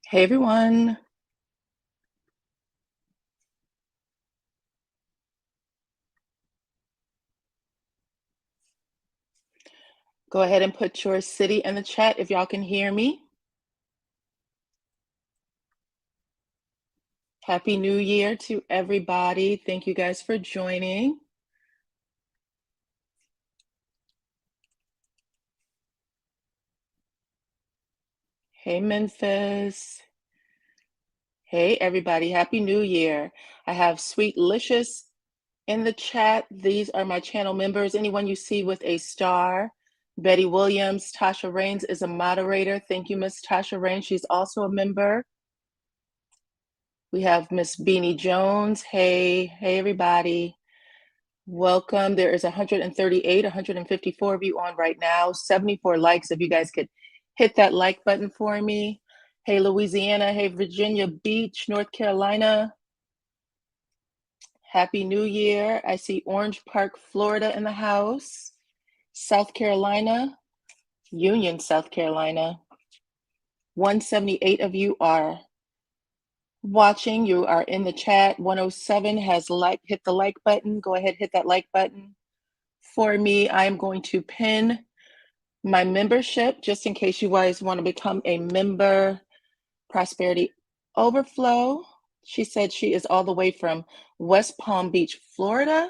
Hey everyone. Go ahead and put your city in the chat if y'all can hear me. Happy New Year to everybody. Thank you guys for joining. Hey Memphis. Hey everybody. Happy New Year. I have Sweet Licious in the chat. These are my channel members. Anyone you see with a star. Betty Williams. Tasha Rains is a moderator. Thank you, Miss Tasha Rains. She's also a member. We have Miss Beanie Jones. Hey everybody. Welcome. There is 138, 154 of you on right now, 74 likes. If you guys could hit that like button for me. Hey, Louisiana. Hey, Virginia Beach, North Carolina. Happy New Year. I see Orange Park, Florida in the house. South Carolina, Union, South Carolina. 178 of you are watching. You are in the chat. 107 has hit the like button. Go ahead, hit that like button. For me, I'm going to pin my membership just in case you guys want to become a member. Prosperity Overflow. She said she is all the way from West Palm Beach, Florida.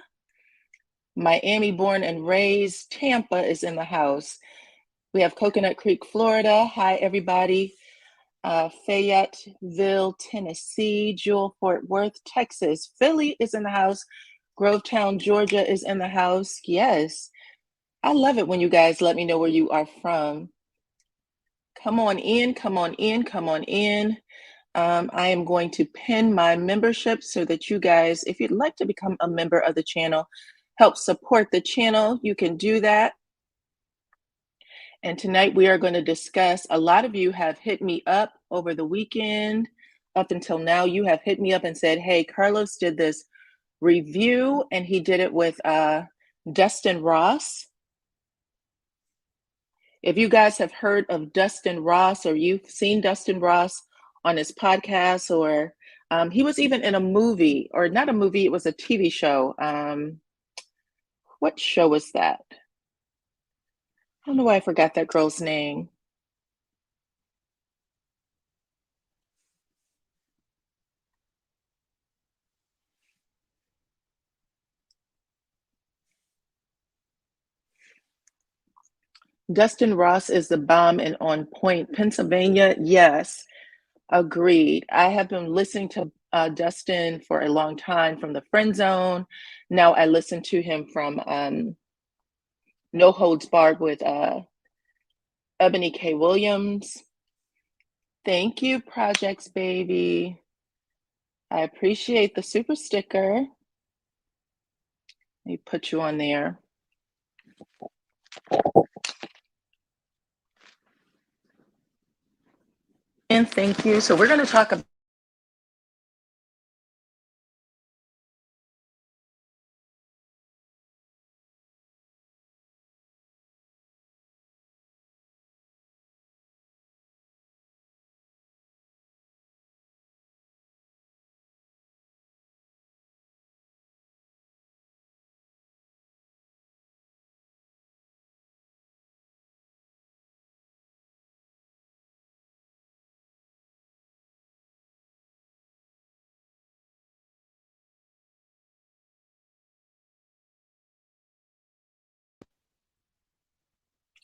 Miami born and raised. Tampa is in the house. We have Coconut Creek, Florida. Hi, everybody. Fayetteville, Tennessee. Jewel, Fort Worth, Texas. Philly is in the house. Grovetown, Georgia is in the house. Yes. I love it when you guys let me know where you are from. Come on in, come on in, come on in. I am going to pin my membership so that you guys, if you'd like to become a member of the channel, help support the channel, you can do that. And tonight we are going to discuss, a lot of you have hit me up over the weekend. Up until now, you have hit me up and said, hey, Carlos did this review and he did it with Dustin Ross. If you guys have heard of Dustin Ross or you've seen Dustin Ross on his podcast, or he was even in a movie, or not a movie, it was a TV show. What show was that? I don't know why I forgot that girl's name. Dustin Ross is the bomb and on point. Pennsylvania, yes, agreed. I have been listening to Dustin for a long time from the Friend Zone. Now I listen to him from No Holds Barred with Ebony K. Williams. Thank you, Projects Baby. I appreciate the super sticker. Let me put you on there. And thank you. So we're going to talk about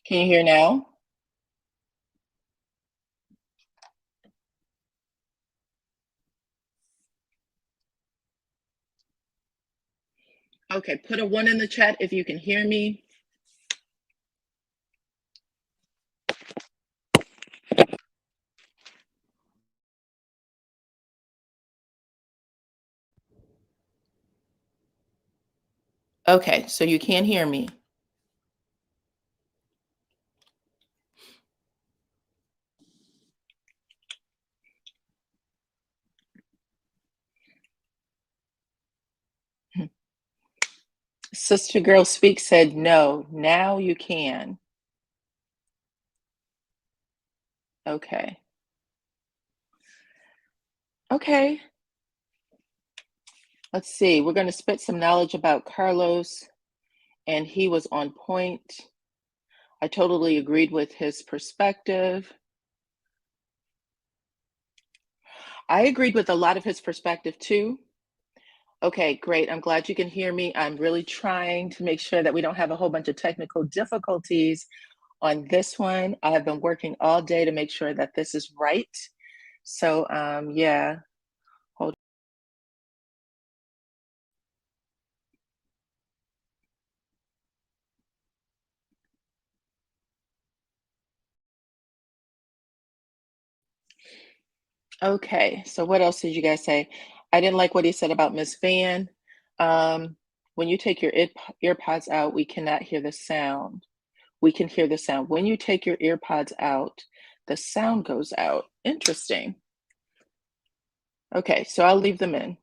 Can you hear now? Okay, put a 1 in the chat if you can hear me. Okay, so you can hear me. Sister Girl Speak said no. Now you can. Okay. Okay, let's see. We're going to spit some knowledge about Carlos, and he was on point. I totally agreed with his perspective. I agreed with a lot of his perspective too. Okay, great. I'm glad you can hear me. I'm really trying to make sure that we don't have a whole bunch of technical difficulties on this one. I have been working all day to make sure that this is right. So, yeah, hold. Okay, so what else did you guys say? I didn't like what he said about Miss Van. When you take your earpods out, we cannot hear the sound. We can hear the sound. When you take your earpods out, the sound goes out. Interesting. Okay, so I'll leave them in.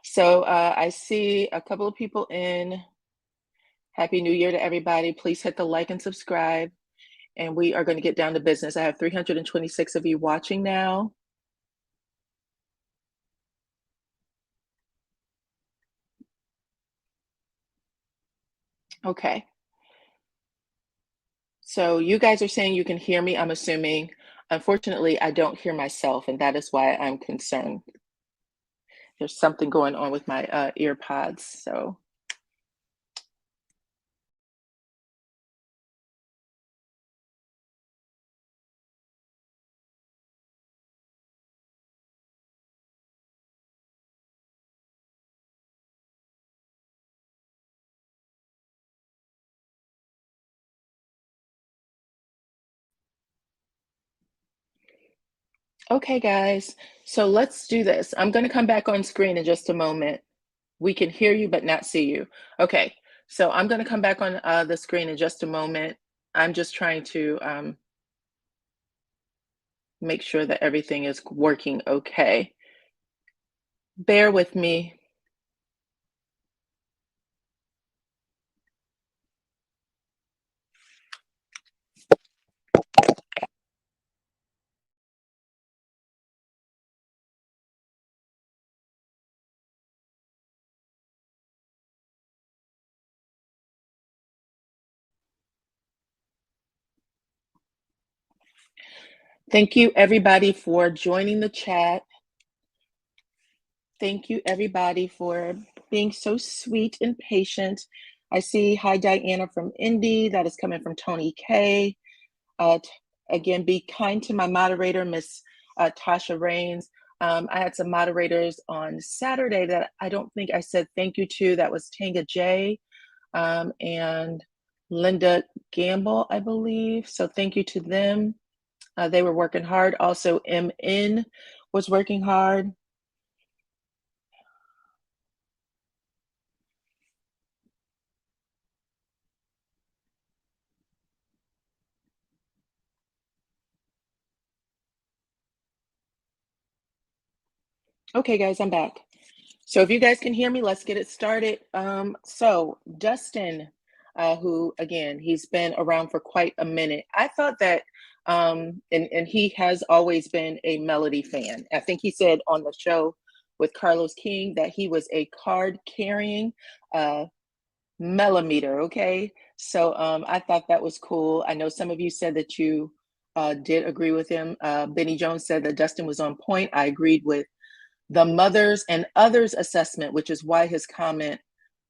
So I see a couple of people in. Happy New Year to everybody. Please hit the like and subscribe. And we are going to get down to business. I have 326 of you watching now. Okay. So you guys are saying you can hear me, I'm assuming. Unfortunately, I don't hear myself, and that is why I'm concerned. There's something going on with my ear pods. So, okay, guys. So let's do this. I'm going to come back on screen in just a moment. We can hear you, but not see you. Okay. So I'm going to come back on the screen in just a moment. I'm just trying to make sure that everything is working okay. Bear with me. Thank you, everybody, for joining the chat. Thank you, everybody, for being so sweet and patient. I see, hi, Diana from Indy. That is coming from Tony K. Again, be kind to my moderator, Miss Tasha Rains. I had some moderators on Saturday that I don't think I said thank you to. That was Tanga J and Linda Gamble, I believe. So thank you to them. They were working hard. Also, MN was working hard. Okay, guys, I'm back. So if you guys can hear me, let's get it started. So Dustin, who again, he's been around for quite a minute. I thought that, and he has always been a Melody fan. I think he said on the show with Carlos King that he was a card carrying millimeter. Okay, so I thought that was cool. I know some of you said that you did agree with him. Benny Jones said that Dustin was on point. I agreed with the mothers and others assessment, which is why his comment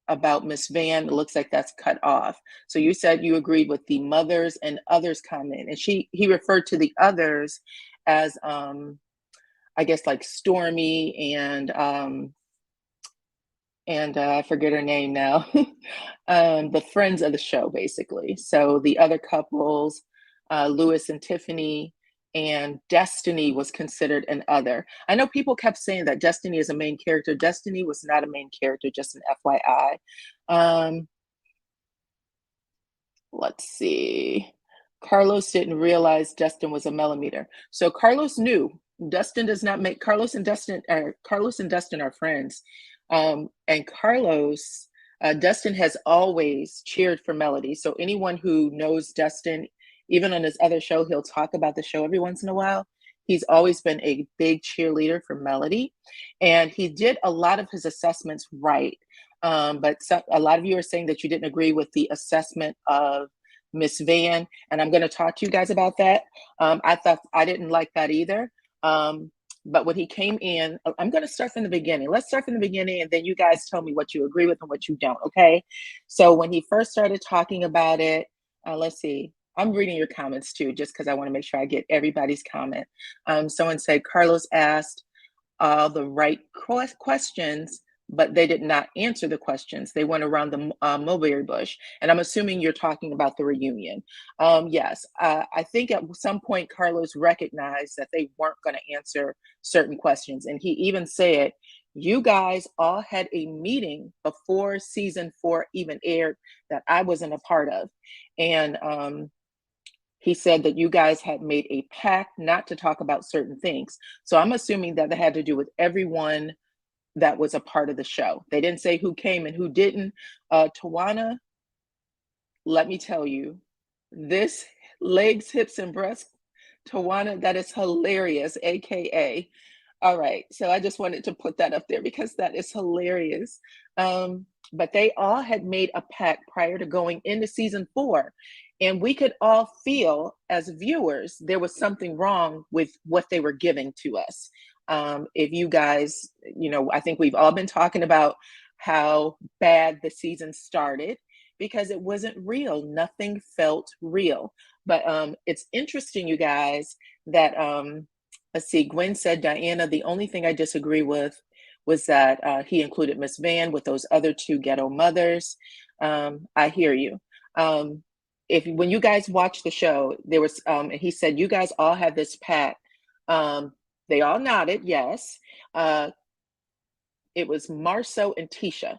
about Miss Van looks like that's cut off. So you said you agreed with the mothers and others comment, and he referred to the others as I guess like Stormy and I forget her name now, the friends of the show, basically. So the other couples, Lewis and Tiffany, and Destiny was considered an other. I know people kept saying that Destiny is a main character. Destiny was not a main character, just an FYI. Let's see. Carlos didn't realize Dustin was a millimeter. So Carlos knew. Dustin does not make Carlos and Dustin are friends. And Carlos, Dustin has always cheered for Melody. So anyone who knows Dustin, even on his other show, he'll talk about the show every once in a while. He's always been a big cheerleader for Melody, and he did a lot of his assessments right. But a lot of you are saying that you didn't agree with the assessment of Miss Van, and I'm going to talk to you guys about that. I thought I didn't like that either. But when he came in, I'm going to start from the beginning. Let's start from the beginning, and then you guys tell me what you agree with and what you don't, okay? So when he first started talking about it, let's see. I'm reading your comments too, just because I want to make sure I get everybody's comment. Someone said, Carlos asked all the right questions, but they did not answer the questions. They went around the mulberry bush. And I'm assuming you're talking about the reunion. Yes, I think at some point Carlos recognized that they weren't going to answer certain questions. And he even said, you guys all had a meeting before season 4 even aired that I wasn't a part of. And he said that you guys had made a pact not to talk about certain things. So I'm assuming that that had to do with everyone that was a part of the show. They didn't say who came and who didn't. Tawana, let me tell you, this legs, hips, and breasts, Tawana, that is hilarious, AKA. All right, so I just wanted to put that up there because that is hilarious. But they all had made a pact prior to going into season 4. And we could all feel as viewers, there was something wrong with what they were giving to us. If you guys, I think we've all been talking about how bad the season started because it wasn't real. Nothing felt real. But it's interesting, you guys, that, let's see, Gwen said, Diana, the only thing I disagree with was that he included Miss Van with those other 2 ghetto mothers. I hear you. When you guys watch the show, there was, and he said, you guys all have this pact. They all nodded, yes. It was Marceau and Tisha.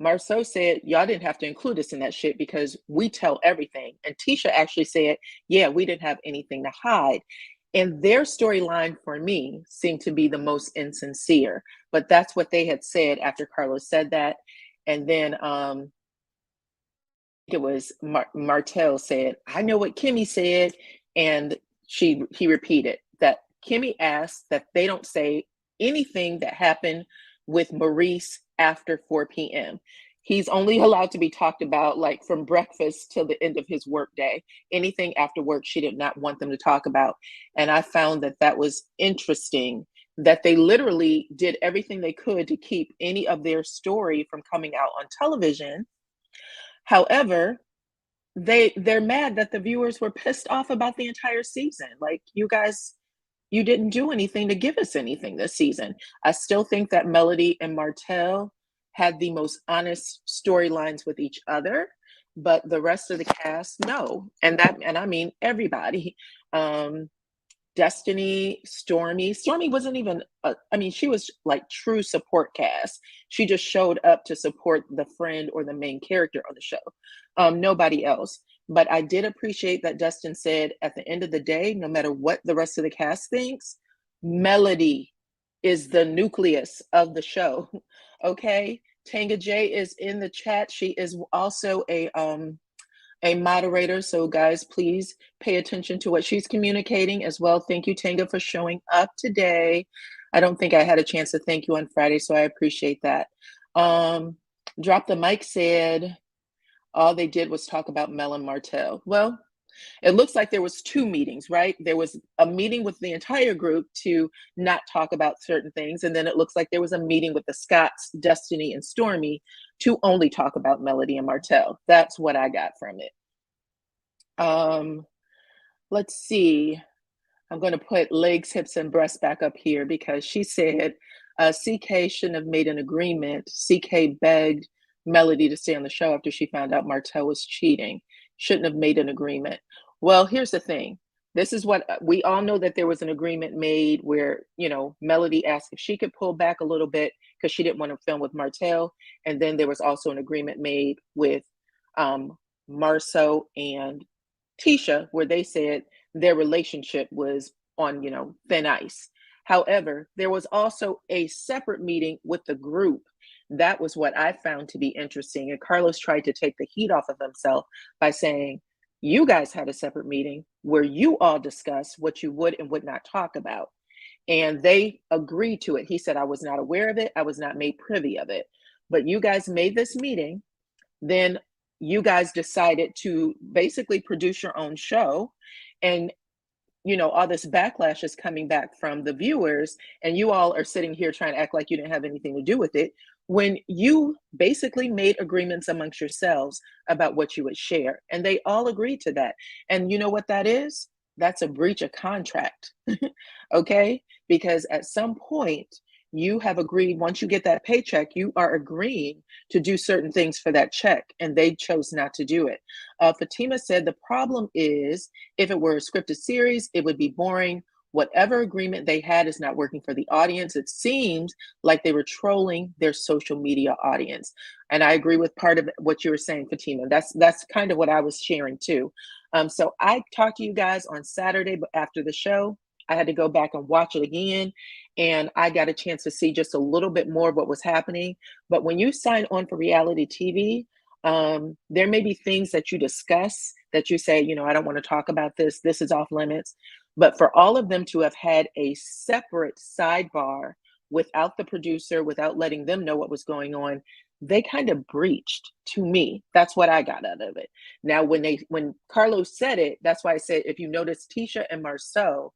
Marceau said, y'all didn't have to include us in that shit because we tell everything. And Tisha actually said, yeah, we didn't have anything to hide. And their storyline for me seemed to be the most insincere, but that's what they had said after Carlos said that. And then it was Martell said, I know what Kimmy said. And he repeated that Kimmy asked that they don't say anything that happened with Maurice after 4 p.m. He's only allowed to be talked about like from breakfast till the end of his workday. Anything after work, she did not want them to talk about. And I found that that was interesting, that they literally did everything they could to keep any of their story from coming out on television. However, they're mad that the viewers were pissed off about the entire season. Like, you guys, you didn't do anything to give us anything this season. I still think that Melody and Martell had the most honest storylines with each other, but the rest of the cast, no. And I mean everybody. Destiny, Stormy wasn't even, she was like true support cast. She just showed up to support the friend or the main character on the show. Nobody else. But I did appreciate that Dustin said at the end of the day, no matter what the rest of the cast thinks, Melody is the nucleus of the show. Okay. Tanga J is in the chat. She is also a moderator. So guys, please pay attention to what she's communicating as well. Thank you, Tanga, for showing up today. I don't think I had a chance to thank you on Friday, so I appreciate that. Drop the Mic said, all they did was talk about Mel and Martell. Well, it looks like there was 2 meetings, right? There was a meeting with the entire group to not talk about certain things. And then it looks like there was a meeting with the Scotts, Destiny, and Stormy to only talk about Melody and Martell. That's what I got from it. Let's see. I'm going to put legs, hips, and breasts back up here because she said CK shouldn't have made an agreement. CK begged Melody to stay on the show after she found out Martell was cheating. Shouldn't have made an agreement. Well, here's the thing. This is what we all know, that there was an agreement made where, Melody asked if she could pull back a little bit because she didn't want to film with Martell. And then there was also an agreement made with Marceau and Tisha, where they said their relationship was on, thin ice. However, there was also a separate meeting with the group. That was what I found to be interesting. And Carlos tried to take the heat off of himself by saying, You guys had a separate meeting where you all discussed what you would and would not talk about. And they agreed to it. He said, I was not aware of it. I was not made privy of it. But you guys made this meeting. Then you guys decided to basically produce your own show. And all this backlash is coming back from the viewers, and you all are sitting here trying to act like you didn't have anything to do with it when you basically made agreements amongst yourselves about what you would share. And they all agreed to that. And you know what that is? That's a breach of contract. Okay? Because at some point, you have agreed, once you get that paycheck, you are agreeing to do certain things for that check, and they chose not to do it. Fatima said the problem is if it were a scripted series, it would be boring. Whatever agreement they had is not working for the audience. It seems like they were trolling their social media audience. And I agree with part of what you were saying, Fatima. That's kind of what I was sharing too. So I talked to you guys on Saturday, but after the show, I had to go back and watch it again. And I got a chance to see just a little bit more of what was happening. But when you sign on for reality TV, there may be things that you discuss that you say, I don't want to talk about this. This is off limits. But for all of them to have had a separate sidebar without the producer, without letting them know what was going on, they kind of breached to me. That's what I got out of it. Now, when Carlos said it, that's why I said, if you notice, Tisha and Marceau,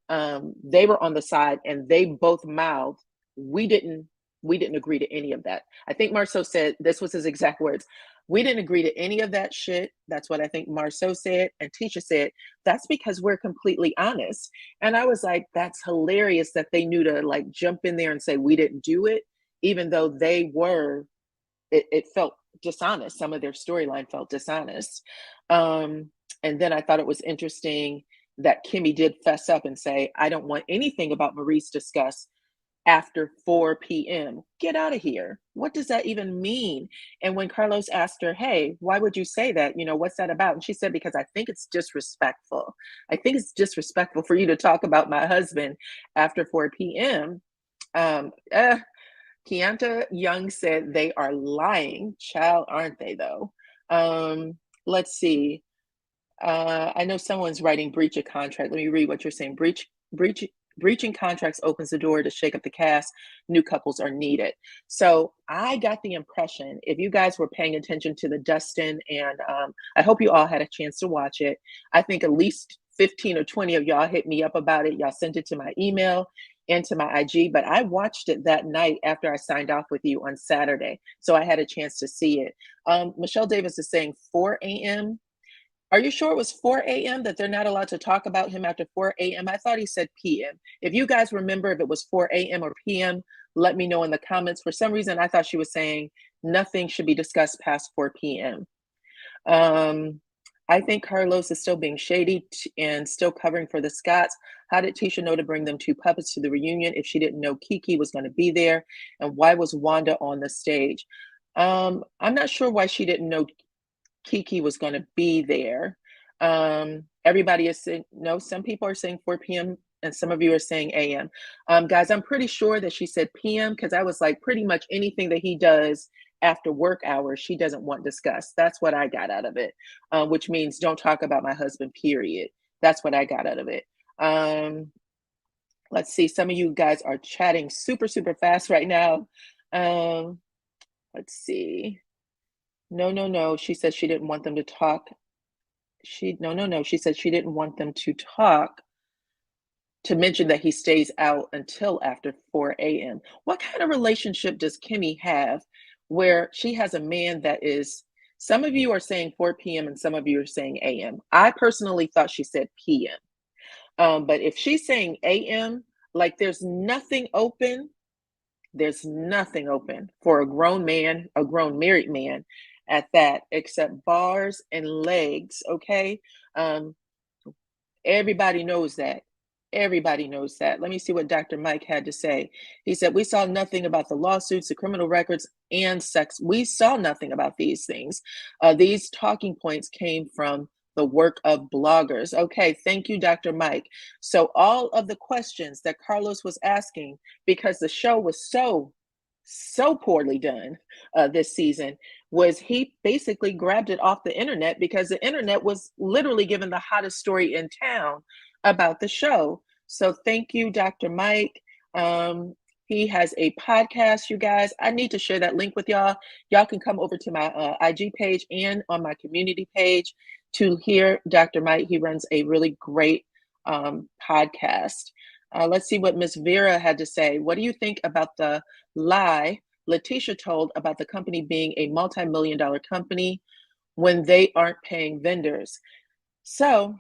they were on the side and they both mouthed, we didn't agree to any of that. I think Marceau said, this was his exact words, we didn't agree to any of that shit. That's what I think Marceau said. And Tisha said, that's because we're completely honest. And I was like, that's hilarious that they knew to like jump in there and say, we didn't do it, even though they were, it felt dishonest. Some of their storyline felt dishonest. And then I thought it was interesting that Kimmy did fess up and say, I don't want anything about Maurice discussed after 4 p.m. Get out of here. What does that even mean? And when Carlos asked her, hey, why would you say that? What's that about? And she said, because I think it's disrespectful. I think it's disrespectful for you to talk about my husband after 4 p.m. Keonta Young said they are lying. Child, aren't they though? Let's see. I know someone's writing breach of contract. Let me read what you're saying. Breaching contracts opens the door to shake up the cast. New couples are needed. So I got the impression, if you guys were paying attention to the Dustin, and I hope you all had a chance to watch it. I think at least 15 or 20 of y'all hit me up about it. Y'all sent it to my email and to my IG, but I watched it that night after I signed off with you on Saturday. So I had a chance to see it. Michelle Davis is saying 4 a.m. Are you sure it was 4 a.m. that they're not allowed to talk about him after 4 a.m.? I thought he said p.m. If you guys remember if it was 4 a.m. or p.m., let me know in the comments. For some reason, I thought she was saying nothing should be discussed past 4 p.m. I think Carlos is still being shady and still covering for the Scotts. How did Tisha know to bring them two puppets to the reunion if she didn't know Kiki was going to be there? And why was Wanda on the stage? I'm not sure why she didn't know Kiki was going to be there. Everybody is saying, no, some people are saying 4 p.m. and some of you are saying a.m. Guys, I'm pretty sure that she said p.m. because I was like, pretty much anything that he does after work hours, she doesn't want discussed. That's what I got out of it, which means don't talk about my husband, period. That's what I got out of it. Let's see. Some of you guys are chatting super, super fast right now. Let's see. No. She said she didn't want them to talk. No. She said she didn't want them to talk, to mention that he stays out until after 4 a.m. What kind of relationship does Kimmy have where she has a man that is, some of you are saying 4 p.m. and some of you are saying a.m. I personally thought she said p.m. But if she's saying a.m., like there's nothing open for a grown man, a grown married man at that, except bars and legs, okay? Everybody knows that. Everybody knows that. Let me see what Dr. Mike had to say. He said, we saw nothing about the lawsuits, the criminal records, and sex. We saw nothing about these things. These talking points came from the work of bloggers. Okay, thank you, Dr. Mike. So all of the questions that Carlos was asking, because the show was so so poorly done this season was he basically grabbed it off the internet because the internet was literally given the hottest story in town about the show. So thank you, Dr. Mike. Um, he has a podcast, you guys. I need to share that link with y'all. Y'all can come over to my IG page and on my community page to hear Dr. Mike. He runs a really great podcast. Let's see what Miss Vera had to say. What do you think about the lie LaTisha told about the company being a multi-million-dollar company when they aren't paying vendors? So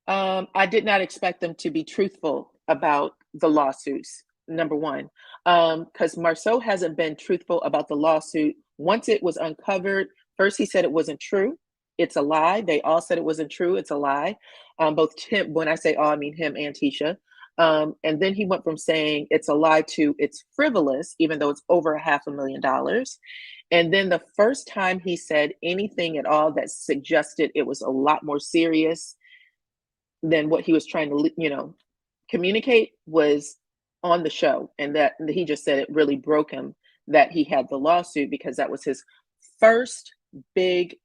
I did not expect them to be truthful about the lawsuits, number one, because Marceau hasn't been truthful about the lawsuit. Once it was uncovered, first he said it wasn't true. It's a lie. They all said it wasn't true. It's a lie. Both Tim, when I say all, I mean him and Tisha. And then he went from saying it's a lie to it's frivolous, even though it's over $500,000. And then the first time he said anything at all that suggested it was a lot more serious than what he was trying to, communicate was on the show. And that he just said it really broke him that he had the lawsuit because that was his first big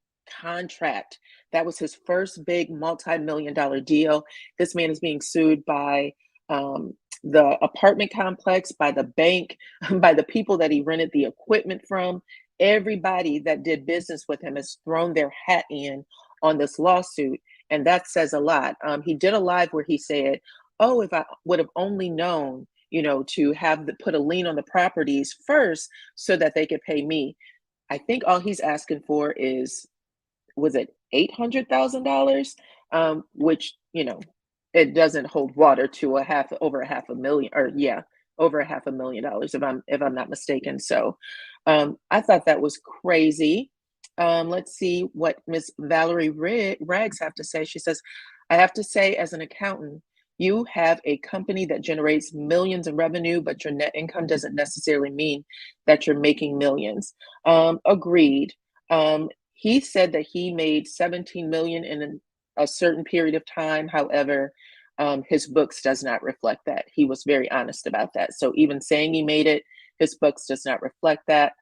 contract. That was his first big multi-million-dollar deal. This man is being sued by the apartment complex, by the bank, by the people that he rented the equipment from. Everybody that did business with him has thrown their hat in on this lawsuit. And that says a lot. He did a live where he said, oh, if I would have only known, to put a lien on the properties first so that they could pay me. I think all he's asking for was it $800,000? Which, it doesn't hold water to over a half a million, or yeah, over $500,000 if I'm not mistaken. So I thought that was crazy. Let's see what Miss Valerie Rags have to say. She says, I have to say, as an accountant, you have a company that generates millions in revenue, but your net income doesn't necessarily mean that you're making millions. Agreed. He said that he made 17 million in a certain period of time. However, his books does not reflect that. He was very honest about that. So even saying he made it, his books does not reflect that.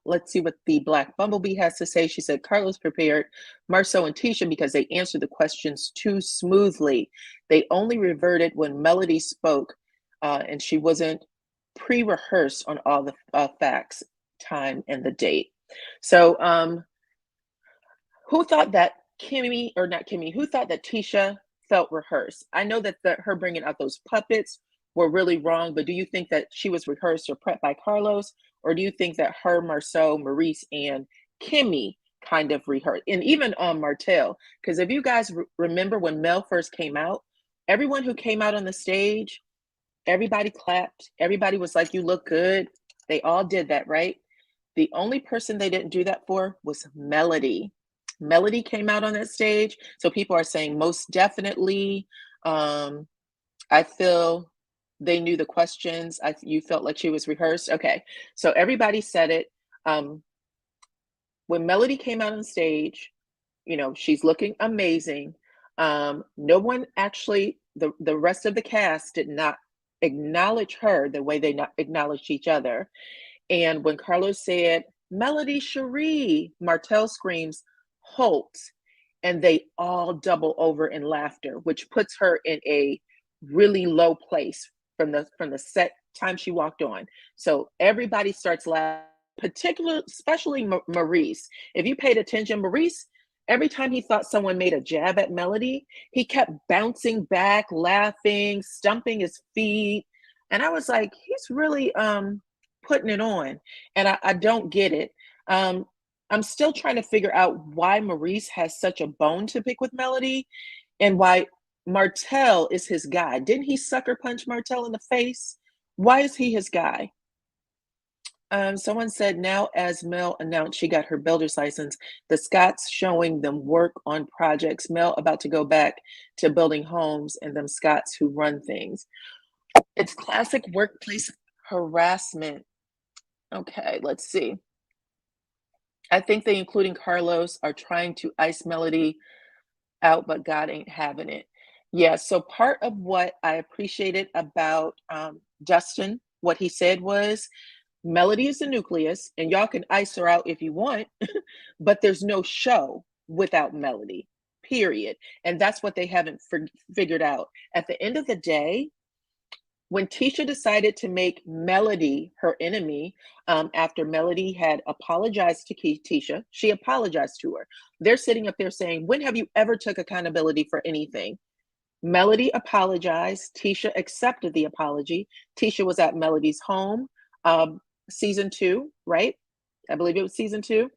Let's see what the Black Bumblebee has to say. She said, Carlos prepared Marceau and Tisha because they answered the questions too smoothly. They only reverted when Melody spoke, and she wasn't pre-rehearsed on all the facts, time, and the date. So who thought that who thought that Tisha felt rehearsed? I know that her bringing out those puppets were really wrong, but do you think that she was rehearsed or prepped by Carlos? Or do you think that her, Marceau, Maurice, and Kimmy kind of rehearsed? And even Martell, because if you guys remember when Mel first came out, everyone who came out on the stage, everybody clapped. Everybody was like, you look good. They all did that, right? The only person they didn't do that for was Melody. Melody came out on that stage. So people are saying most definitely. I feel they knew the questions. You felt like she was rehearsed. Okay, so everybody said it. When Melody came out on stage, she's looking amazing. No one actually, the rest of the cast did not acknowledge her the way they not acknowledged each other. And when Carlos said, Melody Cherie, Martell screams, halt. And they all double over in laughter, which puts her in a really low place from the set time she walked on. So everybody starts laughing, especially Maurice. If you paid attention, Maurice, every time he thought someone made a jab at Melody, he kept bouncing back, laughing, stumping his feet. And I was like, he's really putting it on. And I don't get it. I'm still trying to figure out why Maurice has such a bone to pick with Melody and why Martell is his guy. Didn't he sucker punch Martell in the face? Why is he his guy? Someone said now as Mel announced she got her builder's license, the Scots showing them work on projects. Mel about to go back to building homes and them Scots who run things. It's classic workplace harassment. Okay, let's see. I think they, including Carlos, are trying to ice Melody out, but God ain't having it. Yeah, so part of what I appreciated about Justin what he said was, Melody is the nucleus, and y'all can ice her out if you want, but there's no show without Melody, period. And that's what they haven't figured out. At the end of the day, when Tisha decided to make Melody her enemy, after Melody had apologized to Tisha, she apologized to her. They're sitting up there saying, when have you ever took accountability for anything? Melody apologized. Tisha accepted the apology. Tisha was at Melody's home, season 2, right? I believe it was season 2,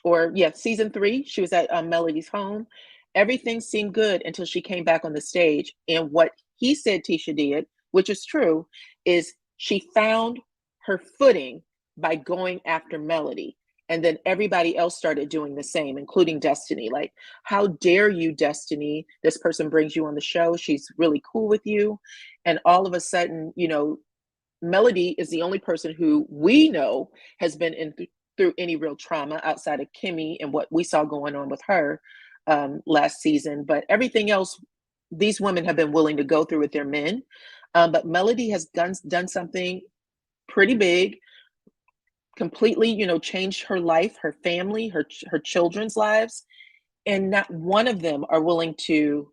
or yeah, season 3. She was at Melody's home. Everything seemed good until she came back on the stage. And what he said Tisha did, which is true, is she found her footing by going after Melody. And then everybody else started doing the same, including Destiny. Like, how dare you, Destiny? This person brings you on the show. She's really cool with you. And all of a sudden, you know, Melody is the only person who we know has been through any real trauma outside of Kimmy and what we saw going on with her last season. But everything else, these women have been willing to go through with their men. But Melody has done something pretty big, completely, you know, changed her life, her family, her children's lives. And not one of them are willing to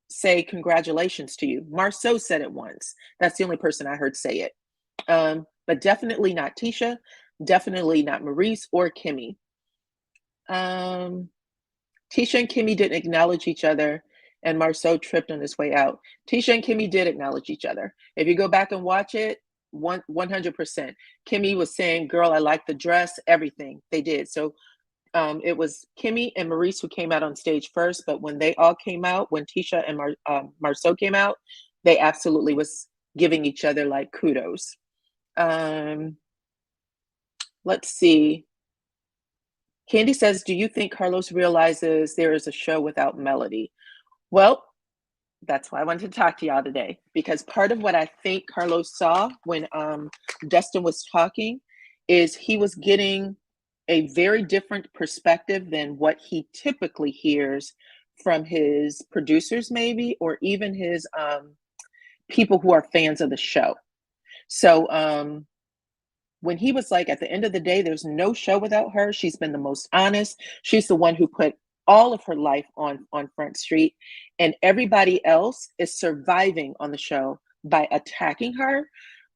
say congratulations to you. Marceau said it once. That's the only person I heard say it. But definitely not Tisha, definitely not Maurice or Kimmy. Tisha and Kimmy didn't acknowledge each other, and Marceau tripped on his way out. Tisha and Kimmy did acknowledge each other. If you go back and watch it, 100%. Kimmy was saying, girl, I like the dress, everything. They did. So it was Kimmy and Maurice who came out on stage first, but when they all came out, when Tisha and Marceau came out, they absolutely was giving each other like kudos. Let's see. Candy says, do you think Carlos realizes there is a show without Melody? Well, that's why I wanted to talk to y'all today, because part of what I think Carlos saw when Dustin was talking is he was getting a very different perspective than what he typically hears from his producers, maybe, or even his people who are fans of the show. So when he was like, at the end of the day, there's no show without her. She's been the most honest. She's the one who put all of her life on Front Street, and everybody else is surviving on the show by attacking her.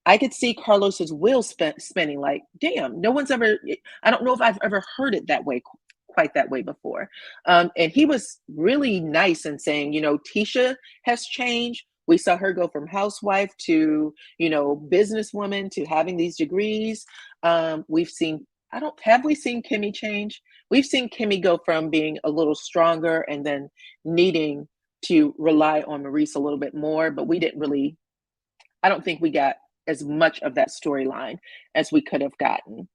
I could see Carlos's wheels spinning like, damn, no one's ever, I don't know if I've ever heard it that way, quite that way before. And he was really nice in saying, you know, Tisha has changed. We saw her go from housewife to, you know, businesswoman to having these degrees. We've seen, have we seen Kimmy change? We've seen Kimmy go from being a little stronger and then needing to rely on Maurice a little bit more, but we didn't really, I don't think we got as much of that storyline as we could have gotten.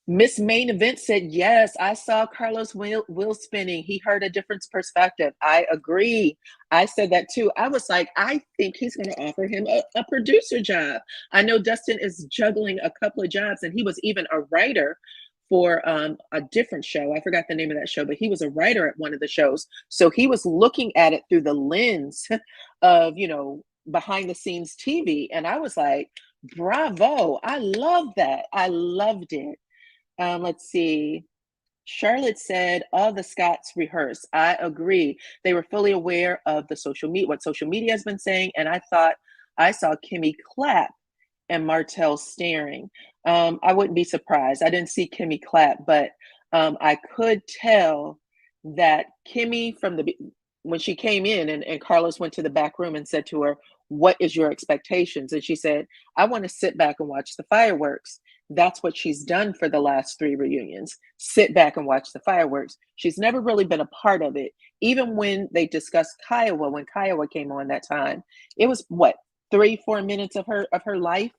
Miss Main Event said, yes, I saw Carlos wheel spinning. He heard a different perspective. I agree. I said that too. I was like, I think he's going to offer him a producer job. I know Dustin is juggling a couple of jobs, and he was even a writer for a different show. I forgot the name of that show, but he was a writer at one of the shows. So he was looking at it through the lens of, you know, behind the scenes TV. And I was like, bravo. I love that. I loved it. Let's see. Charlotte said, all the Scotts rehearse. I agree. They were fully aware of the social media, what social media has been saying. And I thought I saw Kimmy clap and Martell staring. I wouldn't be surprised. I didn't see Kimmy clap, but I could tell that Kimmy when she came in and Carlos went to the back room and said to her, what is your expectations? And she said, I want to sit back and watch the fireworks. That's what she's done for the last 3 reunions. Sit back and watch the fireworks. She's never really been a part of it. Even when they discussed Kiowa, when Kiowa came on that time, it was what, 3-4 minutes of her life.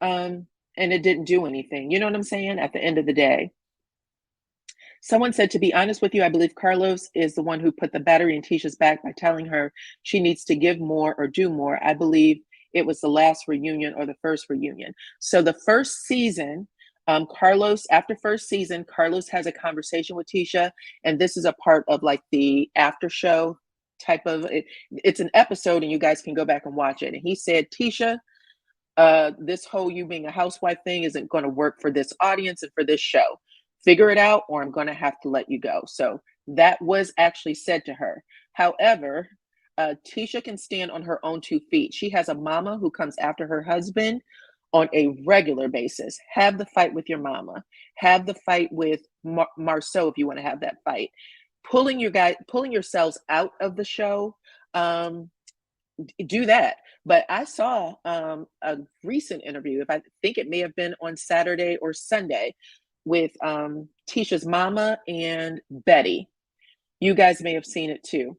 And it didn't do anything. You know what I'm saying? At the end of the day. Someone said, to be honest with you, I believe Carlos is the one who put the battery in Tisha's back by telling her she needs to give more or do more. I believe it was the last reunion or the first reunion. So the first season, Carlos, after first season, Carlos has a conversation with Tisha, and this is a part of like the after show type of it's an episode, and you guys can go back and watch it. And he said, Tisha, this whole you being a housewife thing isn't going to work for this audience and for this show. Figure it out, or I'm going to have to let you go. So that was actually said to her. However, Tisha can stand on her own 2 feet. She has a mama who comes after her husband on a regular basis. Have the fight with your mama. Have the fight with Marceau if you want to have that fight. Pulling yourselves out of the show. Do that. But I saw a recent interview, if I think it may have been on Saturday or Sunday, with Tisha's mama and Betty. You guys may have seen it too.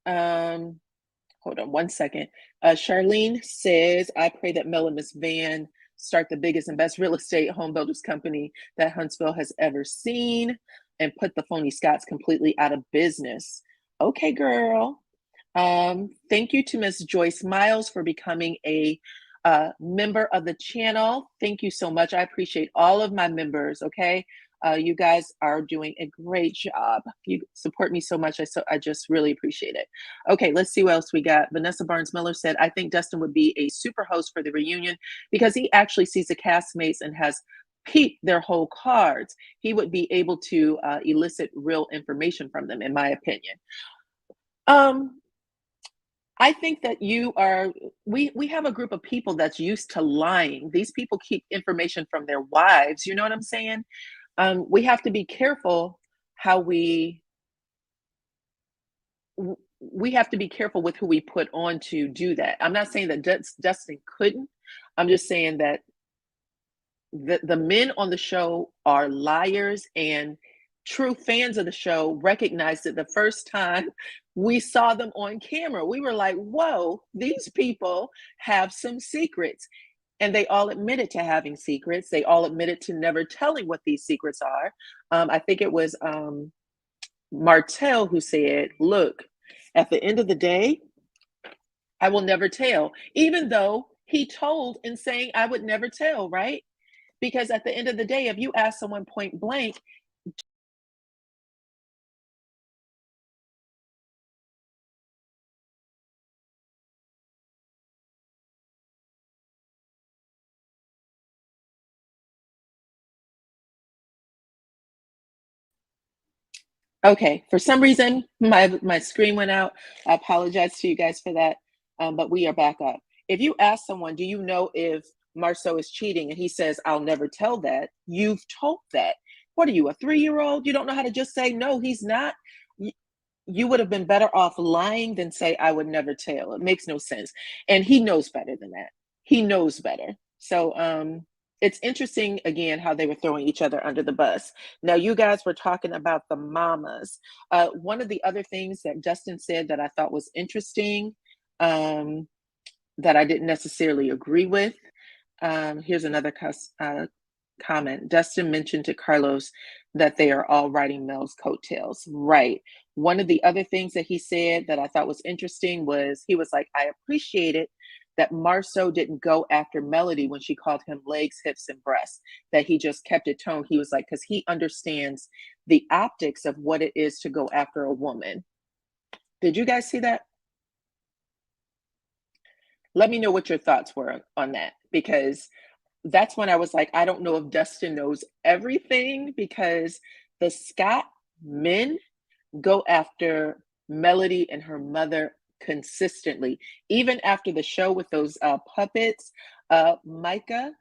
Hold on one second. Charlene says, I pray that Mel and Miss Van start the biggest and best real estate home builders company that Huntsville has ever seen and put the phony Scots completely out of business. Okay, girl. Thank you to Miss Joyce Miles for becoming a member of the channel. Thank you so much. I appreciate all of my members. Okay. You guys are doing a great job. You support me so much. I just really appreciate it. Okay, let's see what else we got. Vanessa Barnes Miller said, I think Dustin would be a super host for the reunion because he actually sees the castmates and has peeped their whole cards. He would be able to elicit real information from them, in my opinion. I think that we have a group of people that's used to lying. These people keep information from their wives. You know what I'm saying? We have to be careful how we have to be careful with who we put on to do that. I'm not saying that Dustin couldn't. I'm just saying that the men on the show are liars, and true fans of the show recognized it the first time we saw them on camera. We were like, whoa, these people have some secrets. And they all admitted to having secrets. They all admitted to never telling what these secrets are. I think it was Martell who said, look, at the end of the day, I will never tell, even though he told in saying I would never tell, right? Because at the end of the day, if you ask someone point blank, okay, for some reason, my screen went out. I apologize to you guys for that, but we are back up. If you ask someone, do you know if Marceau is cheating? And he says, I'll never tell that. You've told that. What are you, a 3-year-old? You don't know how to just say, no, he's not? You would have been better off lying than say, I would never tell. It makes no sense. And he knows better than that. He knows better. So it's interesting, again, how they were throwing each other under the bus. Now, you guys were talking about the mamas. One of the other things that Dustin said that I thought was interesting, that I didn't necessarily agree with. Here's another comment. Dustin mentioned to Carlos that they are all riding Mel's coattails. Right. One of the other things that he said that I thought was interesting was he was like, I appreciated that Marceau didn't go after Melody when she called him legs, hips, and breasts, that he just kept it toned. He was like, because he understands the optics of what it is to go after a woman. Did you guys see that? Let me know what your thoughts were on that, because that's when I was like, I don't know if Dustin knows everything, because the Scott men go after Melody and her mother consistently. Even after the show with those puppets, Micah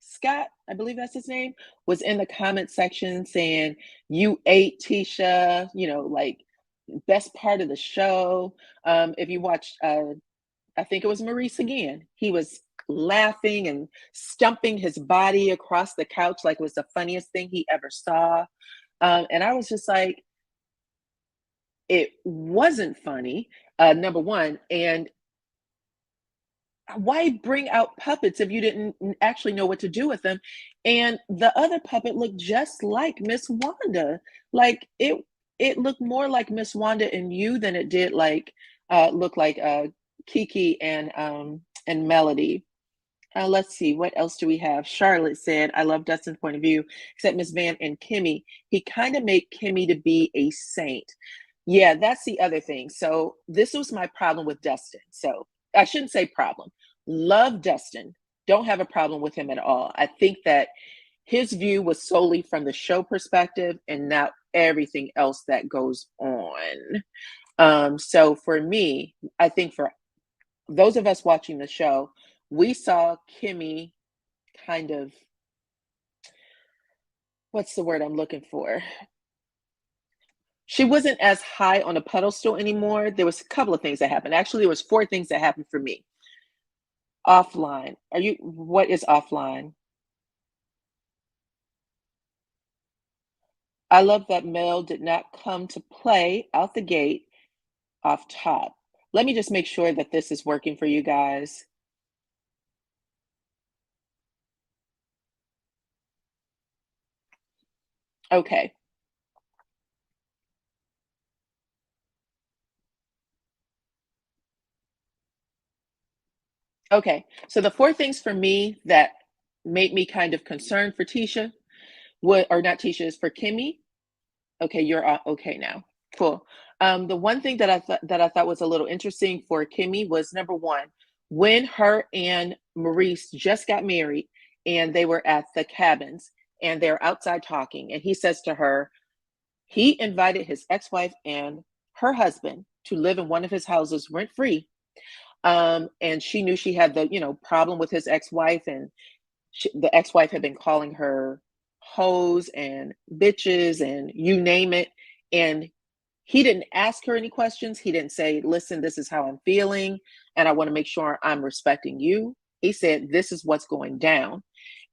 Scott, I believe that's his name, was in the comment section saying, you ate Tisha, like best part of the show. If you watched, I think it was Maurice again, he was laughing and stumping his body across the couch like it was the funniest thing he ever saw. And I was just like, it wasn't funny, number one. And why bring out puppets if you didn't actually know what to do with them? And the other puppet looked just like Miss Wanda. Like it looked more like Miss Wanda and you than it did look like Kiki and Melody. Let's see, what else do we have? Charlotte said, I love Dustin's point of view, except Miss Van and Kimmy. He kind of made Kimmy to be a saint. Yeah, that's the other thing. So this was my problem with Dustin. So I shouldn't say problem. Love Dustin. Don't have a problem with him at all. I think that his view was solely from the show perspective and not everything else that goes on. So for me, I think for those of us watching the show, we saw Kimmy kind of, what's the word I'm looking for? She wasn't as high on a pedestal anymore. There was a couple of things that happened. Actually, there was four things that happened for me. Offline. What is offline? I love that Mel did not come to play out the gate off top. Let me just make sure that this is working for you guys. Okay. Okay. So the four things for me that made me kind of concerned for Tisha, what or not Tisha, is for Kimmy. Okay, you're okay now. Cool. The one thing that I thought was a little interesting for Kimmy was number one, when her and Maurice just got married and they were at the cabins and they're outside talking, and he says to her, he invited his ex-wife and her husband to live in one of his houses rent free. And she knew she had the problem with his ex-wife, and the ex-wife had been calling her hoes and bitches and you name it. And he didn't ask her any questions. He didn't say, listen, this is how I'm feeling, and I want to make sure I'm respecting you. He said, this is what's going down.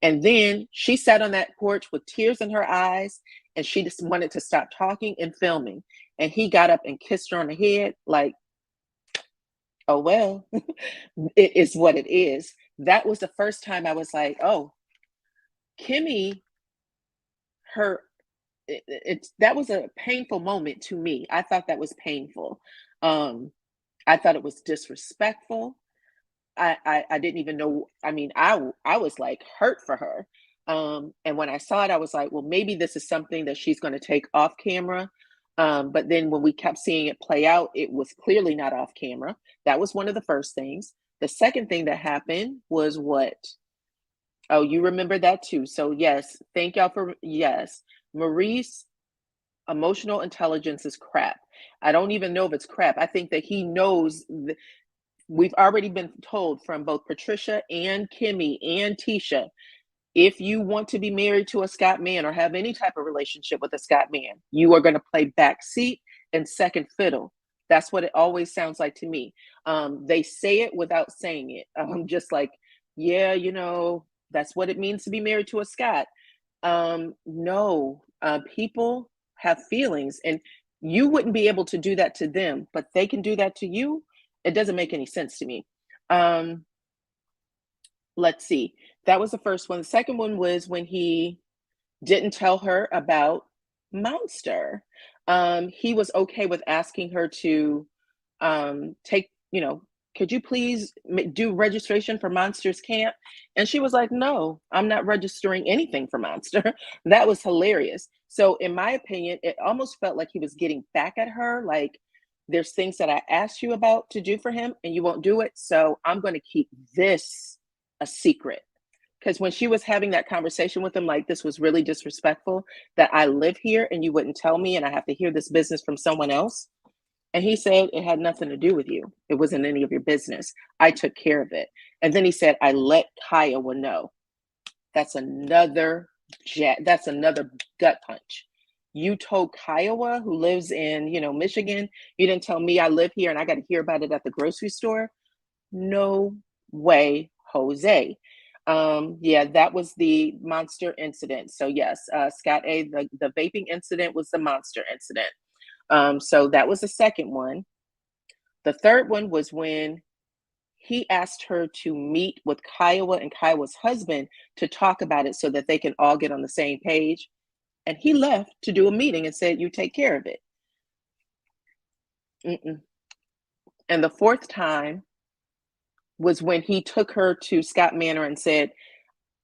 And then she sat on that porch with tears in her eyes, and she just wanted to stop talking and filming. And he got up and kissed her on the head, like, oh, well, it is what it is. That was the first time I was like, oh, Kimmy, her it's that was a painful moment to me. I thought that was painful. Um, I thought it was disrespectful. I didn't even know. I mean, I was like hurt for her. And when I saw it, I was like, well, maybe this is something that she's going to take off camera. But then when we kept seeing it play out, it was clearly not off camera. That was one of the first things. The second thing that happened was what? Oh, you remember that too. So yes, thank y'all for yes. Maurice, emotional intelligence is crap. I don't even know if it's crap. I think that he knows we've already been told from both Patricia and Kimmy and Tisha, if you want to be married to a Scott man or have any type of relationship with a Scott man, you are going to play backseat and second fiddle. That's what it always sounds like to me. They say it without saying it. Just like, yeah, that's what it means to be married to a Scott. No, people have feelings, and you wouldn't be able to do that to them, but they can do that to you. It doesn't make any sense to me. Um, let's see. That was the first one. The second one was when he didn't tell her about Monster. He was okay with asking her to take, could you please do registration for Monster's camp? And she was like, no, I'm not registering anything for Monster. That was hilarious. So, in my opinion, it almost felt like he was getting back at her. Like, there's things that I asked you about to do for him and you won't do it. So, I'm going to keep this a secret. Because when she was having that conversation with him, like, this was really disrespectful that I live here and you wouldn't tell me and I have to hear this business from someone else. And he said, it had nothing to do with you. It wasn't any of your business. I took care of it. And then he said, I let Kiowa know. That's another that's another gut punch. You told Kiowa, who lives in, Michigan, you didn't tell me I live here and I got to hear about it at the grocery store. No way, Jose. Yeah, that was the monster incident. So yes, Scott A, the vaping incident was the monster incident. So that was the second one. The third one was when he asked her to meet with Kiowa and Kiowa's husband to talk about it so that they can all get on the same page. And he left to do a meeting and said, you take care of it. Mm-mm. And the fourth time was when he took her to Scott Manor and said,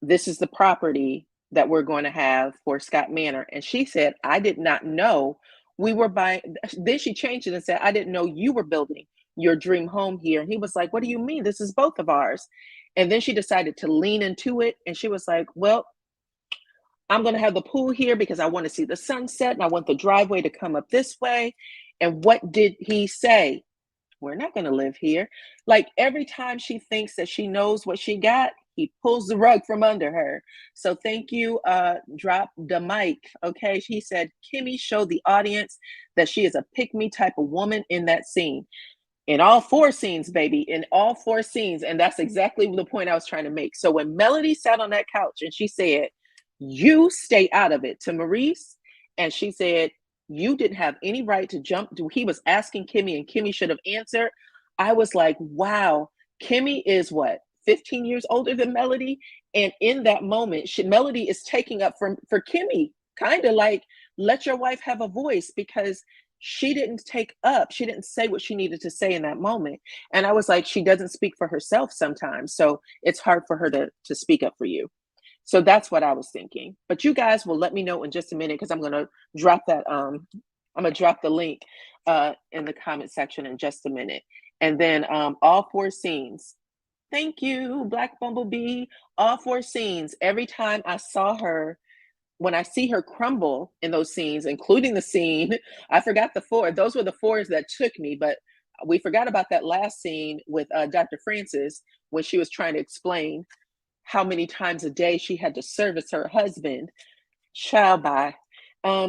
this is the property that we're going to have for Scott Manor. And she said, I did not know we were buying, then she changed it and said, I didn't know you were building your dream home here. And he was like, what do you mean? This is both of ours. And then she decided to lean into it. And she was like, well, I'm going to have the pool here because I want to see the sunset and I want the driveway to come up this way. And what did he say? We're not going to live here. Like every time she thinks that she knows what she got, he pulls the rug from under her. So thank you, drop the mic. Okay. He said, Kimmy showed the audience that she is a pick me type of woman in that scene. In all four scenes, baby, in all four scenes. And that's exactly the point I was trying to make. So when Melody sat on that couch and she said, you stay out of it to Maurice, and she said, you didn't have any right to jump. He was asking Kimmy and Kimmy should have answered. I was like, wow, Kimmy is what, 15 years older than Melody? And in that moment, Melody is taking up for Kimmy, kind of like, let your wife have a voice, because she didn't say what she needed to say in that moment. And I was like, she doesn't speak for herself sometimes. So it's hard for her to speak up for you. So that's what I was thinking. But you guys will let me know in just a minute, because I'm going to drop that. I'm going to drop the link in the comment section in just a minute. And then all four scenes. Thank you, Black Bumblebee. All four scenes. Every time I saw her, when I see her crumble in those scenes, including the scene, I forgot the four. Those were the fours that took me, but we forgot about that last scene with Dr. Francis when she was trying to explain how many times a day she had to service her husband. Child, bye.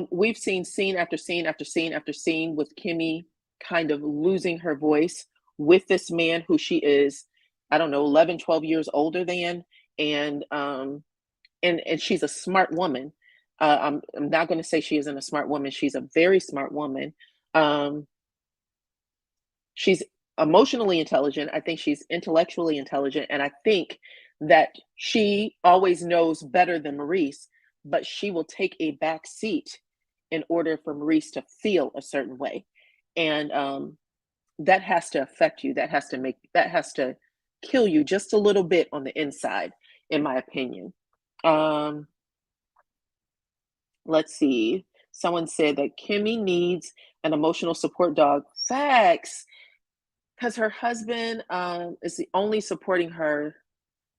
We've seen scene after scene after scene after scene with Kimmy kind of losing her voice with this man who she is, I don't know, 11, 12 years older than. And she's a smart woman. I'm not going to say she isn't a smart woman. She's a very smart woman. She's emotionally intelligent. I think she's intellectually intelligent. And I think that she always knows better than Maurice, but she will take a back seat in order for Maurice to feel a certain way. And that has to affect you. That has to kill you just a little bit on the inside, in my opinion. Let's see. Someone said that Kimmy needs an emotional support dog. Facts. Because her husband is only supporting her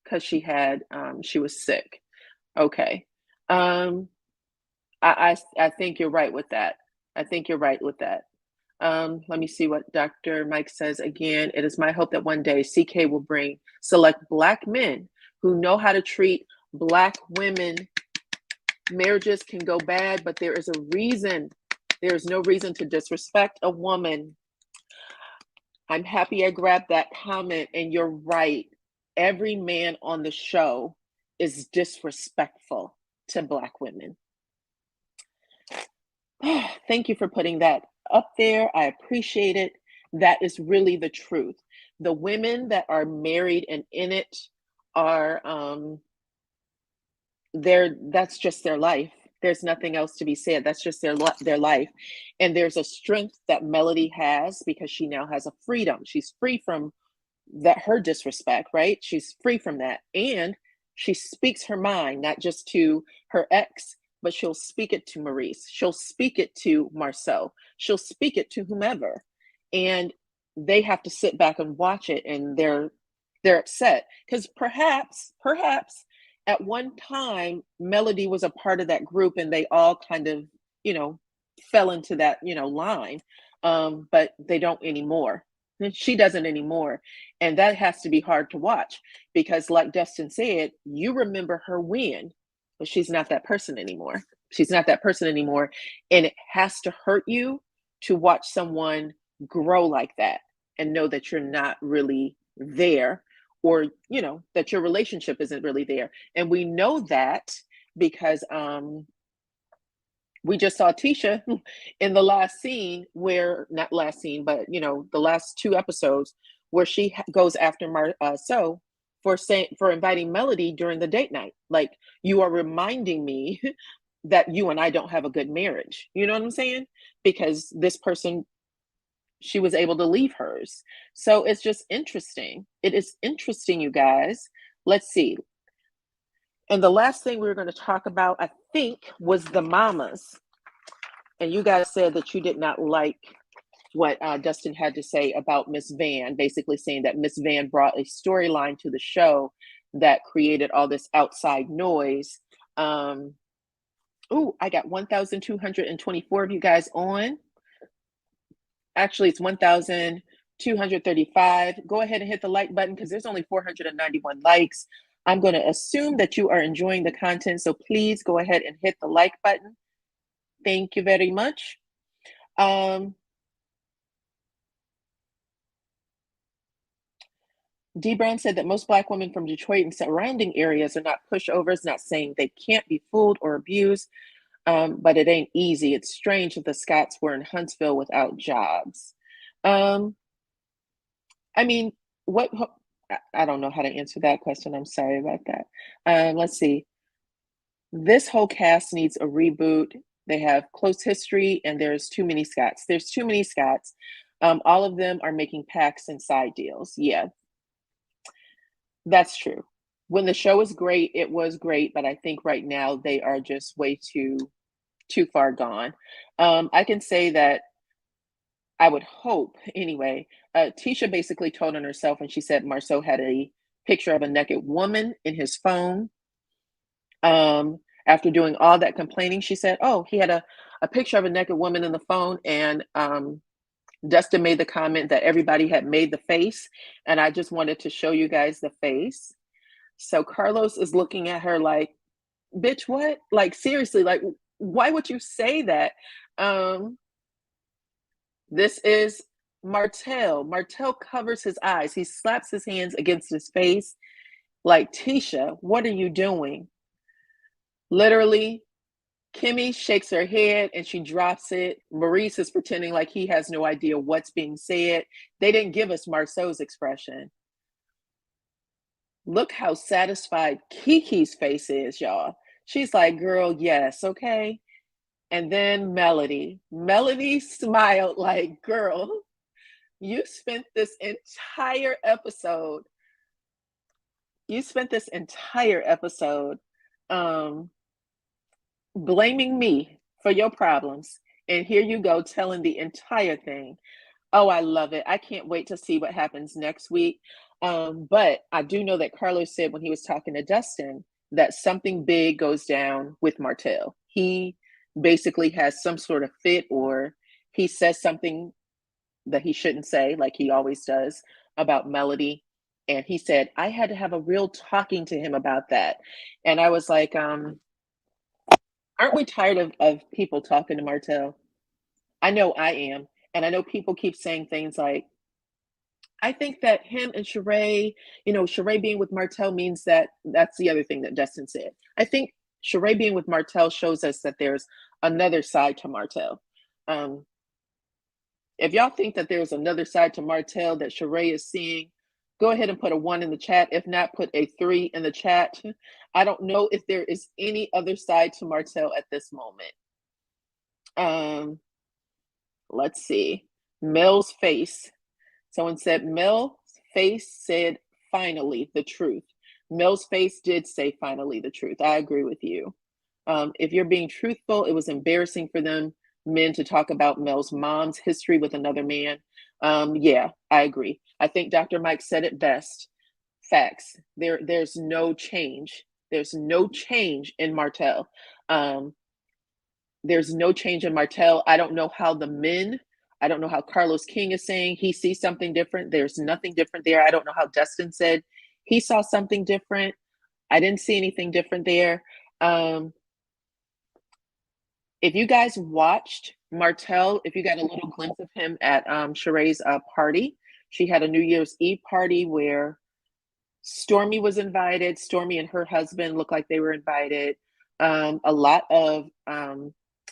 because she was sick. Okay. I think you're right with that. Let me see what Dr. Mike says again. It is my hope that one day CK will select Black men who know how to treat Black women. Marriages can go bad, but there is a reason. There is no reason to disrespect a woman. I'm happy I grabbed that comment, and you're right. Every man on the show is disrespectful to Black women. Thank you for putting that up there. I appreciate it. That is really the truth. The women that are married and in it are, that's just their life. There's nothing else to be said. That's just their life. And there's a strength that Melody has because she now has a freedom. She's free from her disrespect, right? She's free from that. And she speaks her mind, not just to her ex, but she'll speak it to Maurice. She'll speak it to Marcel. She'll speak it to whomever. And they have to sit back and watch it, and they're upset because perhaps at one time Melody was a part of that group and they all kind of, fell into that, line. But they don't anymore. She doesn't anymore. And that has to be hard to watch because, like Dustin said, you remember her when, but she's not that person anymore. And it has to hurt you to watch someone grow like that and know that you're not really there, or, that your relationship isn't really there. And we know that because we just saw Tisha in the last scene not last scene, but the last two episodes where she goes after Marcel for inviting Melody during the date night. Like, you are reminding me that you and I don't have a good marriage. You know what I'm saying? Because this person, she was able to leave hers. So it's just interesting. It is interesting, you guys. Let's see. And the last thing we were going to talk about, I think, was the mamas. and you guys said that you did not like what Dustin had to say about Miss Van, basically saying that Miss Van brought a storyline to the show that created all this outside noise. Oh, I got 1,224 of you guys on. Actually, it's 1,235. Go ahead and hit the like button because there's only 491 likes. I'm going to assume that you are enjoying the content, so please go ahead and hit the like button. Thank you very much. D. Brown said that most Black women from Detroit and surrounding areas are not pushovers, not saying they can't be fooled or abused, but it ain't easy. It's strange that the Scotts were in Huntsville without jobs. I mean, what? I don't know how to answer that question. I'm sorry about that. Let's see. This whole cast needs a reboot. They have close history, and there's too many Scotts. There's too many Scotts. All of them are making packs and side deals. Yeah, that's true. When the show is great, it was great, but I think right now they are just way too far gone. I can say that I would hope anyway. Tisha basically told on herself, and she said Marceau had a picture of a naked woman in his phone. After doing all that complaining, she said, "Oh, he had a picture of a naked woman in the phone," and Dustin made the comment that everybody had made the face, and I just wanted to show you guys the face. So Carlos is looking at her like, "Bitch, what? Like seriously? Like, why would you say that?" This is Martell. Martell covers his eyes. He slaps his hands against his face like, "Tisha, what are you doing?" Literally, Kimmy shakes her head and she drops it. Maurice is pretending like he has no idea what's being said. They didn't give us Marceau's expression. Look how satisfied Kiki's face is, y'all. She's like, "Girl, yes, okay." And then Melody smiled like, "Girl, you spent this entire episode, um, blaming me for your problems. And here you go telling the entire thing." Oh, I love it. I can't wait to see what happens next week. But I do know that Carlos said when he was talking to Dustin that something big goes down with Martell. He basically has some sort of fit, or he says something that he shouldn't say, like he always does, about Melody. And he said, I had to have a real talking to him about that. And I was like, aren't we tired of people talking to Martell? I know I am. And I know people keep saying things like, I think that him and Sheree, Sheree being with Martell means that that's the other thing that Dustin said. I think Sheree being with Martell shows us that there's another side to Martell. If y'all think that there's another side to Martell that Sheree is seeing, go ahead and put a 1 in the chat. If not, put a 3 in the chat. I don't know if there is any other side to Martell at this moment. Let's see. Mel's face. Someone said Mel's face said finally the truth. Mel's face did say finally the truth. I agree with you. If you're being truthful, it was embarrassing for them men to talk about Mel's mom's history with another man. Yeah, I agree. I think Dr. Mike said it best. Facts. There's no change. There's no change in Martell. There's no change in Martell. I don't know how I don't know how Carlos King is saying he sees something different. There's nothing different there. I don't know how Dustin said he saw something different. I didn't see anything different there. If you guys watched Martell, if you got a little glimpse of him at Sheree's party, she had a New Year's Eve party where Stormy was invited. Stormy and her husband looked like they were invited. A lot of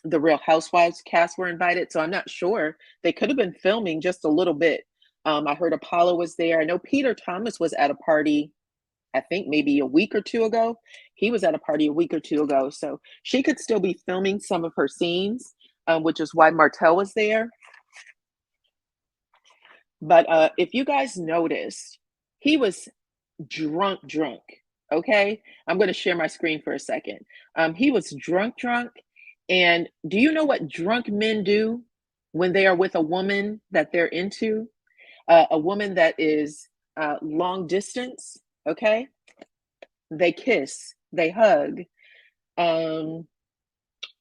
the Real Housewives cast were invited, so I'm not sure. They could have been filming just a little bit. I heard Apollo was there. I know Peter Thomas was at a party, I think maybe a week or two ago. He was at a party a week or two ago, so she could still be filming some of her scenes, which is why Martell was there. But if you guys noticed, he was drunk. Okay, I'm going to share my screen for a second. He was drunk, And do you know what drunk men do when they are with a woman that they're into? A woman that is long distance, okay? They kiss, they hug, um,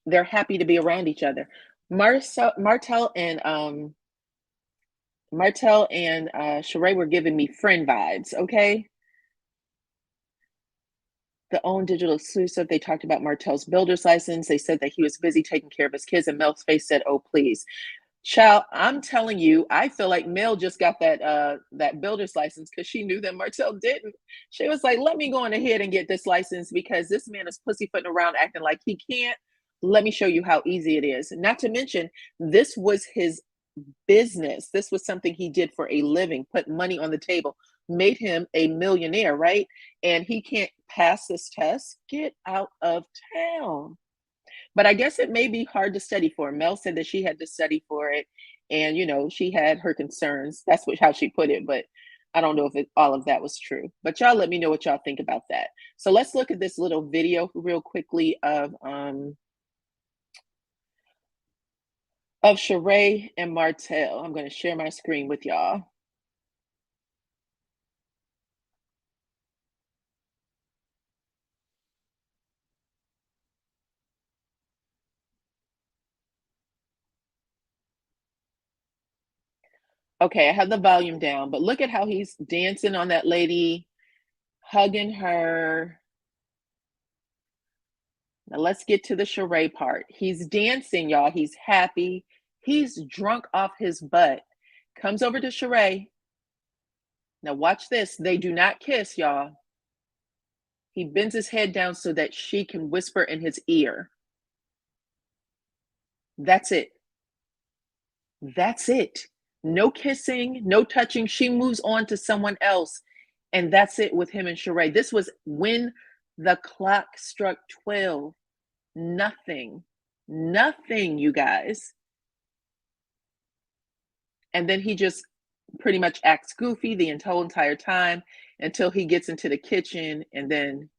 they're happy to be around each other. Martell and Sheree were giving me friend vibes, okay? The own digital exclusive, they talked about Martell's builder's license. They said that he was busy taking care of his kids, and Mel's face said, "Oh, please." Child, I'm telling you, I feel like Mel just got that builder's license because she knew that Martell didn't. She was like, "Let me go on ahead and get this license because this man is pussyfooting around acting like he can't. Let me show you how easy it is." Not to mention, this was his business. This was something he did for a living, put money on the table, made him a millionaire, right? And he can't pass this test. Get out of town. But I guess it may be hard to study for. Mel said that she had to study for it, and she had her concerns. That's how she put it, but I don't know if all of that was true. But y'all let me know what y'all think about that. So let's look at this little video real quickly of Sheree and Martell. I'm going to share my screen with y'all. Okay, I have the volume down, but look at how he's dancing on that lady, hugging her. Now let's get to the Sheree part. He's dancing, y'all. He's happy. He's drunk off his butt. Comes over to Sheree. Now watch this. They do not kiss, y'all. He bends his head down so that she can whisper in his ear. That's it. That's it. No kissing, no touching. She moves on to someone else. And that's it with him and Sheree. This was when the clock struck 12. Nothing, you guys. And then he just pretty much acts goofy the whole entire time until he gets into the kitchen, and then.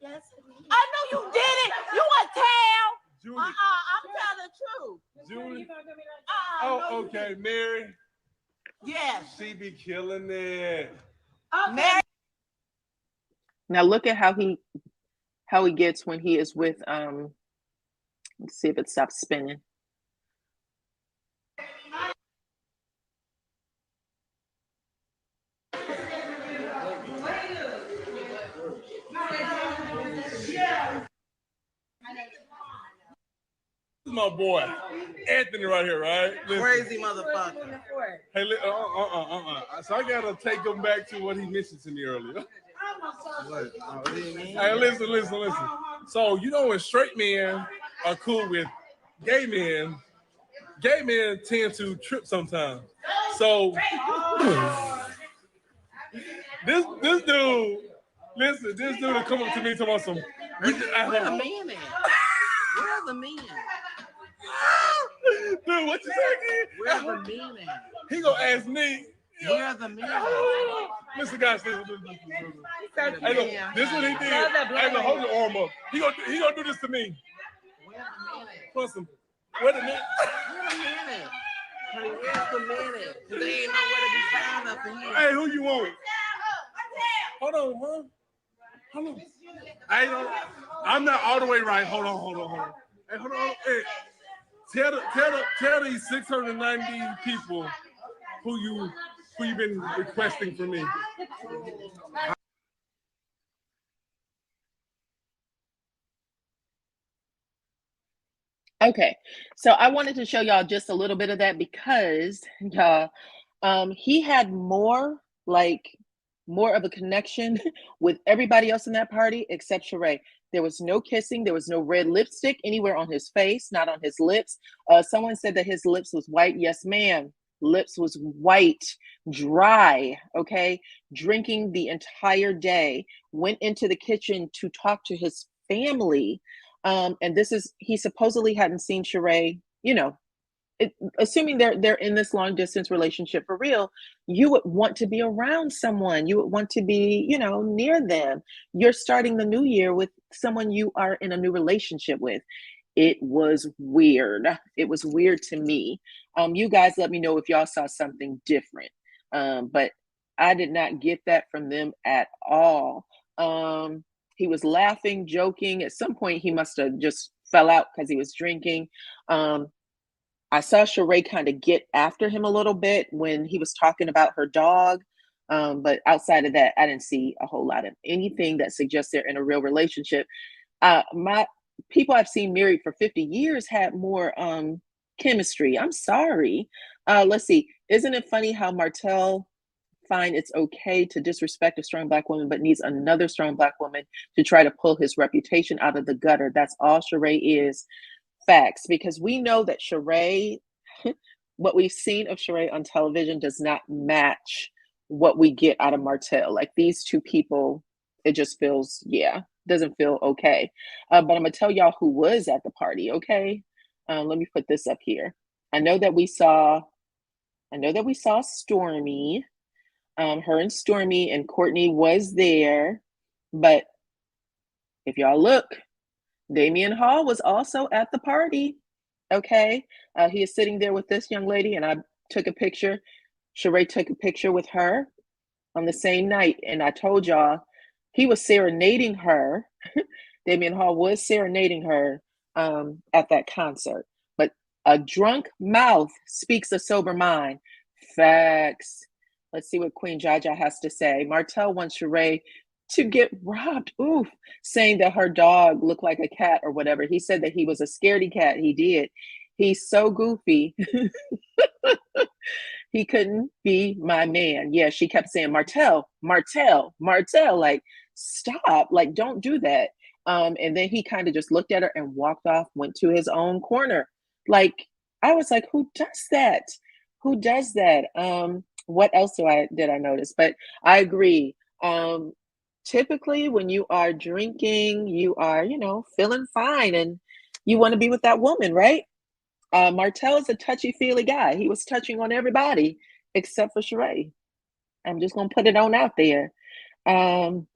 Yes. I know you did it. You a tell. I'm telling the truth. Julie. Oh, okay, Mary. Yes. She be killing it. Okay. Mary. Now look at how he gets when he is with let's see if it stops spinning. This is my boy, Anthony, right here, right? Listen. Crazy motherfucker. Hey, So I gotta take him back to what he mentioned to me earlier. What? Hey, listen. So when straight men are cool with gay men tend to trip sometimes. So this dude, listen, this dude will come up to me and talk about some. Where's the man at? Where's the man? Dude, what you say again? Where's the man at? He gonna ask me. Where's the man at? Listen, guys, listen. Hey, look, this is what he did. Hey, look, hold your arm up. He gonna do this to me. Where's the man at? Plus him. Where the man? Where's the man at? Hey, where's the man at? Cause they ain't nowhere to be found up in here. Hey, who you want? Hold on, huh? Hold on. I'm not all the way right. Hold on. Hey, hold on. Hey, tell these 690 people who you've been requesting for me. Okay, so I wanted to show y'all just a little bit of that because he had more of a connection with everybody else in that party except Sheree. There was no kissing. There was no red lipstick anywhere on his face, not on his lips. Someone said that his lips was white. Yes, ma'am. Lips was white, dry, okay? Drinking the entire day. Went into the kitchen to talk to his family. And he supposedly hadn't seen Sheree, assuming they're in this long distance relationship for real, you would want to be around someone. You would want to be, near them. You're starting the new year with someone you are in a new relationship with. it was weird. It was weird to me. You guys let me know if y'all saw something different. But I did not get that from them at all. He was laughing, joking. At some point, he must have just fell out because he was drinking. I saw Sheree kind of get after him a little bit when he was talking about her dog. But outside of that, I didn't see a whole lot of anything that suggests they're in a real relationship. My people I've seen married for 50 years had more chemistry. I'm sorry. Let's see. Isn't it funny how Martell find it's okay to disrespect a strong Black woman, but needs another strong Black woman to try to pull his reputation out of the gutter? That's all Sheree is. Facts, because we know that Sheree, what we've seen of Sheree on television does not match what we get out of Martell. Like these two people, it just feels, doesn't feel okay. But I'm gonna tell y'all who was at the party, okay? Let me put this up here. I know that we saw Stormy. Her and Stormy and Courtney was there, but if y'all look, Damian Hall was also at the party. Okay. He is sitting there with this young lady, and I took a picture. Sheree took a picture with her on the same night. And I told y'all he was serenading her. Damian Hall was serenading her at that concert. But a drunk mouth speaks a sober mind. Facts. Let's see what Queen Jaja has to say. Martell wants Sheree to get robbed. Oof. Saying that her dog looked like a cat or whatever. He said that he was a scaredy cat. He did. He's so goofy. He couldn't be my man. Yeah, she kept saying, Martell, Martell, Martell. Like, stop. Like, don't do that. And then he kind of just looked at her and walked off, went to his own corner. Like, I was like, who does that? Who does that? What else did I notice? But I agree. Typically when you are drinking, you are, feeling fine and you want to be with that woman, right? Martell is a touchy-feely guy. He was touching on everybody except for Sheree. I'm just going to put it on out there. So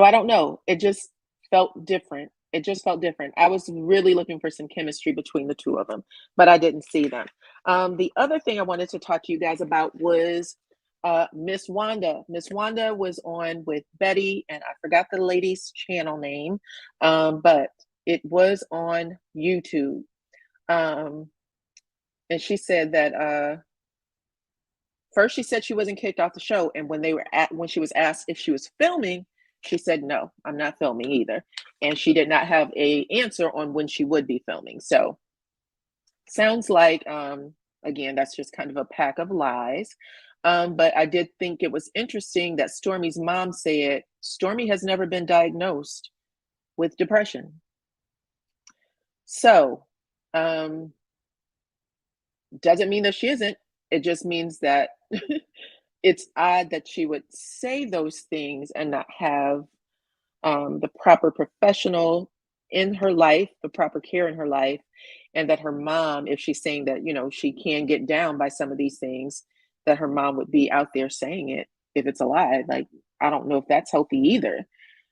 I don't know. It just felt different. I was really looking for some chemistry between the two of them, but I didn't see them. The other thing I wanted to talk to you guys about was Miss Wanda. Miss Wanda was on with Betty, and I forgot the lady's channel name, but it was on YouTube. And she said that first she said she wasn't kicked off the show, and when she was asked if she was filming, she said, no, I'm not filming either. And she did not have an answer on when she would be filming. So sounds like, again, that's just kind of a pack of lies. But I did think it was interesting that Stormy's mom said Stormy has never been diagnosed with depression. So, doesn't mean that she isn't. It just means that it's odd that she would say those things and not have the proper professional in her life, the proper care in her life, and that her mom, if she's saying that, she can get down by some of these things, that her mom would be out there saying it if it's a lie. Like, I don't know if that's healthy either.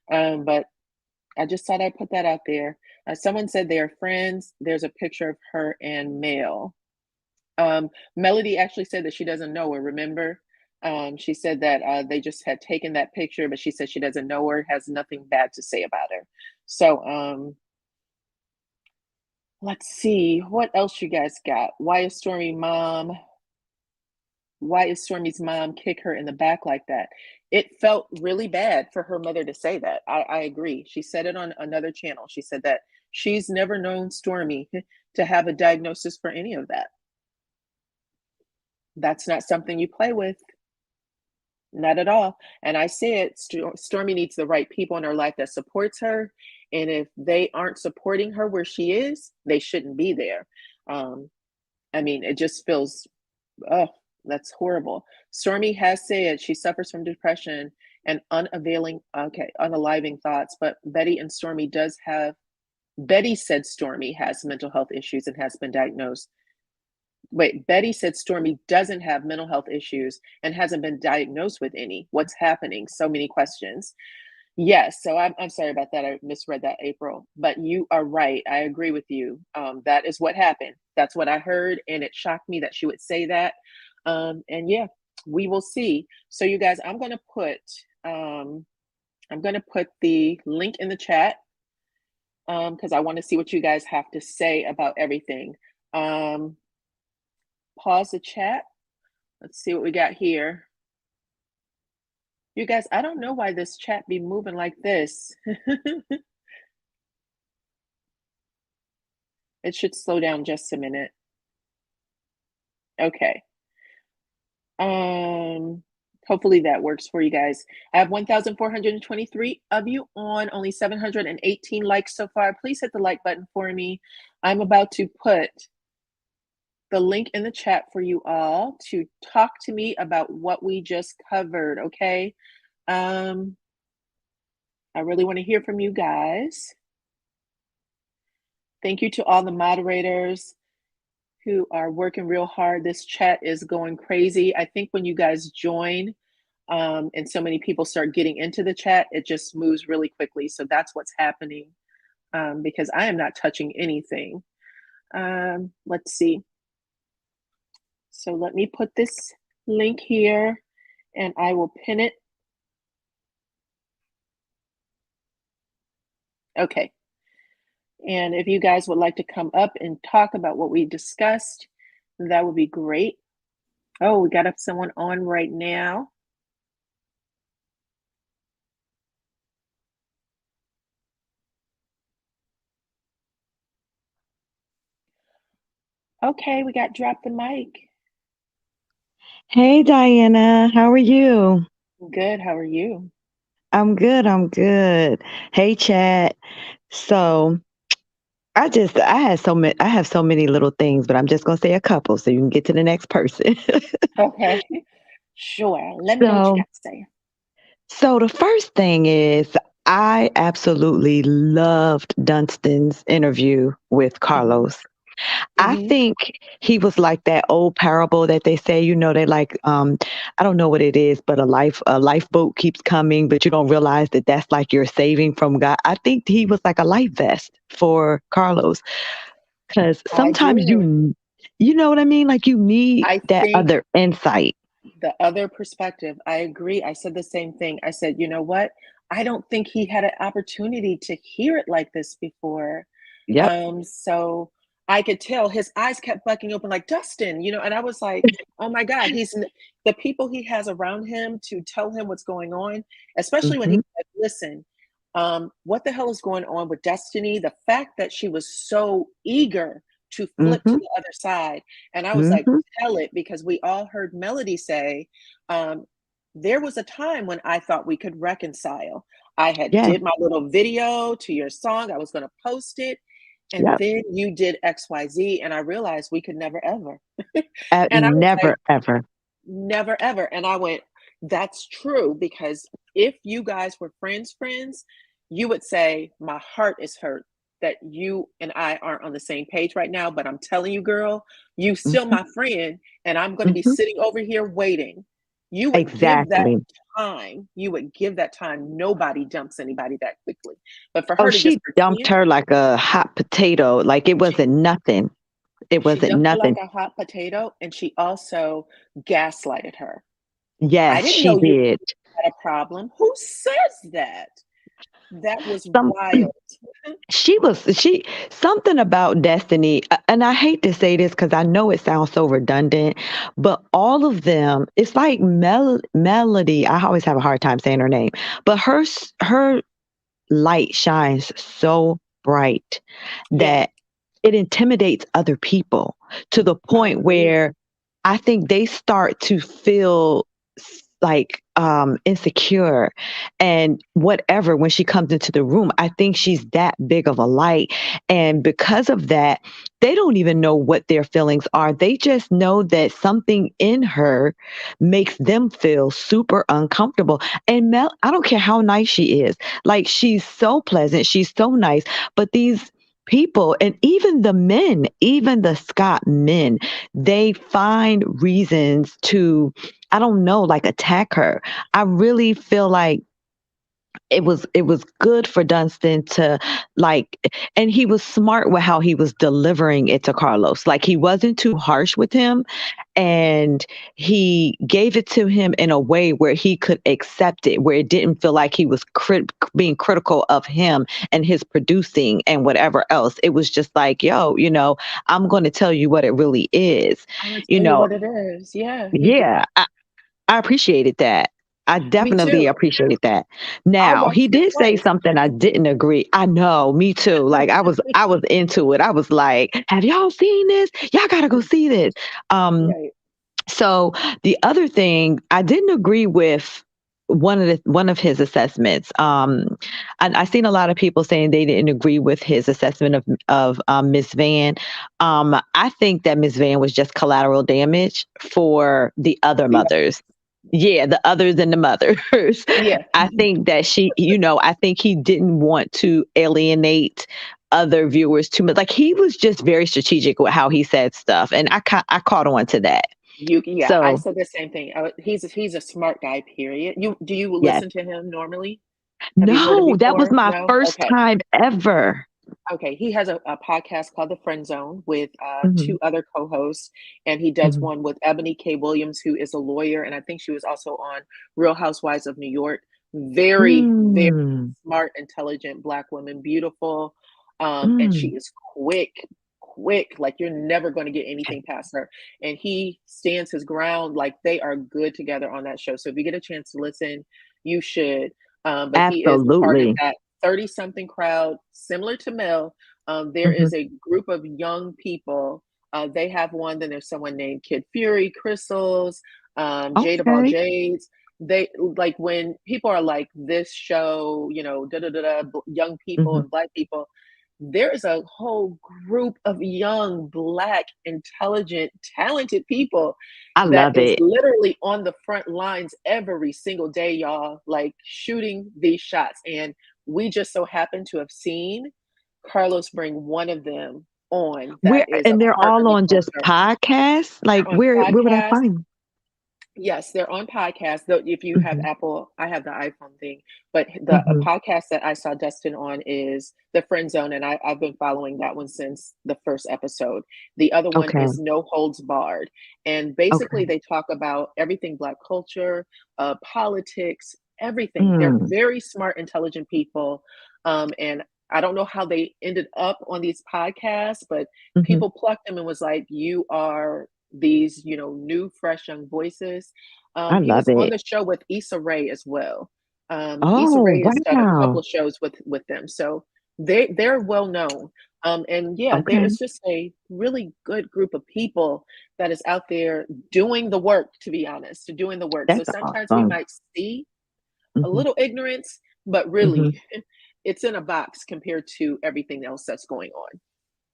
But I just thought I'd put that out there. Someone said they are friends. There's a picture of her and Mel. Melody actually said that she doesn't know her, remember? She said that they just had taken that picture, but she said she doesn't know her, has nothing bad to say about her. So let's see, what else you guys got? Why is Stormy's mom kick her in the back like that? It felt really bad for her mother to say that. I agree. She said it on another channel. She said that she's never known Stormy to have a diagnosis for any of that. That's not something you play with. Not at all. And I said Stormy needs the right people in her life that supports her. And if they aren't supporting her where she is, they shouldn't be there. I mean, it just feels, that's horrible. Stormy has said she suffers from depression and unaliving thoughts, but Betty said Stormy has mental health issues and has been diagnosed. Wait, Betty said Stormy doesn't have mental health issues and hasn't been diagnosed with any. What's happening? So many questions. Yes, so I'm sorry about that. I misread that, April. But you are right. I agree with you. That is what happened. That's what I heard, and it shocked me that she would say that. And yeah, we will see. So you guys, um, I'm gonna put the link in the chat because I want to see what you guys have to say about everything. Um, Pause the chat. Let's see what we got here. You guys, I don't know why this chat be moving like this. It should slow down just a minute. Okay. Hopefully that works for you guys. I have 1,423 of you on, only 718 likes so far. Please hit the like button for me. I'm about to put the link in the chat for you all to talk to me about what we just covered, okay? I really want to hear from you guys. Thank you to all the moderators who are working real hard. This chat is going crazy. I think when you guys join and so many people start getting into the chat, it just moves really quickly. So that's what's happening because I am not touching anything. Let's see. So let me put this link here and I will pin it. Okay. And if you guys would like to come up and talk about what we discussed, that would be great. Oh, we got up someone on right now. Okay, we got drop the mic. Hey, Diana, how are you? Good, how are you? I'm good. I'm good. Hey, chat. So I have so many little things, but I'm just gonna say a couple so you can get to the next person. Okay, sure. Let me know what you so, got to say. so the first thing is I absolutely loved Dunstan's interview with Mm-hmm. Carlos. I Mm-hmm. think he was like that old parable that they say, they like I don't know what it is, but a lifeboat keeps coming, but you don't realize that that's like you're saving from God. I think he was like a life vest for Carlos cuz I sometimes do. you know what I mean, like you need I that think other insight. the other perspective, I agree. I said the same thing. I said, you know what? I don't think he had an opportunity to hear it like this before. Yep. So I could tell his eyes kept bucking open like Dustin, and I was like, oh my God, the people he has around him to tell him what's going on, especially when he Mhm. said, listen, what the hell is going on with Destiny? The fact that she was so eager to flip to Mhm. the other side. And I was like, Mhm. tell it, because we all heard Melody say, um, there was a time when I thought we could reconcile. I had Yes. did my little video to your song. I was going to post it. And Yep. then you did XYZ. And I realized we could never, ever. And I was like, Never ever. never, ever. And I went, that's true. Because if you guys were friends, you would say, my heart is hurt that you and I aren't on the same page right now. But I'm telling you, girl, you still Mhm. my friend. And I'm going to be Mhm. sitting over here waiting. You would give that Exactly. time. You would give that time. Nobody dumps anybody that quickly. But for Oh, her to just she dumped pretend, her like a hot potato, like it she wasn't nothing. It she wasn't dumped her like nothing. a hot potato, and she also gaslighted her. I Yes, didn't she know you did. had a problem. Who says that? That was Some wild. she something about Destiny, and I hate to say this because I know it sounds so redundant, but all of them, it's like Melody. I always have a hard time saying her name, but her light shines so bright Yeah, that it intimidates other people to the I point agree. where I think they start to feel like insecure and whatever when she comes into the room. I think she's that big of a light. And because of that, they don't even know what their feelings are. They just know that something in her makes them feel super uncomfortable. And Mel, I don't care how nice she is. Like she's so pleasant, she's so nice, but these people and even the men, even the Scott men, they find reasons to, I don't know, like attack her. I really feel like it was good for Dunstan to like, and he was smart with how he was delivering it to Carlos. Like he wasn't too harsh with him, and he gave it to him in a way where he could accept it, where it didn't feel like he was being critical of him and his producing and whatever else. It was just like, yo, I'm going to tell you what it really is. I'm gonna You tell you know, what it is. Yeah, he did. yeah, I appreciated that. I Me definitely too. appreciated that. I Now, he watched it did say twice. something I didn't agree. I know, me too. Like I was into it. I was like, "Have y'all seen this? Y'all got to go see this." Um Right. so the other thing I didn't agree with one of his assessments. I seen a lot of people saying they didn't agree with his assessment of Miss Van. I think that Miss Van was just collateral damage for the other Yeah. mothers. Yeah, the others and the mothers. Yeah. I think that I think he didn't want to alienate other viewers too much. Like he was just very strategic with how he said stuff, and I caught on to that. Yeah, I So said the same thing. He's a smart guy, period. Do you yes, listen to him normally? Have you heard it no, that was before? my No? first Okay. time ever. Okay. He has a podcast called The Friend Zone with Hmm. two other co-hosts, and he does Hmm. one with Ebony K. Williams, who is a lawyer, and I think she was also on Real Housewives of New York. Very, very Mm, smart, intelligent Black woman, beautiful. And she mm. is quick, like you're never going to get anything past her. And he stands his ground, like they are good together on that show. So if you get a chance to listen, you should. But he is a part of Absolutely. that 30 something crowd, similar to Mel. There Hmm. is a group of young people. They have one, then there's someone named Kid Fury, Crystals, Jade of all Okay. Jades. They like when people are like this show, da da da da, young people Hmm. and Black people. There is a whole group of young, Black, intelligent, talented people I that love is it. literally on the front lines every single day, y'all, like shooting these shots. And we just so happen to have seen Carlos bring one of them on that Where is a and they're part of all the on just culture. podcasts. Like They're on where would I podcasts. find them? Yes, they're on podcasts. Though if you have Hmm. Apple, I have the iPhone thing. But the Hmm. podcast that I saw Dustin on is The Friend Zone, and I've been following that one since the first episode. The other one Okay. is No Holds Barred, and Okay. basically they talk about everything Black culture, politics, everything. They're Mm. very smart, intelligent people, and I don't know how they ended up on these podcasts, but Hmm. people plucked them and was like, "You are." These, new, fresh young voices. I He love was on it. the show with Issa Rae as well. Issa Oh, Rae has done a couple wow. of shows with them, so they're well known. And yeah, there Okay. is just a really good group of people that is out there doing the work. To be honest, doing the work. So That's sometimes we awesome. might see a Hmm. little ignorance, but Hmm. really, it's in a box compared to everything else that's going on.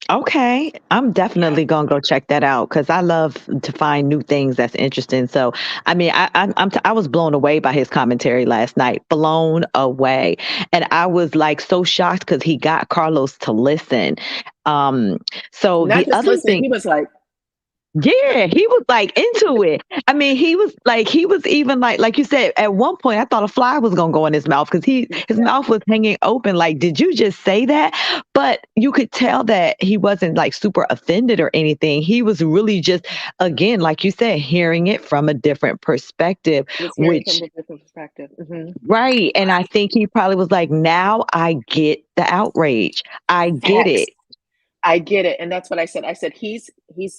Okay, I'm Yeah. definitely gonna go check that out because I love to find new things that's interesting. So, I mean, I was blown away by his commentary last night, blown away, and I was like so shocked because he got Carlos to listen. Um, so Not the just other listening, thing, he was like, yeah, he was like into it. I mean, he was even like you said, at one point I thought a fly was gonna go in his mouth because his yeah, mouth was hanging open. Like, did you just say that? But you could tell that he wasn't like super offended or anything. He was really just, again, like you said, hearing it from a different perspective, he was hearing from which a different perspective. right. And I think he probably was like, now I get the outrage. I get Facts. it. I get it, and that's what I said. I said he's.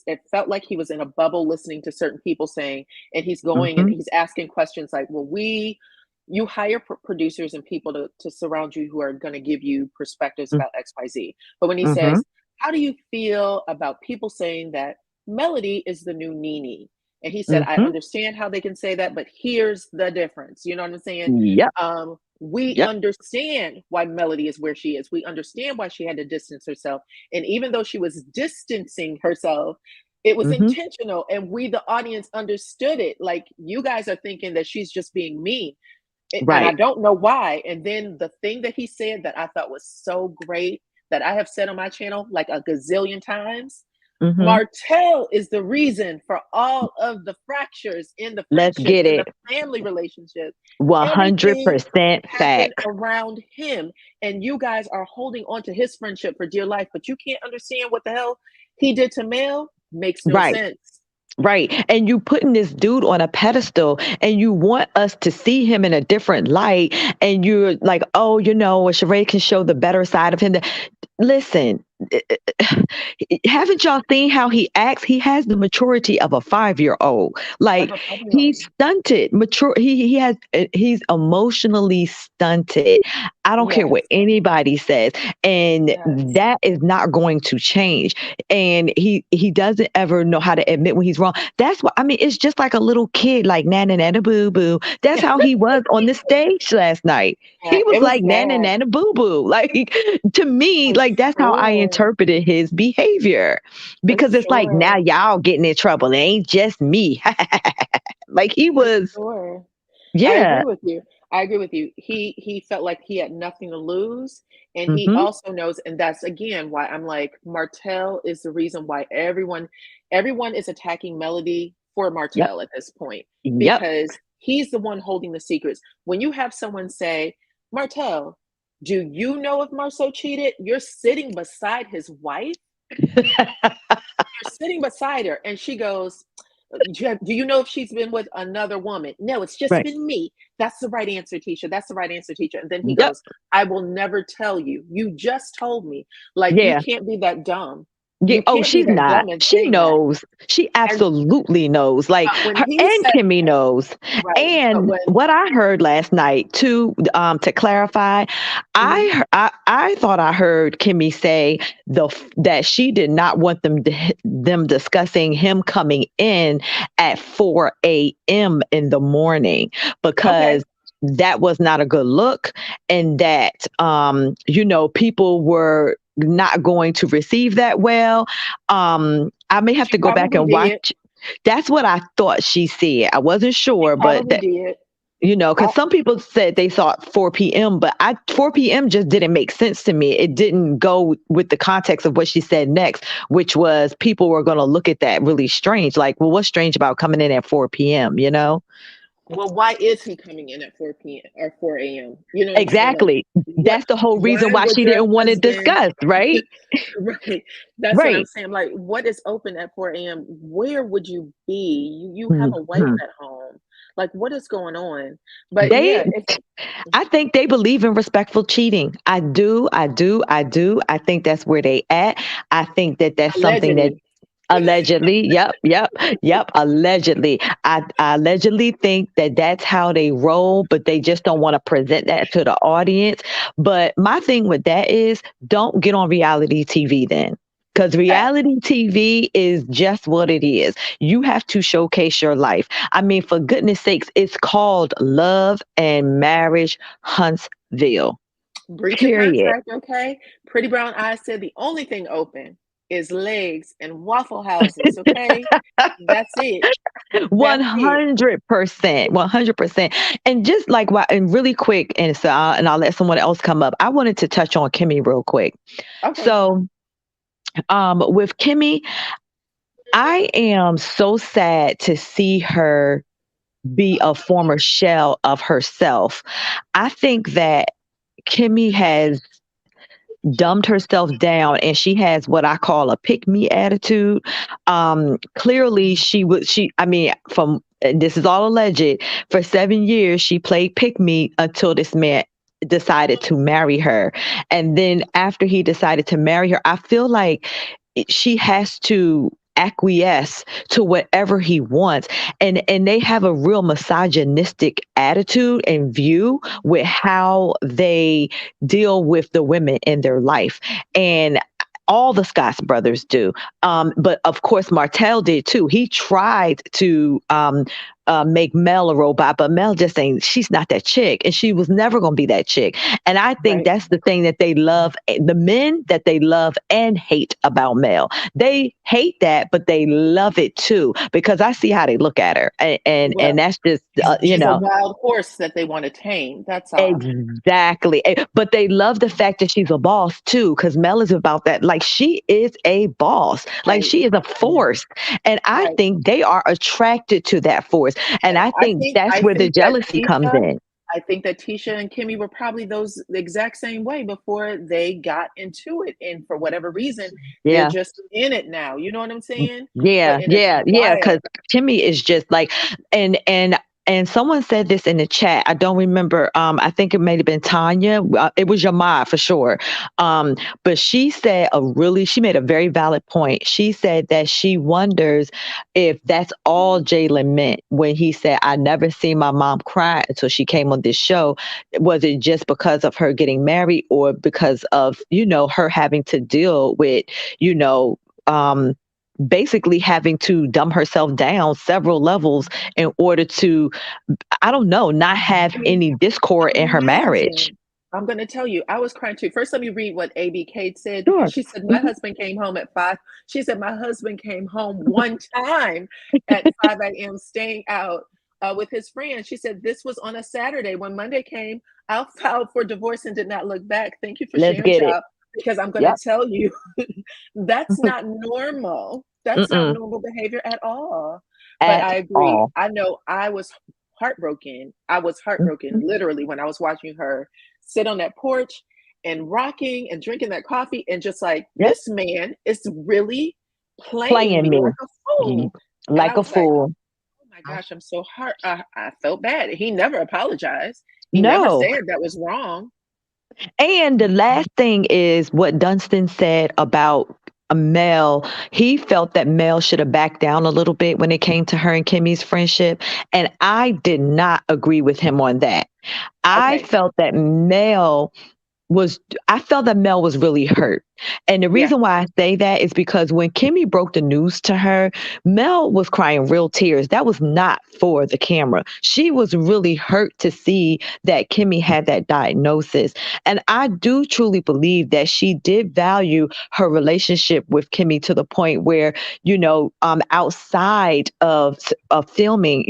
It felt like he was in a bubble listening to certain people saying, and he's going and Hmm. he's asking questions like, "Well, you hire producers and people to surround you who are going to give you perspectives about X, Y, Z." But when he Hmm. says, "How do you feel about people saying that Melody is the new Nene?" And he said, "I Hmm. understand how they can say that, but here's the difference." You know what I'm saying? Yep. We Yep. understand why Melody is where she is. We understand why she had to distance herself. And even though she was distancing herself, it was Hmm. intentional. And we, the audience, understood it. Like, you guys are thinking that she's just being mean. And I Right. don't know why. And then the thing that he said that I thought was so great that I have said on my channel like a gazillion times. Martell is the reason for all of the fractures in the Let's friendships, get in it. the family relationships. 100% Happened facts. around him, and you guys are holding on to his friendship for dear life, but you can't understand what the hell he did to Mel. Makes no Right. sense. Right. And you putting this dude on a pedestal and you want us to see him in a different light. And you're like, oh, Sheree can show the better side of him. Listen, haven't y'all seen how he acts? He has the maturity of a 5-year-old. Like, he's stunted, mature. He's emotionally stunted. I don't care what anybody says. And that is not going to change. And he doesn't ever know how to admit when he's wrong. That's what I mean. It's just like a little kid, like nana nana boo boo. That's how he was on the stage last night. He was like nana nana boo boo. Like, to me, like, that's how I interpreted his behavior. Because it's like, now y'all getting in trouble. It ain't just me. Like, he was. Yeah. I agree with you. He felt like he had nothing to lose. And he also knows, and that's again why I'm like, Martell is the reason why everyone is attacking Melody for Martell at this point. Because he's the one holding the secrets. When you have someone say, Martell, do you know if Marceau cheated? You're sitting beside his wife. You're sitting beside her, and she goes, do you know if she's been with another woman? No, it's just been me. That's the right answer, Tisha. That's the right answer, Tisha. And then he goes, I will never tell you. You just told me. Like, you can't be that dumb. Yeah. Oh, she's not. She knows. She absolutely knows. Like, her and Kimmy knows. And what I heard last night, too, to clarify, I thought I heard Kimmy say that she did not want them discussing him coming in at 4 a.m. in the morning, because that was not a good look, and that people were not going to receive that well. I may have to go back and watch. That's what I thought she said. I wasn't sure, but because some people said they thought 4 p.m., but 4 p.m. just didn't make sense to me. It didn't go with the context of what she said next, which was people were going to look at that really strange. Like, well, what's strange about coming in at 4 p.m., Well, why is he coming in at 4 p.m. or 4 a.m.? Exactly. Like, that's the whole reason why she didn't want to discuss, right? Right. That's what I'm saying. Like, what is open at 4 a.m.? Where would you be? You have a wife at home. Like, what is going on? But I think they believe in respectful cheating. I do. I think that's where they at. I think that's something that allegedly, yep. Allegedly, I allegedly think that that's how they roll, but they just don't want to present that to the audience. But my thing with that is, don't get on reality TV then. Because reality TV is just what it is. You have to showcase your life. I mean, for goodness sakes, it's called Love and Marriage Huntsville. Breach of contract, okay? Pretty Brown Eyes said the only thing open is legs and Waffle Houses, okay? That's it. 100%. And just like, and really quick, and so I'll let someone else come up. I wanted to touch on Kimmy real quick. Okay. So, with Kimmy, I am so sad to see her be a former shell of herself. I think that Kimmy has dumbed herself down, and she has what I call a pick me attitude. Clearly this is all alleged, for 7 years she played pick me until this man decided to marry her. And then after he decided to marry her, I feel like she has to acquiesce to whatever he wants, and they have a real misogynistic attitude and view with how they deal with the women in their life. And all the Scott's brothers do. But of course, Martell did too. He tried to make Mel a robot, but Mel just ain't, she's not that chick, and she was never going to be that chick. And I think Right. that's the thing that they love, the men that they love and hate about Mel. They hate that, but they love it too, because I see how they look at her. And Well, that's just, she's a wild horse that they want to tame. That's all. exactly. But they love the fact that she's a boss too, because Mel is about that. Like, she is a boss. Like, Right. she is a force. And I Right. think they are attracted to that force. And And I think that's I where the think that jealousy comes in. I think that Tisha and Kimmy were probably the exact same way before they got into it, and for whatever reason, they're Yeah. just in it now. You know what I'm saying? Yeah, And it's yeah, yeah. Because wild. Timmy is just like, and and someone said this in the chat. I don't remember. I think it may have been Tanya. It was your ma for sure. But she said she made a very valid point. She said that she wonders if that's all Jalen meant when he said, "I never seen my mom cry until she came on this show." Was it just because of her getting married, or because of her having to deal with you know? Basically having to dumb herself down several levels in order to, I don't know, not have I mean, any discord in her marriage. imagine. I'm going to tell you, I was crying too. First, let me read what A.B. Kate said. Sure. She said, my Mhm. husband came home at 5. She said, my husband came home one time at 5 a.m. staying out with his friends. She said, this was on a Saturday. When Monday came, I filed for divorce and did not look back. Thank you for Let's sharing, get it. child, because I'm going to Yep. tell you, that's not normal. That's not Mm-mm. normal behavior at all. But At I agree. all. I know I was heartbroken. I was heartbroken Mhm. literally when I was watching her sit on that porch and rocking and drinking that coffee, and just like, Yep. this man is really playing Playing me me. like a fool. And I Like a was like, fool. oh my gosh, I'm so hurt. I felt bad. He never apologized. He never No. said that was wrong. And the last thing is what Dunstan said about Mel. He felt that Mel should have backed down a little bit when it came to her and Kimmy's friendship. And I did not agree with him on that. I Okay. felt that I felt that Mel was really hurt. And the Yeah. reason why I say that is because when Kimmy broke the news to her, Mel was crying real tears. That was not for the camera. She was really hurt to see that Kimmy had that diagnosis. And I do truly believe that she did value her relationship with Kimmy to the point where, outside of filming,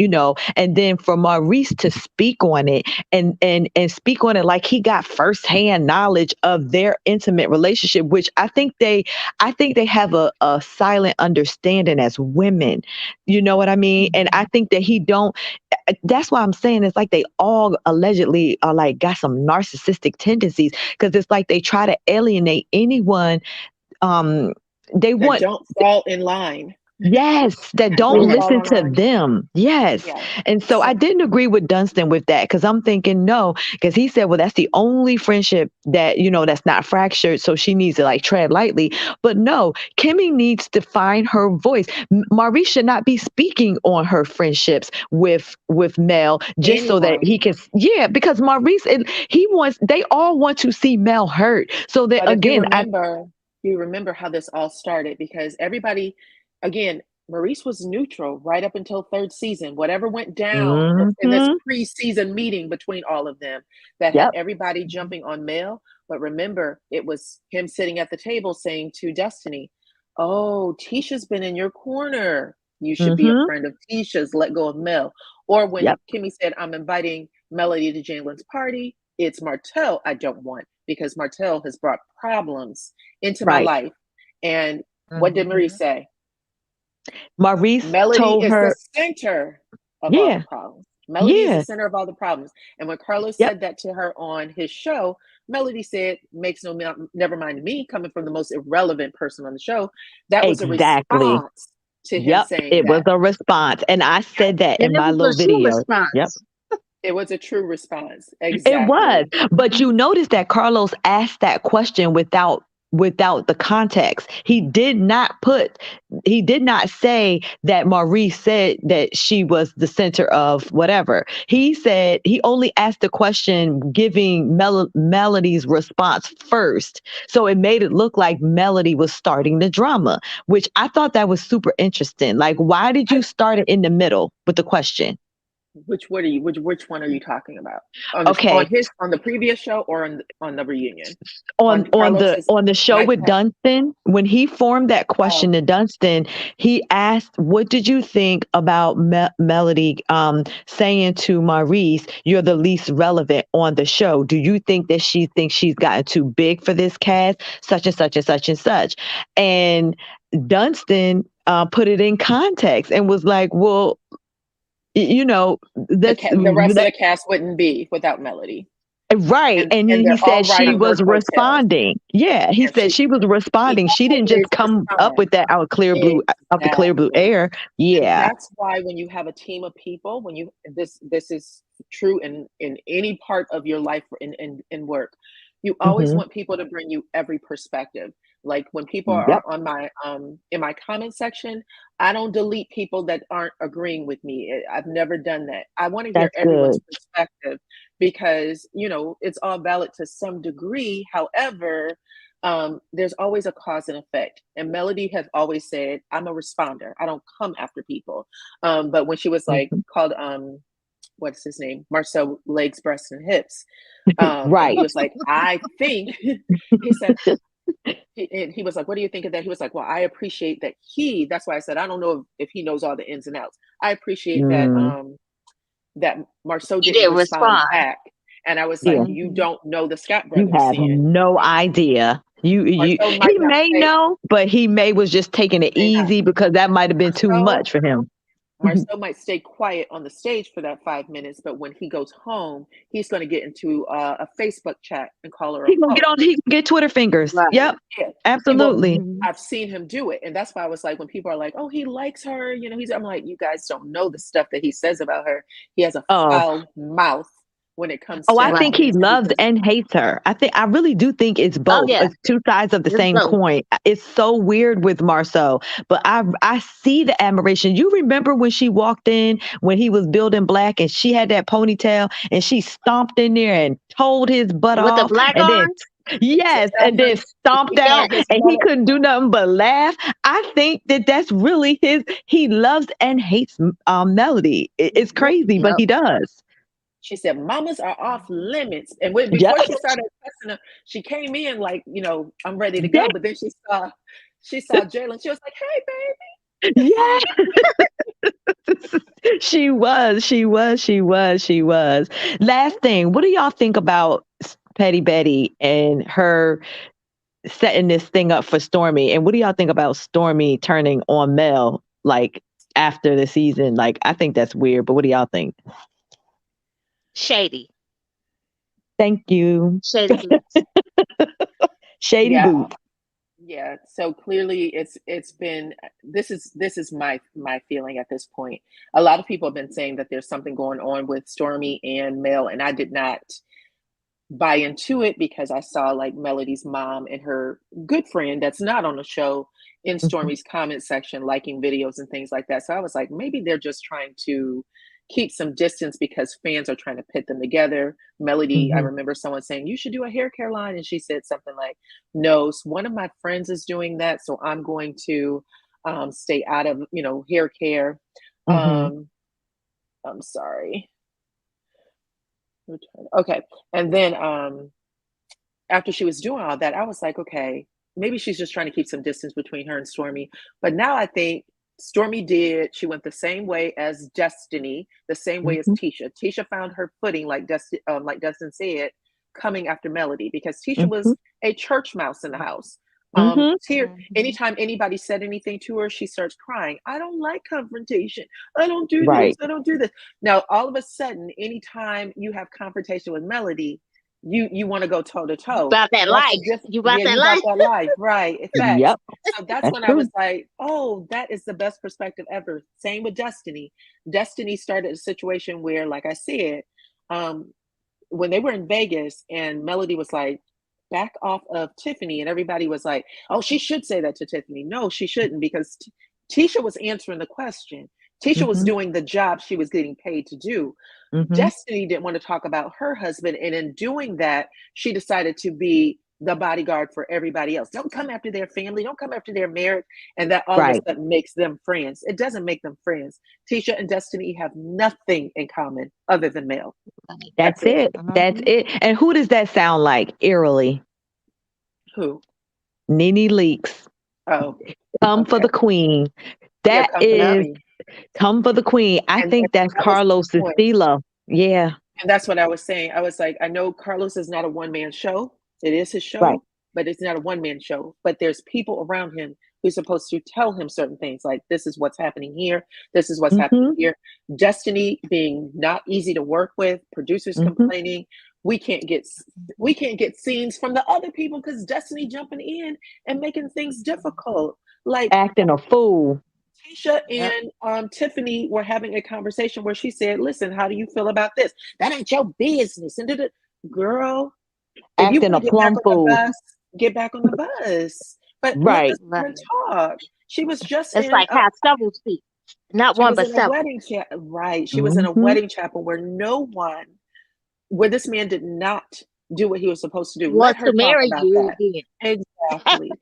and then for Maurice to speak on it and speak on it like he got firsthand knowledge of their intimate relationship, which I think they have a silent understanding as women. You know what I mean? And I think that he don't. That's why I'm saying it's like they all allegedly are like got some narcissistic tendencies, because it's like they try to alienate anyone. Um, they That want. don't fall in line. Yes, that don't Don't Yes. fall listen in to line. them. Yes. Yeah. And so I didn't agree with Dunstan with that, because I'm thinking, no, because he said, well, that's the only friendship that, that's not fractured. So she needs to like tread lightly. But no, Kimmy needs to find her voice. Maurice should not be speaking on her friendships with Mel just so that Anyone. he can, yeah, because Maurice, they all want to see Mel hurt. So that But if again, you remember how this all started, because everybody, again, Maurice was neutral right up until third season. Whatever went down in this Mhm. preseason meeting between all of them that had Yep. everybody jumping on Mel. But remember, it was him sitting at the table saying to Destiny, oh, Tisha's been in your corner. You should be a Mhm. friend of Tisha's. Let go of Mel. Or when Yep. Kimmy said, I'm inviting Melody to Jalen's party, it's Martell I don't want, because Martell has brought problems into my Right. life. And what did Marie say? Maurice Melody told is the her, center of all the yeah, problems. Melody is the yeah, center of all the problems. And when Carlos yep, said that to her on his show, Melody said, makes no never mind me, coming from the most irrelevant person on the show. That was a exactly. response to him Yep, saying it was that. a response. And I said that And in it my was little a true video. Yep. response. It was a true response. It was, Exactly. but you notice that Carlos asked that question without the context. He did not say that Maurice said that she was the center of whatever. He said he only asked the question giving Melody's response first. So it made it look like Melody was starting the drama, which I thought that was super interesting. Like, why did you start it in the middle with the question? Which one are you talking about? Okay, On the previous show or on the reunion? on Carlos's the show with nightcap? Dunstan, when he formed that Oh, question to Dunstan, he asked, "What did you think about Melody saying to Maurice, 'You're the least relevant on the show'? Do you think that she thinks she's gotten too big for this cast, such and such and such and such?" And Dunstan put it in context and was like, "Well, you know, that's the rest of the cast wouldn't be without Melody, right." And he they're all said she riding her was coattails. responding. Yeah, he And said she was he responding. She didn't always just come up responds. with that out the clear blue Exactly. air. And Yeah. that's why when you have a team of people, when you this is true in any part of your life in work, you always Hmm. want people to bring you every perspective. Like when people Yep. are on my in my comment section, I don't delete people that aren't agreeing with me. I've never done that. I want to hear That's everyone's good. perspective because it's all valid to some degree. However, there's always a cause and effect. And Melody has always said, I'm a responder. I don't come after people. But when she was like Mhm. called, what's his name? Marcel legs, breasts, and hips. And he Right. was like, I think, he said, he was like, what do you think of that? He was like, well, I appreciate that that's why I said, I don't know if he knows all the ins and outs. I appreciate Mm, that Marceau You didn't didn't respond respond. back. And I was like, yeah. you Mhm. don't know the Scott You brothers have then. no idea. Marceau He might not may say, know, but he may was just taking it may not. easy because that might have been too Marceau much for him. Marcel might stay quiet on the stage for that 5 minutes, but when he goes home, he's going to get into a Facebook chat and call her a He gonna hoe. he gonna get Twitter fingers. Right. Yep. Yeah, Absolutely. Mhm. I've seen him do it, and that's why I was like, when people are like, "Oh, he likes her," I'm like, you guys don't know the stuff that he says about her. He has a Oh. foul mouth when it comes Oh, to I Right. think he his loves business. and hates her. I really do think it's Oh both. yeah, It's two sides of the it's same both. coin. It's so weird with Marceau, but I see the admiration. You remember when she walked in when he was building black and she had that ponytail and she stomped in there and told his butt With the off black and then arms? To yes, tell and then him to stomped keep wearing out his and he mullet. couldn't do nothing but laugh. I think that that's really his. He loves and hates Melody. It's Yep. crazy, but Yep. he does. She said, "Mamas are off limits." And Yeah. before she started cussing him, she came in like, I'm ready to Yeah. go. But then she saw Jalen. She was like, "Hey, babe." Yeah. She was. Last thing, what do y'all think about Petty Betty and her setting this thing up for Stormy? And what do y'all think about Stormy turning on Mel like after the season? Like, I think that's weird, but what do y'all think? Shady. Thank you. Shady boots. Shady Yeah, boots. yeah. So clearly, it's been this is my feeling at this point. A lot of people have been saying that there's something going on with Stormy and Mel, and I did not buy into it because I saw like Melody's mom and her good friend that's not on the show in Mhm, Stormy's comment section liking videos and things like that. So I was like, maybe they're just trying to keep some distance because fans are trying to pit them together. Melody, I mhm, remember someone saying, you should do a hair care line. And she said something like, no, one of my friends is doing that. So I'm going to stay out of, hair care. mhm. Um, I'm sorry. Okay. And then after she was doing all that, I was like, okay, maybe she's just trying to keep some distance between her and Stormy. But now I think she went the same way as Destiny, the same way as Mhm, Tisha. Tisha found her footing, like Dustin said, coming after Melody because Tisha was mhm, a church mouse in the house. mhm. Mhm. Anytime anybody said anything to her, she starts crying. I don't like confrontation. I don't do this. Right. I don't do this. Now, all of a sudden, anytime you have confrontation with Melody, you want to go toe to You toe. about that That's life. a different, You about yeah, that you about life. that life, right? Facts. Yep. So that's That's when I was true. like, oh, that is the best perspective ever. Same with Destiny. Destiny started a situation where, like I said, um, when they were in Vegas and Melody was like, back off of Tiffany, and everybody was like, oh, she should say that to Tiffany. No, she shouldn't, because Tisha was answering the question. Tisha was Mhm, doing the job she was getting paid to do. mhm. Destiny didn't want to talk about her husband, and in doing that, she decided to be the bodyguard for everybody else. Don't come after their family. Don't come after their marriage. And that all of Right. a sudden makes them friends. It doesn't make them friends. Tisha and Destiny have nothing in common other than male. That's it. That's it. And who does that sound like? Eerily. Who? Nene Leakes. Oh. Come for the queen. That is come for the queen. I think that's Carlos's stilo. Yeah. And that's what I was saying. I was like, I know Carlos is not a one-man show. It is his show, Right. but it's not a one-man show. But there's people around him who's supposed to tell him certain things, like this is what's happening here, this is what's happening here. Destiny being not easy to work with, producers complaining, we can't get scenes from the other people because Destiny jumping in and making things difficult, like acting a fool. Tisha and Tiffany were having a conversation where she said, "Listen, how do you feel about this? That ain't your business." And girl, if you acting a plum fool, get back on the bus. But right, let this woman talk. She was just it's like how several speak, not one but several. Right, she was in a wedding chapel where where this man did not do what he was supposed to do. Let her marry you again.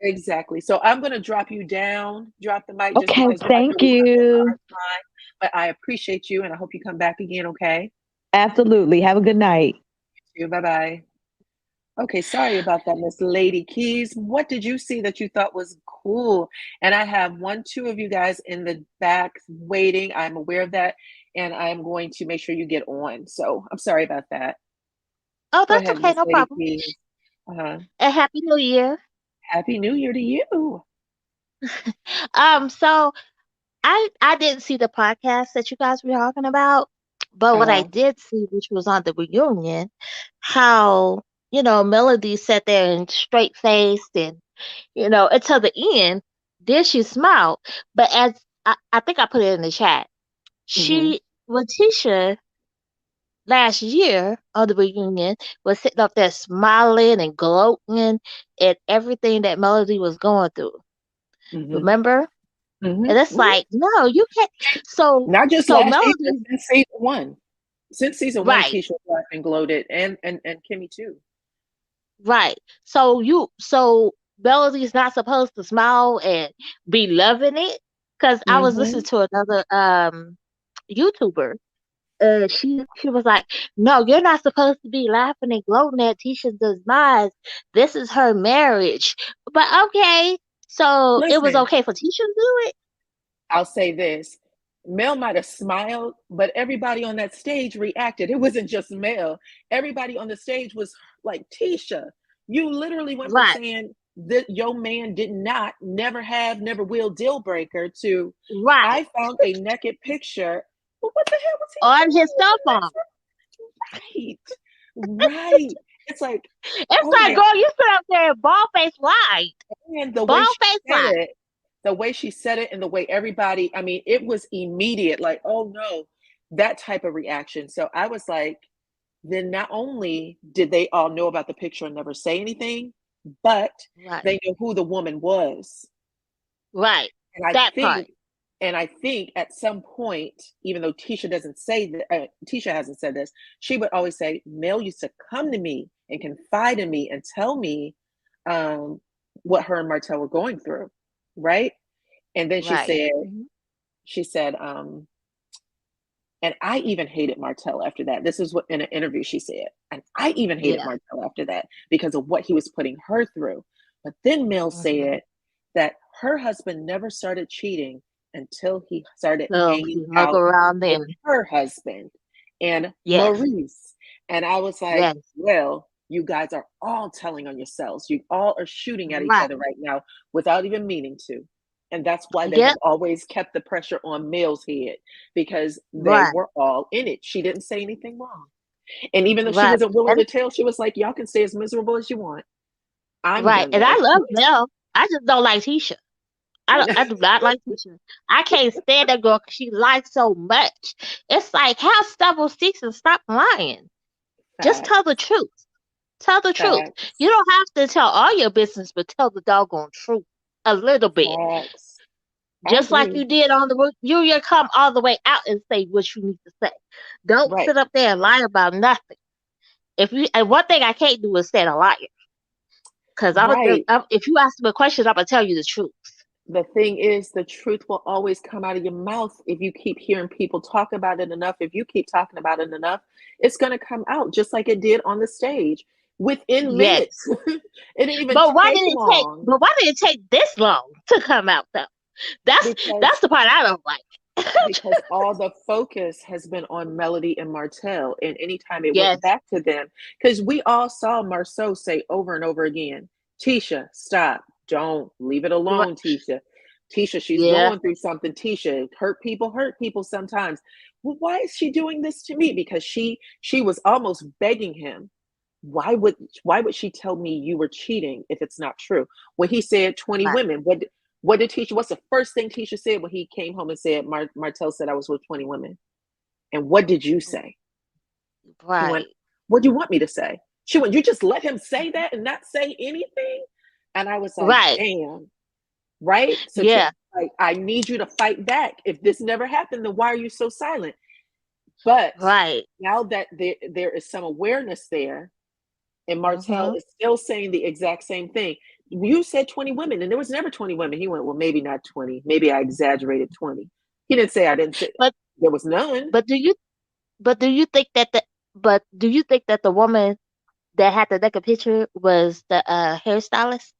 Exactly. So I'm going to drop you down, drop the mic. Okay, thank you. But I appreciate you, and I hope you come back again, okay? Absolutely. Have a good night. You too. Bye-bye. Okay, sorry about that, Miss Lady Keys. What did you see that you thought was cool? And I have 2 of you guys in the back waiting. I'm aware of that, and I'm going to make sure you get on. So I'm sorry about that. Oh, that's okay. No problem. And Happy New Year. Happy New Year to you. So I didn't see the podcast that you guys were talking about, but what I did see, which was on the reunion, how, Melody sat there and straight faced and, until the end, then she smiled. But as I think I put it in the chat, LaTisha last year on the reunion was sitting up there smiling and gloating at everything that Melody was going through. Remember? And it's like, no, you can't. So not just Melody since season 1. Since season 1, Tisha laughed and gloated, and Kimmy too. Right. So Melody's not supposed to smile and be loving it, because I was listening to another YouTuber. She was like, no, you're not supposed to be laughing and gloating at Tisha's demise. This is her marriage. But okay, so it was okay for Tisha to do it? I'll say this. Mel might have smiled, but everybody on that stage reacted. It wasn't just Mel. Everybody on the stage was like, Tisha, you literally went from saying that your man did not, never have, never will deal breaker to, I found a naked picture. Well, what the hell was he on his cell phone? Right. It's like, girl, you sit up there ball face lied. And the way she said it, the way she said it, and the way everybody, I mean, it was immediate, like, oh no, that type of reaction. So I was like, then not only did they all know about the picture and never say anything, but they knew who the woman was. Right. And I think at some point, even though Tisha doesn't say that, Tisha hasn't said this, she would always say, Mel used to come to me and confide in me and tell me what her and Martell were going through, right? And then she said, and I even hated Martell after that. This is what in an interview she said, and I even hated Martell after that because of what he was putting her through. But then Mel said that her husband never started cheating until he started hanging out around them. With her husband and Maurice. And I was like, well, you guys are all telling on yourselves. You all are shooting at each other right now without even meaning to. And that's why they have always kept the pressure on Mel's head, because they were all in it. She didn't say anything wrong. And even though she wasn't willing to tell, she was like, y'all can stay as miserable as you want. And I love Mel. I just don't like Tisha. I do not like Tisha. I can't stand that girl because she lies so much. It's like, have several sticks and stop lying. Just tell the truth. Tell the truth. You don't have to tell all your business, but tell the doggone truth a little bit. Just like you did on the you come all the way out and say what you need to say. Don't sit up there and lie about nothing. And one thing I can't do is stand a liar. Because Right. if you ask me a question, I'm gonna tell you the truth. The thing is, the truth will always come out of your mouth if you keep hearing people talk about it enough. If you keep talking about it enough, it's going to come out just like it did on the stage within Yes. minutes. It didn't even But why take did it take? long But why did it take this long to come out though? That's because the part I don't like. because all the focus has been on Melody and Martell. And anytime it went Yes. back to them, because we all saw Marceau say over and over again, Tisha, stop. Don't leave it Right. alone, Tisha. Tisha, she's Yeah. going through something. Tisha, hurt people sometimes. Well, why is she doing this to me? Because she was almost begging him. Why would she tell me you were cheating if it's not true? When he said 20 Right. women, what did Tisha? What's the first thing Tisha said when he came home and said Martell said I was with 20 women? And what did you say? He went, Right. what do you want me to say? She went, you just let him say that and not say anything? And I was like, Right. damn, right? So Yeah. like, I need you to fight back. If this never happened, then why are you so silent? But Right. now that there is some awareness there, and Martell Mm-hmm. is still saying the exact same thing. You said 20 women, and there was never 20 women. He went, well, maybe not 20. Maybe I exaggerated 20. He didn't say I didn't say But there was none. but do you do you think that the woman that had the naked picture was the hairstylist?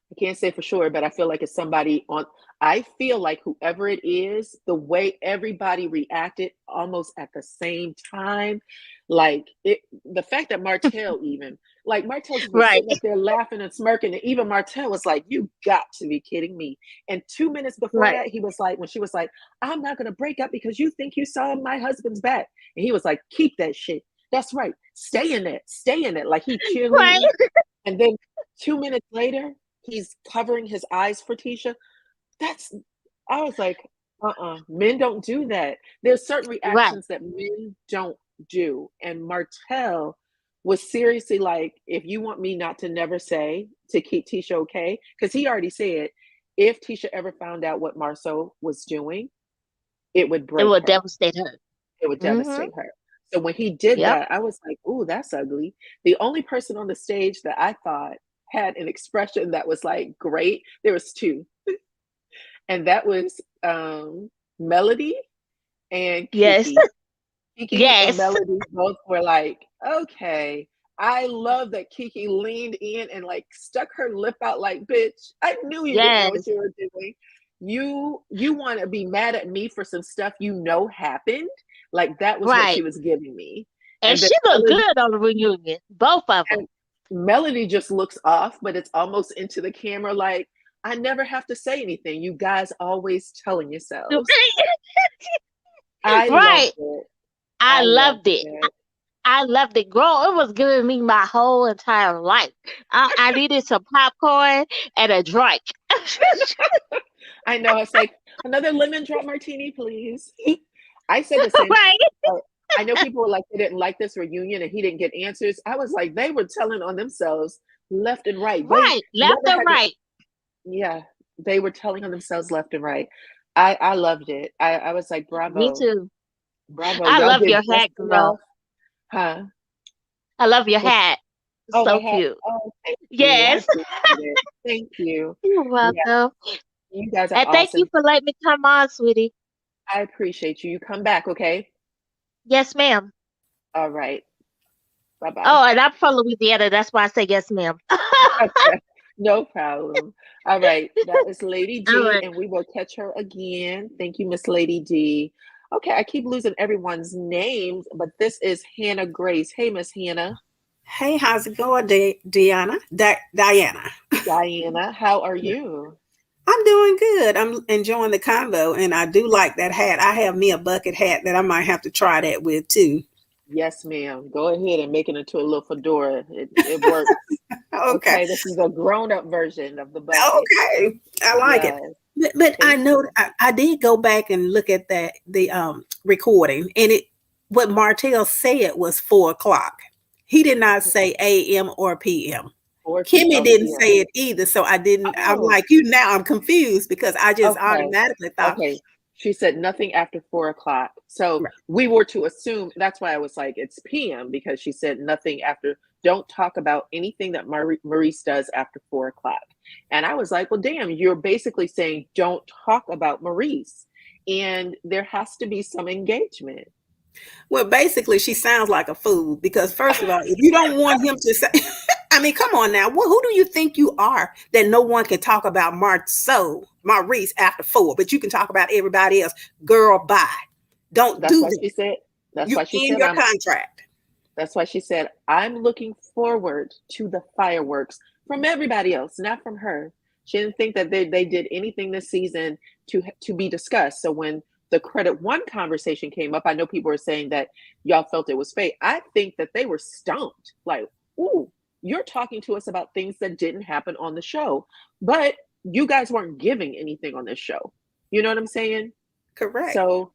I can't say for sure, but I feel like it's somebody on. I feel like whoever it is, the way everybody reacted almost at the same time, like the fact that Martell even, like Martell was Right. sitting up there laughing and smirking, and even Martell was like, "You got to be kidding me!" And 2 minutes before Right. that, he was like, when she was like, "I'm not gonna break up because you think you saw my husband's back," and he was like, "Keep that shit. That's right. Stay in it. Stay in it." Like he Right. cheerleading, and then 2 minutes later he's covering his eyes for Tisha. That's I was like, men don't do that. There's certain Right. reactions that men don't do. And Martell was seriously like, if you want me not to never say to keep Tisha okay, because he already said if Tisha ever found out what Marceau was doing, it would It break will her. devastate her. It would Mm-hmm. devastate her. So when he did Yep. that, I was like, ooh, that's ugly. The only person on the stage that I thought had an expression that was like great, there was two. And that was Melody and Yes. Kiki. Kiki and Yes. Melody both were like, okay. I love that Kiki leaned in and like stuck her lip out like, bitch, I knew you didn't know what Yes. you were doing. You want to be mad at me for some stuff you know happened? Like that was what she Right. was giving me. And And then she looked Melody, good on the reunion. Both of them. and Melody just looks off, but it's almost into the camera like, I never have to say anything. You guys always telling yourselves. I loved Right. it. I I loved loved it. it. I loved it. Girl, it was giving me my whole entire life. I needed some popcorn and a drink. I know. It's like another lemon drop martini, please. I said the same. Right. I know people were like they didn't like this reunion and he didn't get answers. I was like they were telling on themselves left and right. They Right. Left never and had to. right. Yeah, they were telling on themselves left and right. I loved it. I was like Me bravo, too. bravo. I Y'all love did your just hat, girl. enough, huh? I love your What? hat. Oh, my So hat. cute. Oh, thank you. I Yes. appreciate it. Thank you. You're Yeah, welcome. you guys are And thank you awesome. for letting me come on, sweetie. I appreciate you. You come back, okay? Yes, ma'am. All right. Bye bye. Oh, and I'm from Louisiana. That's why I say yes, ma'am. Okay. No problem. All right. That was Lady All D, right. and we will catch her again. Thank you, Miss Lady D. Okay, I keep losing everyone's names, but this is Hannah Grace. Hey, Miss Hannah. Hey, how's it going, Diana? Diana. Diana, how are you? I'm doing good. I'm enjoying the convo, and I do like that hat. I have me a bucket hat that I might have to try that with too. Yes, ma'am. Go ahead and make it into a little fedora. It works. Okay, Okay, this is a grown-up version of the bucket. okay, I like it. Yes. But I Thank know you. I did go back and look at the recording, and it what Martell said was 4 o'clock. He did not say AM or PM. 4 Kimmy didn't PM. say it either, so I didn't. I'm Oh, like you now. I'm confused because I just okay. automatically thought, Okay. She said nothing after 4 o'clock. So right, we were to assume that's why I was like, it's PM because she said nothing after don't talk about anything that Maurice does after 4 o'clock. And I was like, well, damn, you're basically saying don't talk about Maurice. And there has to be some engagement. Well, basically, she sounds like a fool because, first of all, if you don't want him to say, I mean, come on now. Who do you think you are that no one can talk about Maurice after 4, but you can talk about everybody else? Girl, bye. Don't That's do why that. she said, that's You why she in said, your contract. that's why she said, I'm looking forward to the fireworks from everybody else, not from her. She didn't think that they did anything this season to be discussed. So when the credit one conversation came up, I know people were saying that y'all felt it was fake. I think that they were stumped. Like, ooh, you're talking to us about things that didn't happen on the show, but you guys weren't giving anything on this show. You know what I'm saying? Correct. So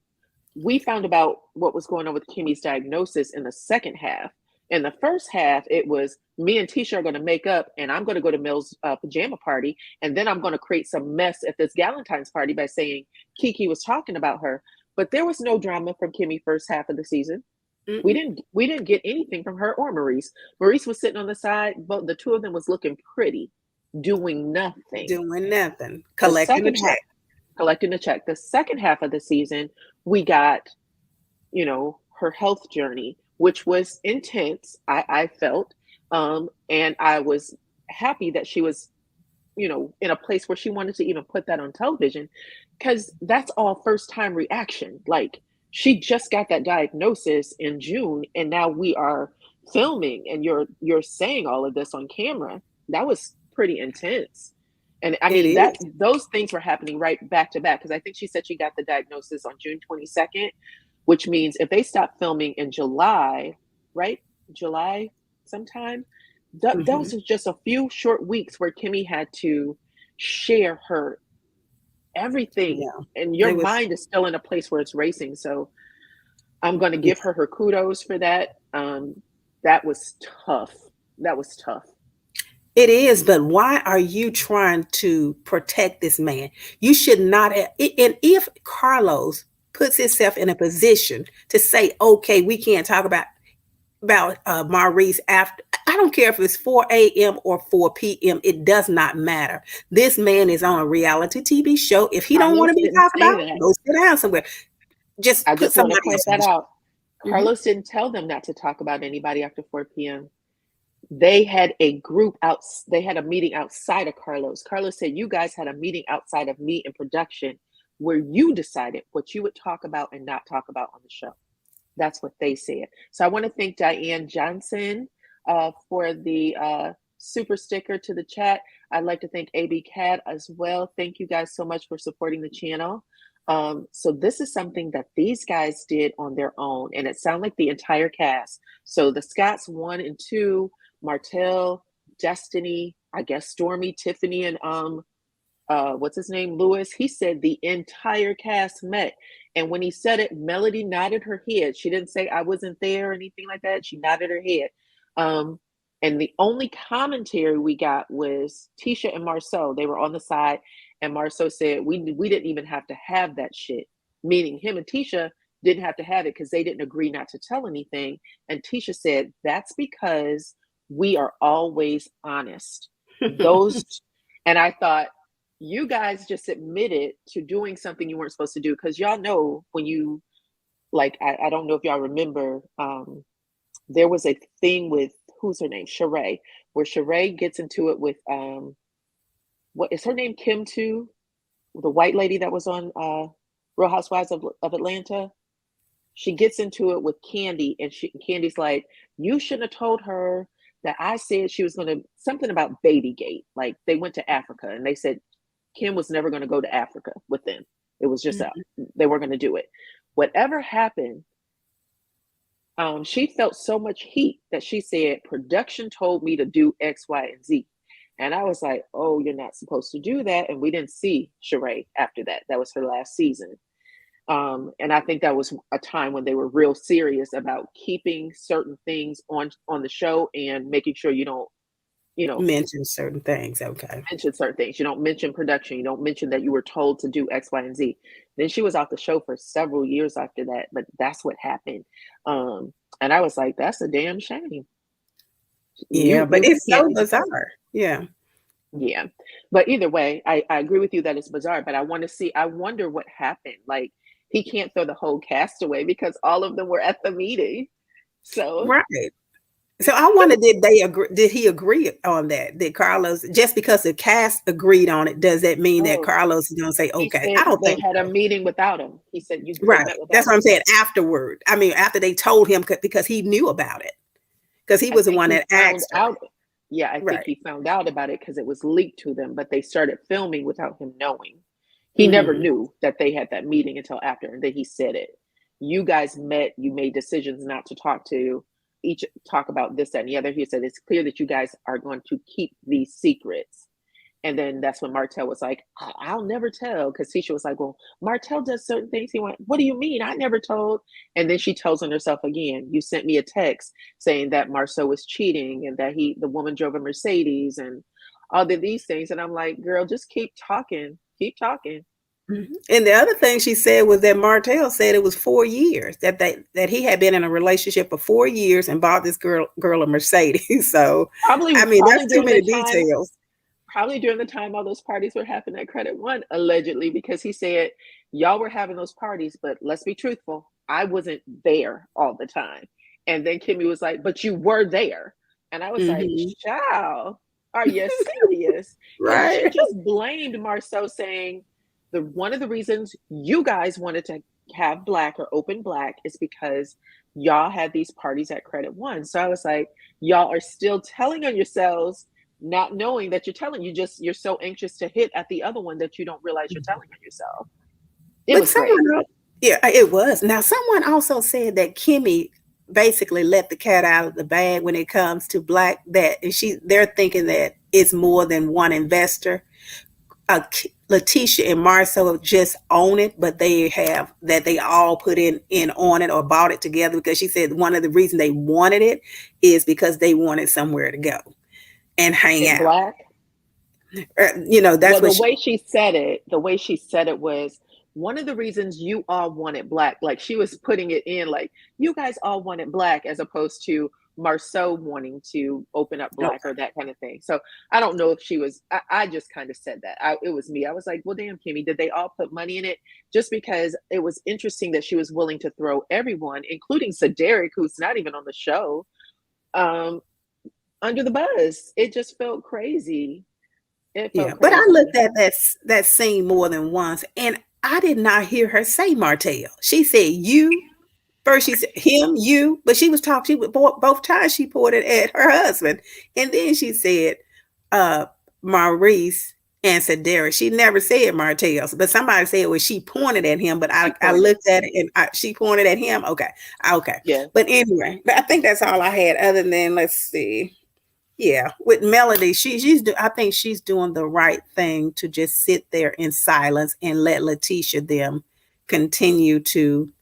we found about what was going on with Kimmy's diagnosis in the second half. In the first half, it was me and Tisha are going to make up, and I'm going to go to Mel's pajama party, and then I'm going to create some mess at this Galentine's party by saying Kiki was talking about her. But there was no drama from Kimmy first half of the season. Mm-mm. We didn't get anything from her or Maurice. Maurice was sitting on the side, but the two of them was looking pretty, doing nothing. Collecting the check. Collecting the check. The second half of the season, we got, her health journey, which was intense, I felt. And I was happy that she was, in a place where she wanted to even put that on television, because that's all first time reaction. Like, she just got that diagnosis in June, and now we are filming, and you're saying all of this on camera. That was pretty intense. And I mean, those things were happening right back to back, because I think she said she got the diagnosis on June 22nd, which means if they stop filming in July, right? July sometime, those are just a few short weeks where Kimmy had to share her everything. Yeah. And your mind is still in a place where it's racing. So I'm going to give her kudos for that. That was tough. It is, but why are you trying to protect this man? You should not have, and if Carlos puts himself in a position to say, okay, we can't talk about Maurice after, I don't care if it's 4 a.m. or 4 p.m. It does not matter. This man is on a reality TV show. If he don't want to be talked about, go sit down somewhere. I just want to point that out. Carlos didn't tell them not to talk about anybody after 4 p.m. They had a group out. They had a meeting outside of Carlos. Carlos said, you guys had a meeting outside of me in production where you decided what you would talk about and not talk about on the show. That's what they said. So I want to thank Diane Johnson for the super sticker to the chat. I'd like to thank AB Cat as well. Thank you guys so much for supporting the channel. So this is something that these guys did on their own, and it sounded like the entire cast. So the Scotts 1 and 2, Martell, Destiny, I guess Stormy, Tiffany, and what's his name, Lewis. He said the entire cast met, and when he said it, Melody nodded her head. She didn't say I wasn't there or anything like that. She nodded her head. And the only commentary we got was Tisha and Marceau. They were on the side, and Marceau said we didn't even have to have that shit, meaning him and Tisha didn't have to have it because they didn't agree not to tell anything. And Tisha said that's because we are always honest. And I thought, you guys just admitted to doing something you weren't supposed to do, because y'all know when you, like, I don't know if y'all remember, there was a thing with, who's her name, Sheree, where Sheree gets into it with, what is her name, Kim too? The white lady that was on Real Housewives of Atlanta. She gets into it with Candy, and Candy's like, you shouldn't have told her that I said she was going to, something about Babygate. Like, they went to Africa, and they said Kim was never going to go to Africa with them. It was just they were going to do it. Whatever happened, she felt so much heat that she said, production told me to do X, Y, and Z. And I was like, oh, you're not supposed to do that. And we didn't see Sheree after that. That was her last season. And I think that was a time when they were real serious about keeping certain things on the show and making sure you don't, mention certain things. Okay. Mention certain things. You don't mention production. You don't mention that you were told to do X, Y, and Z. Then she was off the show for several years after that, but that's what happened. And I was like, that's a damn shame. Yeah, but it's so bizarre. Yeah. Yeah. But either way, I agree with you that it's bizarre, but I wonder what happened. Like, he can't throw the whole cast away because all of them were at the meeting. So Right. So I wonder, did they agree? Did he agree on that? Did Carlos, just because the cast agreed on it, does that mean that oh, Carlos is gonna say, he okay? said I don't they think had a so. meeting without him. He said they Right. met without That's what him. I'm saying. Afterward. I mean, after they told him, because he knew about it. Because he I was the think one he that found asked her. out. Yeah, I think Right. he found out about it because it was leaked to them, but they started filming without him knowing. He never Mm-hmm. knew that they had that meeting until after, and then he said it. You guys met, you made decisions not to talk about this, that, and the other. He said, it's clear that you guys are going to keep these secrets. And then that's when Martell was like, I'll never tell. Because Tisha was like, well, Martell does certain things. He went, what do you mean? I never told. And then she tells on herself again. You sent me a text saying that Marceau was cheating and that the woman drove a Mercedes and all of these things. And I'm like, girl, just keep talking. Keep talking. Mm-hmm. And the other thing she said was that Martell said it was 4 years that he had been in a relationship for 4 years and bought this girl a Mercedes. So I mean, Probably that's too during many the time details. probably during the time all those parties were happening at Credit One, allegedly, because he said, y'all were having those parties, but let's be truthful, I wasn't there all the time. And then Kimmy was like, but you were there. And I was like, Mm-hmm. child, are you serious? And she Right. just blamed Marceau, saying one of the reasons you guys wanted to have black or open black is because y'all had these parties at Credit One. So I was like, y'all are still telling on yourselves, not knowing that you're so anxious to hit at the other one that you don't realize you're telling on yourself. It But was crazy. yeah, it was. Now, someone also said that Kimmy basically let the cat out of the bag when it comes to black, they're thinking that it's more than one investor. LaTisha and Marcel just own it, but they all put in on it or bought it together, because she said one of the reasons they wanted it is because they wanted somewhere to go and hang In out. black. That's Well, what the way she said it was, one of the reasons you all wanted black, like she was putting it in like, you guys all wanted black, as opposed to Marceau wanting to open up black or that kind of thing. So I don't know if she was, I just kind of said that. It was me. I was like, well, damn, Kimmy, did they all put money in it? Just because it was interesting that she was willing to throw everyone, including Cedric, who's not even on the show, under the bus. It just felt crazy. It Yeah, felt but I crazy. looked at that scene more than once, and I did not hear her say Martell. She said you first. She said him, you, but she was talking. She would both times she pointed at her husband, and then she said uh Maurice and said Derek. She never said Martell, but somebody said, well, she pointed at him. But I looked at it, and she pointed at him. Okay. Yeah. But anyway, I think that's all I had. Other than, let's see. Yeah, with Melody, I think she's doing the right thing to just sit there in silence and let LaTisha them continue to,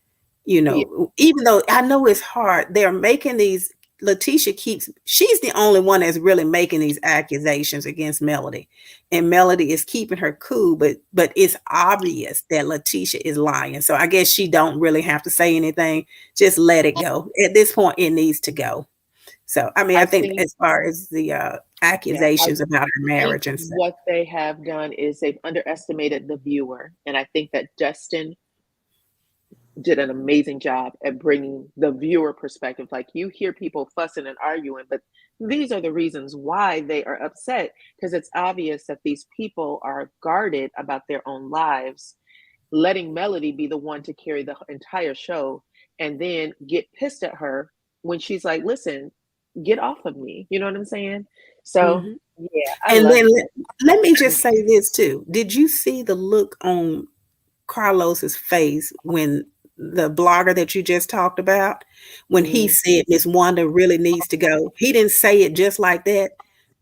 Yeah. even though I know it's hard, they're making these. She's the only one that's really making these accusations against Melody, and Melody is keeping her cool, but it's obvious that LaTisha is lying. So I guess she don't really have to say anything. Just let it go. At this point, it needs to go. So, I mean, I think as far as the I accusations about her think marriage and stuff. what they have done is they've underestimated the viewer. And I think that Dustin did an amazing job at bringing the viewer perspective. Like, you hear people fussing and arguing, but these are the reasons why they are upset, because it's obvious that these people are guarded about their own lives, letting Melody be the one to carry the entire show, and then get pissed at her when she's like, listen, get off of me. You know what I'm saying? So Mm-hmm. yeah, I And love then it. let me just say this too. Did you see the look on Carlos's face when the blogger that you just talked about, when he said Miss Wanda really needs to go? He didn't say it just like that,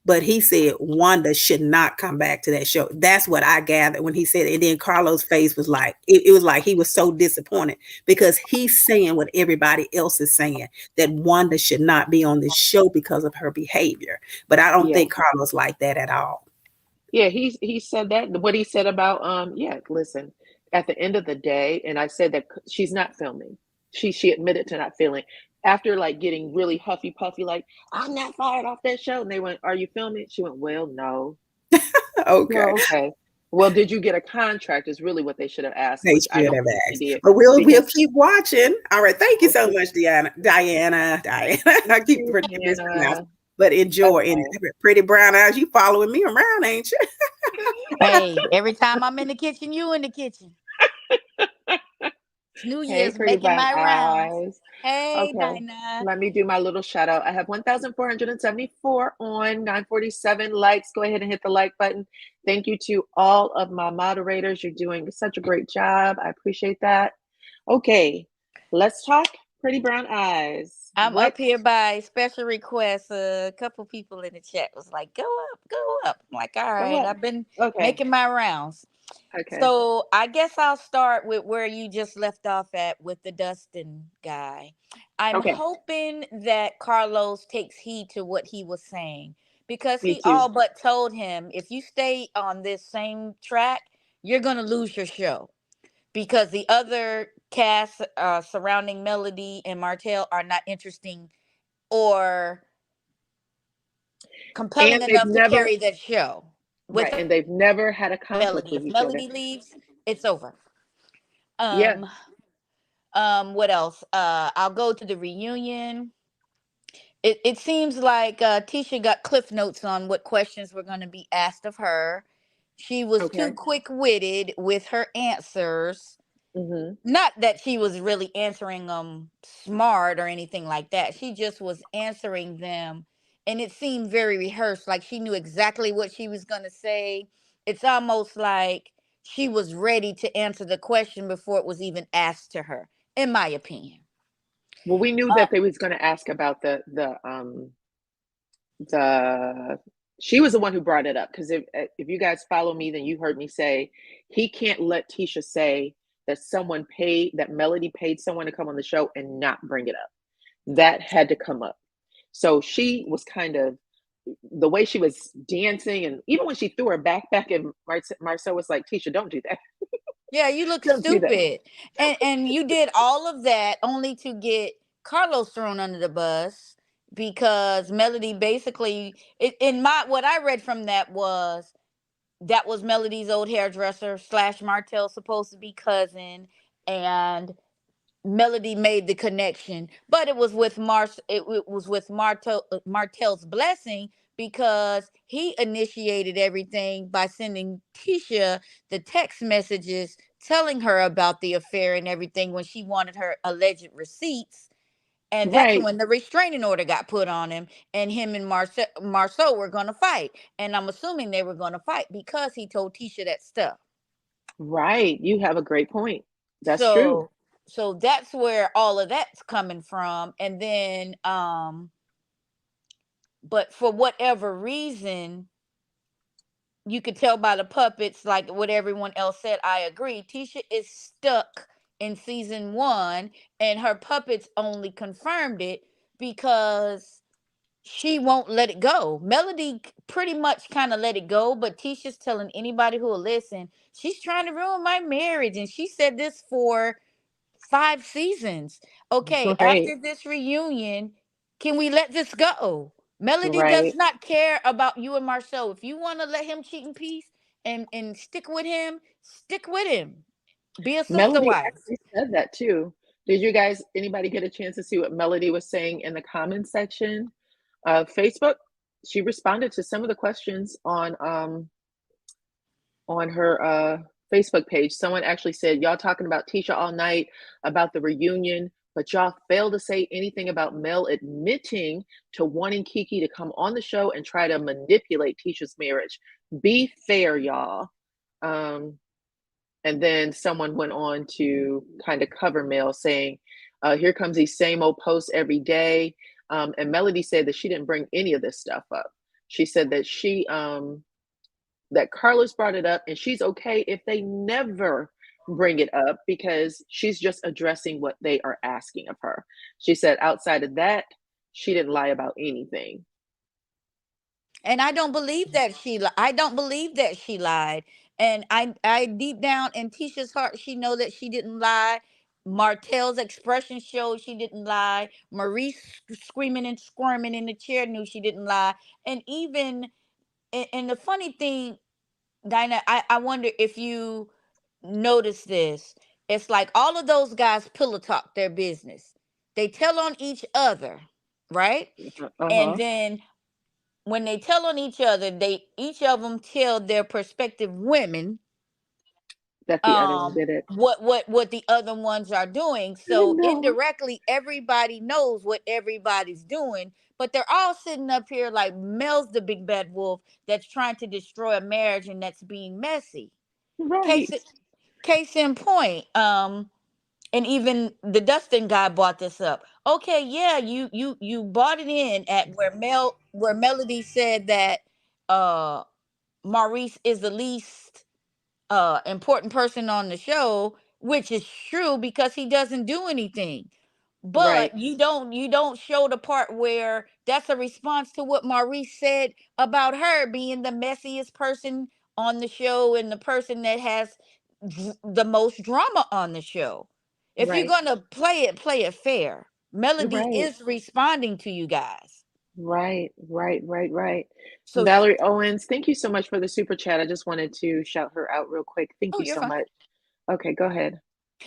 but he said Wanda should not come back to that show. That's what I gathered when he said it. And then Carlos' face was like, it was like he was so disappointed, because he's saying what everybody else is saying, that Wanda should not be on this show because of her behavior. But I don't Yeah. think Carlos like that at all. Yeah, he said that. What he said about yeah, listen, at the end of the day, and I said that she's not filming. She admitted to not after like getting really huffy puffy, like, I'm not fired off that show. And they went, are you filming? She went, well, no. Okay. Well, okay. Well, did you get a contract? Is really what they should have asked, They which I should don't have believe they asked. did. But we'll Because keep watching. All right. Thank you so okay, much, Diana. I keep mispronouncing. Diana. But enjoy. And Okay. pretty brown eyes, you following me around, ain't you? Hey, every time I'm in the kitchen, you in the kitchen. It's New Hey, Year's pretty making brown my rounds. eyes. Hey, Okay, Dyana. let me do my little shout out. I have 1,474 on 947 likes. Go ahead and hit the like button. Thank you to all of my moderators. You're doing such a great job. I appreciate that. Okay, let's talk pretty brown eyes. I'm What? up here by special request. A couple people in the chat was like, go up, go up. I'm like, all Go right, up. I've been Okay. making my rounds. Okay. So I guess I'll start with where you just left off at with the Dustin guy. I'm Okay. hoping that Carlos takes heed to what he was saying because Me he too. all but told him, if you stay on this same track, you're going to lose your show because the other cast surrounding Melody and Martell are not interesting or compelling And they've enough to never, carry that show right, with and they've never had a conflict Melody. with If each other. Melody leaves, it's over. Yeah. Um, what else? I'll go to the reunion. It seems like Tisha got cliff notes on what questions were going to be asked of her. She was too Okay. quick-witted with her answers. Mm-hmm. Not that she was really answering them smart or anything like that. She just was answering them, and it seemed very rehearsed, like she knew exactly what she was going to say. It's almost like she was ready to answer the question before it was even asked to her, in my opinion. Well, we knew Uh, that they was going to ask about the she was the one who brought it up because if you guys follow me, then you heard me say he can't let Tisha say that someone paid that Melody paid someone to come on the show and not bring it up. That had to come up. So she was kind of the way she was dancing, and even when she threw her backpack, and Marcel was like, "Tisha, don't do that. yeah, you look Don't do that." stupid. And you did all of that only to get Carlos thrown under the bus because Melody basically in my what I read from that was Melody's old hairdresser slash Martell's supposed to be cousin, and Melody made the connection, but it was with it was with Martell's blessing because he initiated everything by sending Tisha the text messages telling her about the affair and everything when she wanted her alleged receipts. And that's Right, when the restraining order got put on him, and him and Marceau were going to fight. And I'm assuming they were going to fight because he told Tisha that stuff. right. You have a great point. That's true. So that's where all of that's coming from. And then but for whatever reason, you could tell by the puppets, like what everyone else said, I agree. Tisha is stuck in season 1, and her puppets only confirmed it because she won't let it go. Melody pretty much kind of let it go, but Tisha's telling anybody who will listen, she's trying to ruin my marriage. And she said this for 5 seasons. Okay, Right, after this reunion, can we let this go? Melody does right. not care about you and Marcel. If you want to let him cheat in peace and stick with him, stick with him. Be a sister Melody wife. actually said that too. Did you guys, anybody get a chance to see what Melody was saying in the comments section of Facebook? She responded to some of the questions on her Facebook page. Someone actually said, y'all talking about Tisha all night about the reunion, but y'all failed to say anything about Mel admitting to wanting Kiki to come on the show and try to manipulate Tisha's marriage. Be fair, y'all. And then someone went on to kind of cover Mel saying, here comes these same old posts every day. And Melody said that she didn't bring any of this stuff up. She said that that Carlos brought it up and she's okay if they never bring it up because she's just addressing what they are asking of her. She said outside of that, she didn't lie about anything. And I don't believe that I don't believe that she lied. And I deep down in Tisha's heart, she know that she didn't lie. Martell's expression showed she didn't lie. Maurice screaming and squirming in the chair knew she didn't lie. And even, and the funny thing, Dinah, I wonder if you notice this. It's like all of those guys pillow talk their business. They tell on each other, right? And Uh-huh. then when they tell on each other, they each of them tell their prospective women That the other one did it. what the other ones are doing. I So know. indirectly everybody knows what everybody's doing, but they're all sitting up here like Mel's the big bad wolf that's trying to destroy a marriage and that's being messy. case Right. case in point, and even the Dustin guy brought this up. Okay, yeah, you bought it in at where Melody said that uh Maurice is the least important person on the show, which is true because he doesn't do anything. Right. But you don't show the part where that's a response to what Maurice said about her being the messiest person on the show and the person that has the most drama on the show. If you're Right. gonna play it fair. Melody Right. is responding to you guys. Right. Right. Right. Right. So Valerie Owens, thank you so much for the super chat. I just wanted to shout her out real quick. Thank oh, you you're so fine. much. Okay, go ahead.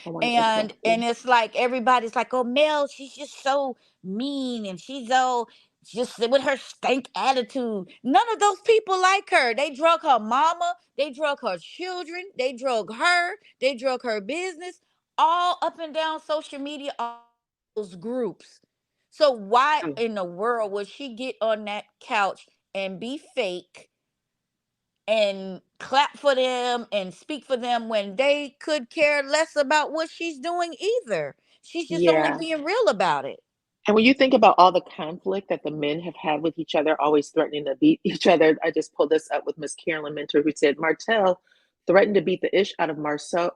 I want to and interrupt and you. it's like everybody's like, oh, Mel, she's just so mean and she's so just with her stank attitude. None of those people like her. They drug her mama, they drug her children, they drug her business, all up and down social media, all those groups. So why Oh, in the world would she get on that couch and be fake and clap for them and speak for them when they could care less about what she's doing either? She's just only yeah. being real about it. And when you think about all the conflict that the men have had with each other, always threatening to beat each other, I just pulled this up with Miss Carolyn Mentor, who said Martell threatened to beat the ish out of Marceau,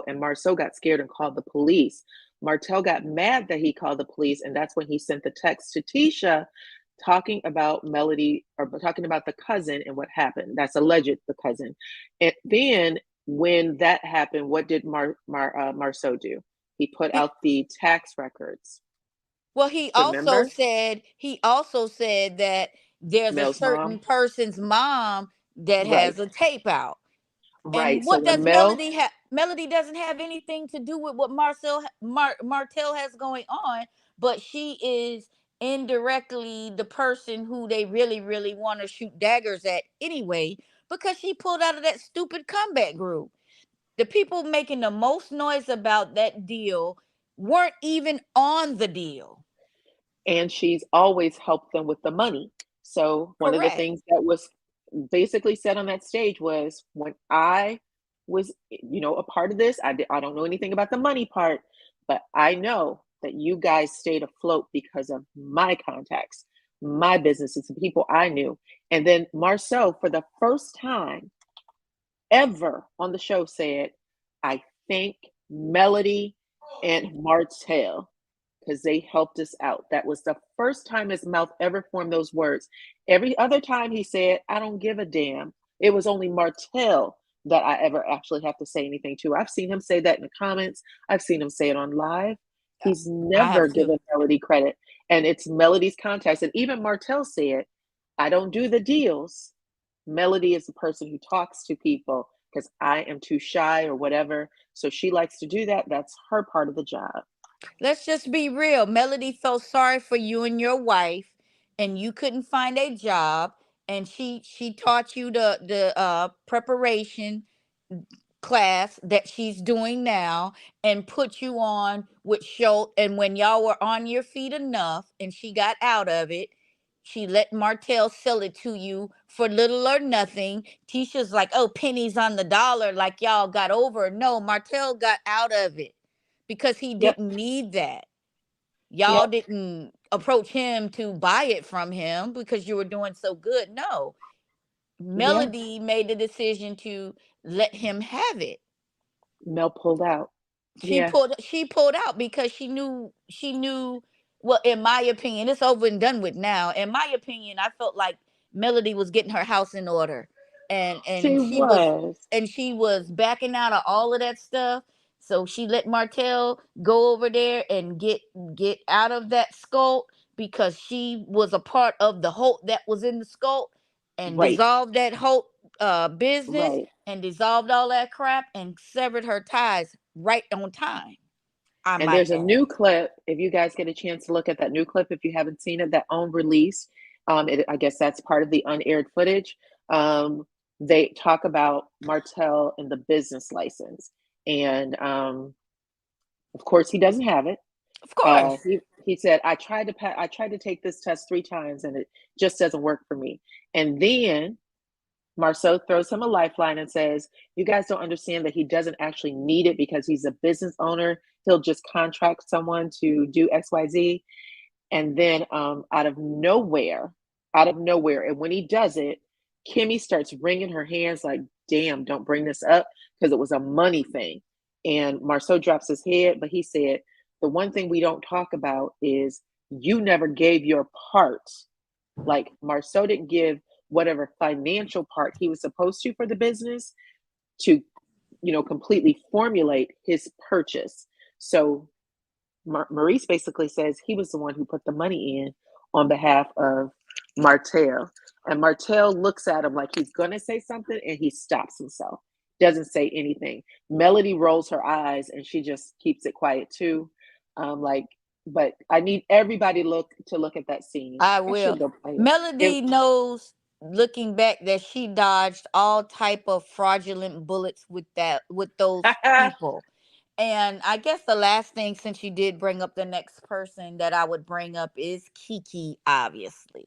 and Marceau got scared and called the police. Martell got mad that he called the police, and that's when he sent the text to Tisha talking about Melody or talking about the cousin and what happened. That's alleged the cousin. And then when that happened, what did Marceau do? He put He, out the tax records. well, he also Remember? said that there's a Mel's certain mom. person's mom that Right. has a tape out. Right. And So what when does Mel, Melody have? Melody doesn't have anything to do with what Martell has going on, but she is indirectly the person who they really, really want to shoot daggers at anyway, because she pulled out of that stupid comeback group. The people making the most noise about that deal weren't even on the deal. and she's always helped them with the money. So one of the Correct. things that was basically said on that stage was when I was, a part of this, I don't know anything about the money part, but I know that you guys stayed afloat because of my contacts, my businesses, the people I knew. And then Marceau, for the first time ever on the show, said, I thank Melody and Martell because they helped us out. That was the first time his mouth ever formed those words. Every other time he said, I don't give a damn. It was only Martell that I ever actually have to say anything to. I've seen him say that in the comments. I've seen him say it on live. He's I never have to. given Melody credit. And it's Melody's contacts. And even Martell said, I don't do the deals. Melody is the person who talks to people because I am too shy or whatever. So she likes to do that. That's her part of the job. Let's just be real. Melody felt sorry for you and your wife, and you couldn't find a job, and she taught you the preparation class that she's doing now and put you on with Schultz. And when y'all were on your feet enough and she got out of it, she let Martell sell it to you for little or nothing. Tisha's like, oh, pennies on the dollar, like y'all got over. No, Martell got out of it because he Yep. didn't need that. Y'all Yep. didn't approach him to buy it from him because you were doing so good. No, Yeah. Melody made the decision to let him have it. Mel pulled out. she Yeah. pulled she pulled out because she knew. Well, in my opinion, it's over and done with now. In my opinion, I felt like Melody was getting her house in order, and She and she was was. and she was backing out of all of that stuff. So she let Martell go over there and get out of that scope because she was a part of the Holt that was in the scope, and Right. dissolved that Holt business, Right. and dissolved all that crap and severed her ties right on time. I And might there's a add. new clip. If you guys get a chance to look at that new clip, if you haven't seen it, that OWN released, I guess that's part of the unaired footage. They talk about Martell and the business license, and of course he doesn't have it. Of course. He said, I tried to take this test 3 times and it just doesn't work for me. And then Marceau throws him a lifeline and says, you guys don't understand that he doesn't actually need it because he's a business owner. He'll just contract someone to do XYZ. And then out of nowhere, and when he does it, Kimmy starts wringing her hands like, damn, don't bring this up, because it was a money thing. And Marceau drops his head, but he said, the one thing we don't talk about is you never gave your part. Like, Marceau didn't give whatever financial part he was supposed to for the business to, completely formulate his purchase. So Maurice basically says he was the one who put the money in on behalf of Martell. And Martell looks at him like he's going to say something, and he stops himself, doesn't say anything. Melody rolls her eyes and she just keeps it quiet too. But I need everybody to look at that scene. I will. Melody knows, looking back, that she dodged all type of fraudulent bullets with those people. And I guess the last thing, since you did bring up the next person that I would bring up, is Kiki, obviously.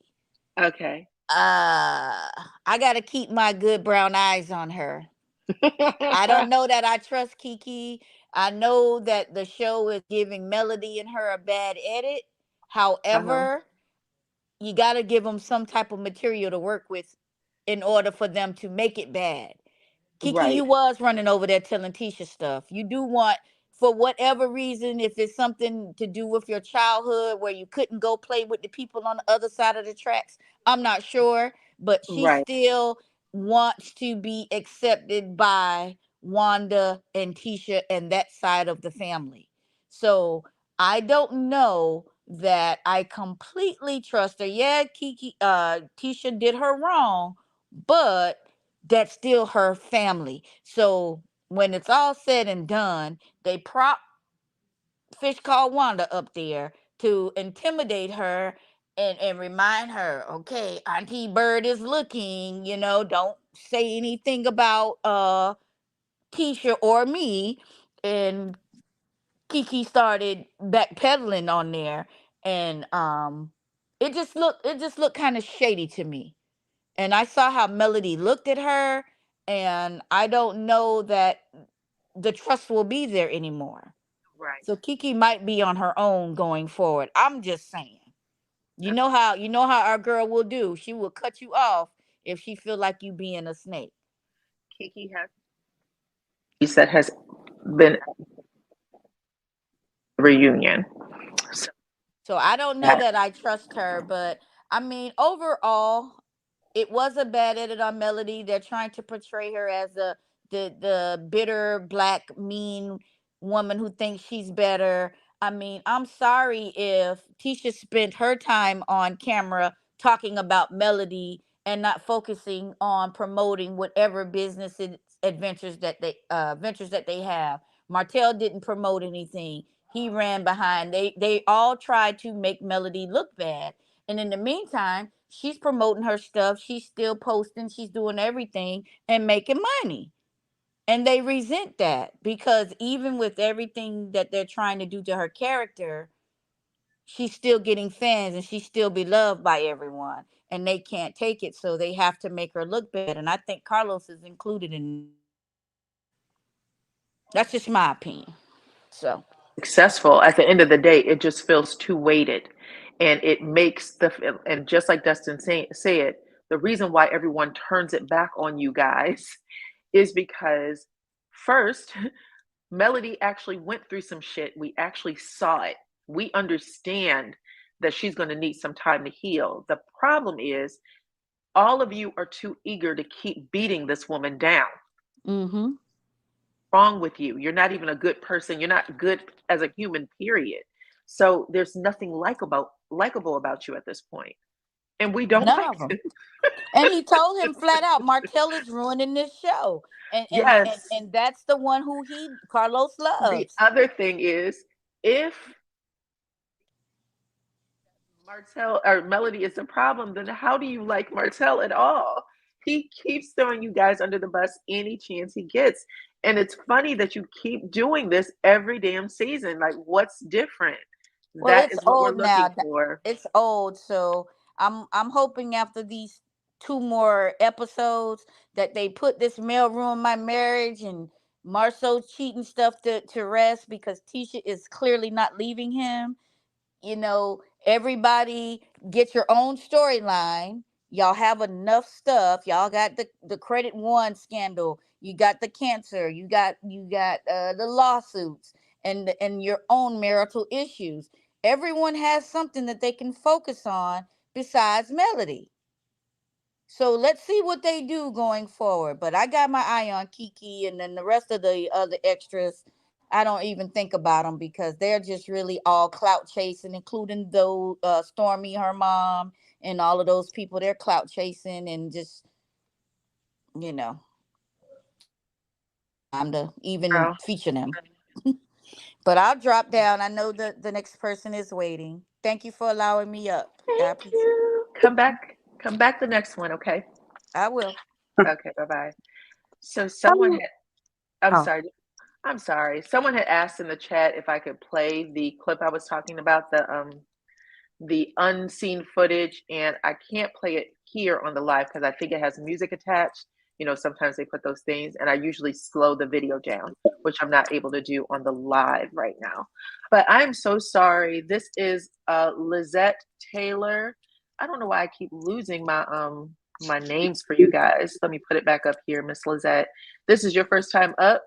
Okay. I got to keep my good brown eyes on her. I don't know that I trust Kiki. I know that the show is giving Melody and her a bad edit. However, you got to give them some type of material to work with in order for them to make it bad. Kiki, Right. you was running over there telling Tisha stuff. You do want, for whatever reason, if it's something to do with your childhood where you couldn't go play with the people on the other side of the tracks, I'm not sure, but she Right. still wants to be accepted by Wanda and Tisha and that side of the family. So I don't know that I completely trust her. Yeah, Tisha did her wrong, but that's still her family. So when it's all said and done, they prop Fish Called Wanda up there to intimidate her and remind her, okay, Auntie Bird is looking, don't say anything about Tisha or me. And Kiki started backpedaling on there, and it just looked kind of shady to me. And I saw how Melody looked at her, and I don't know that the trust will be there anymore. Right. So Kiki might be on her own going forward. I'm just saying. You know how our girl will do. She will cut you off if she feel like you being a snake. Kiki has been reunion. So I don't know that I trust her, but I mean, overall, it was a bad edit on Melody. They're trying to portray her as the bitter, black, mean woman who thinks she's better. I mean, I'm sorry if Tisha spent her time on camera talking about Melody and not focusing on promoting whatever business ventures that they have. Martell didn't promote anything. He ran behind. They all tried to make Melody look bad. And in the meantime, she's promoting her stuff. She's still posting. She's doing everything and making money. And they resent that because even with everything that they're trying to do to her character, she's still getting fans and she's still beloved by everyone. And they can't take it. So they have to make her look bad. And I think Carlos is included in. That's just my opinion. So Successful, at the end of the day, it just feels too weighted, and it makes and just like Dustin said, the reason why everyone turns it back on you guys is because, first, Melody actually went through some shit. We actually saw it. We understand that she's going to need some time to heal. The problem is all of you are too eager to keep beating this woman down. mm-hmm. wrong with you. You're not even a good person. You're not good as a human, period. So there's nothing likable about you at this point. And we don't None like of them. it. And he told him flat out, Martell is ruining this show. Yes. And that's the one who Carlos The loves. other thing is, if Martell or Melody is the problem, then how do you like Martell at all? He keeps throwing you guys under the bus any chance he gets. And it's funny that you keep doing this every damn season. Like, what's different? Well, That it's is what we're old now. looking for. It's old, so I'm hoping after these two more episodes that they put this male ruin my marriage and Marceau cheating stuff to rest, because Tisha is clearly not leaving him. Everybody get your own storyline. Y'all have enough stuff. Y'all got the credit one scandal. You got the cancer. You got the lawsuits and your own marital issues. Everyone has something that they can focus on besides Melody. So let's see what they do going forward. But I got my eye on Kiki, and then the rest of the other extras, I don't even think about them because they're just really all clout chasing, including though Stormy, her mom, and all of those people. They're clout chasing and just, you know, time to even Oh, feature them. But I'll drop down. I know the next person is waiting. Thank you for allowing me up. I thank appreciate it. you. Come back. Come back the next one, okay? I will. Okay, bye-bye. So someone Um, had, I'm oh, sorry. I'm sorry. Someone had asked in the chat if I could play the clip I was talking about, the unseen footage, and I can't play it here on the live because I think it has music attached. Sometimes they put those things, and I usually slow the video down, which I'm not able to do on the live right now. But I'm so sorry. This is Lizette Taylor. I don't know why I keep losing my names for you guys. Let me put it back up here, Miss Lizette. This is your first time up.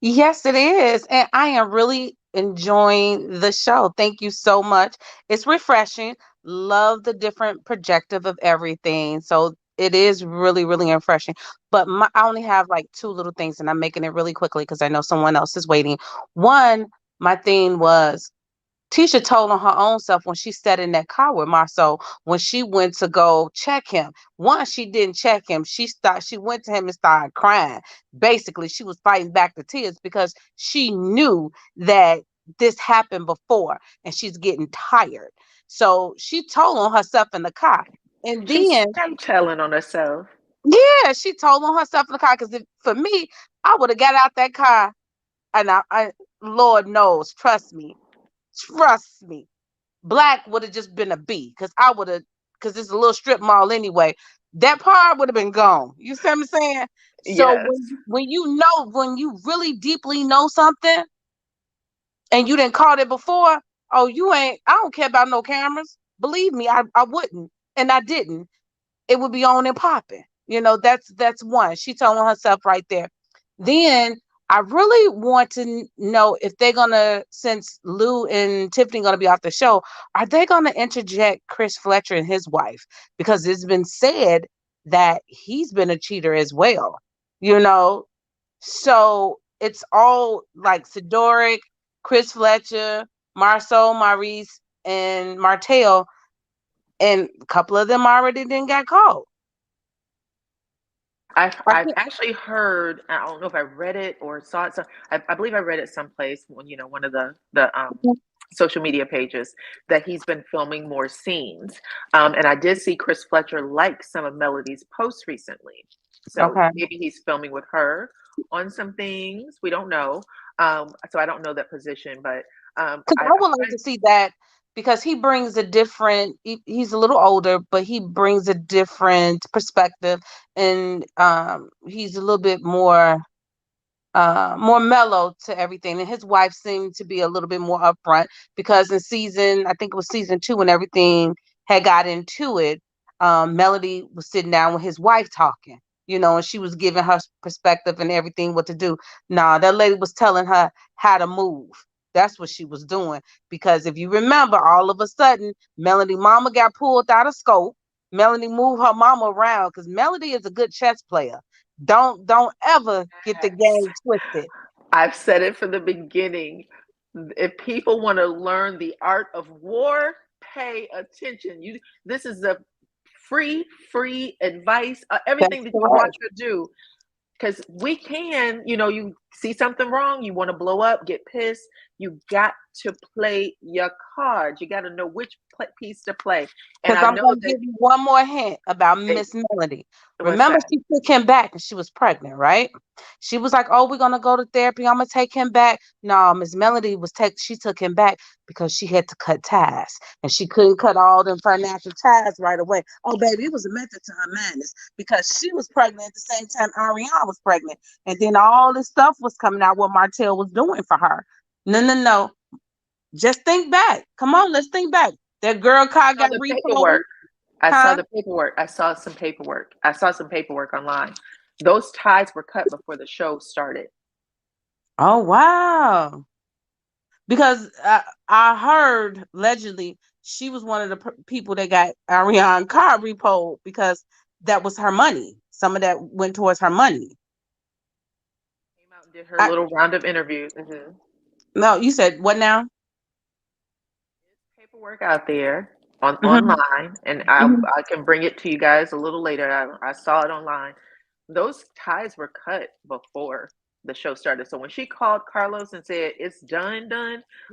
Yes, it is. And I am really enjoying the show. Thank you so much. It's refreshing. Love the different projective of everything. So it is really, really refreshing. But I only have like two little things, and I'm making it really quickly because I know someone else is waiting. One, my thing was Tisha told on her own self when she sat in that car with Marceau, when she went to go check him. Once she didn't check him, she went to him and started crying. Basically, she was fighting back the tears because she knew that this happened before and she's getting tired. So she told on herself in the car. And She's then, still telling on herself. yeah, she told on herself in the car because for me, I would have got out that car and Lord knows, trust me. Black would have just been a B because it's a little strip mall anyway. That part would have been gone. You see what I'm saying? So Yes. when you really deeply know something and you didn't caught it before, oh, I don't care about no cameras. Believe me, I wouldn't. And I didn't. It would be on and popping. That's one. She told on herself right there. Then I really want to know if they're gonna, since Lou and Tiffany gonna be off the show, are they gonna interject Chris Fletcher and his wife? Because it's been said that he's been a cheater as well. You know, so it's all like Sidoric, Chris Fletcher, Marceau, Maurice, and Martell, and a couple of them already didn't got caught. I've actually heard. I don't know if I read it or saw it. So I believe I read it someplace when one of the social media pages that he's been filming more scenes. And I did see Chris Fletcher like some of Melody's posts recently. So Okay. maybe he's filming with her on some things. We don't know. So I don't know that position, but Because I would like to see that because he brings a different, he's a little older, but he brings a different perspective, and he's a little bit more mellow to everything. And his wife seemed to be a little bit more upfront because I think it was season 2 when everything had got into it, Melody was sitting down with his wife talking, and she was giving her perspective and everything, what to do. Nah, that lady was telling her how to move. That's what she was doing. Because if you remember, all of a sudden, Melody mama got pulled out of scope. Melody moved her mama around because Melody is a good chess player. Don't ever get the yes. game twisted. I've said it from the beginning. If people want to learn the art of war, pay attention. This is the free advice. Everything That's that you correct. watch her do, because we can, you see something wrong, you want to blow up, get pissed. You got to play your cards. You got to know which piece to play. And Because I I'm know going to that. give you one more hint about Miss Melody. What's Remember, that? she took him back and she was pregnant, right? She was like, "Oh, we're gonna go to therapy. I'm gonna take him back." No, Miss Melody she took him back because she had to cut ties, and she couldn't cut all them financial ties right away. Oh, baby, it was a method to her madness because she was pregnant at the same time Arionne was pregnant, and then all this stuff was coming out what Martell was doing for her. No. Just think back. Come on, let's think back. That girl car got The repoed. paperwork. I saw Huh? the paperwork. I saw some paperwork. I saw some paperwork online. Those ties were cut before the show started. Oh, wow. Because I heard allegedly she was one of the people that got Arionne car repoed because that was her money. Some of that went towards her money. Came out and did her little round of interviews. No, you said what now? Paperwork out there Mm-hmm. online, and I can bring it to you guys a little later. I saw it online. Those ties were cut before the show started. So when she called Carlos and said it's done,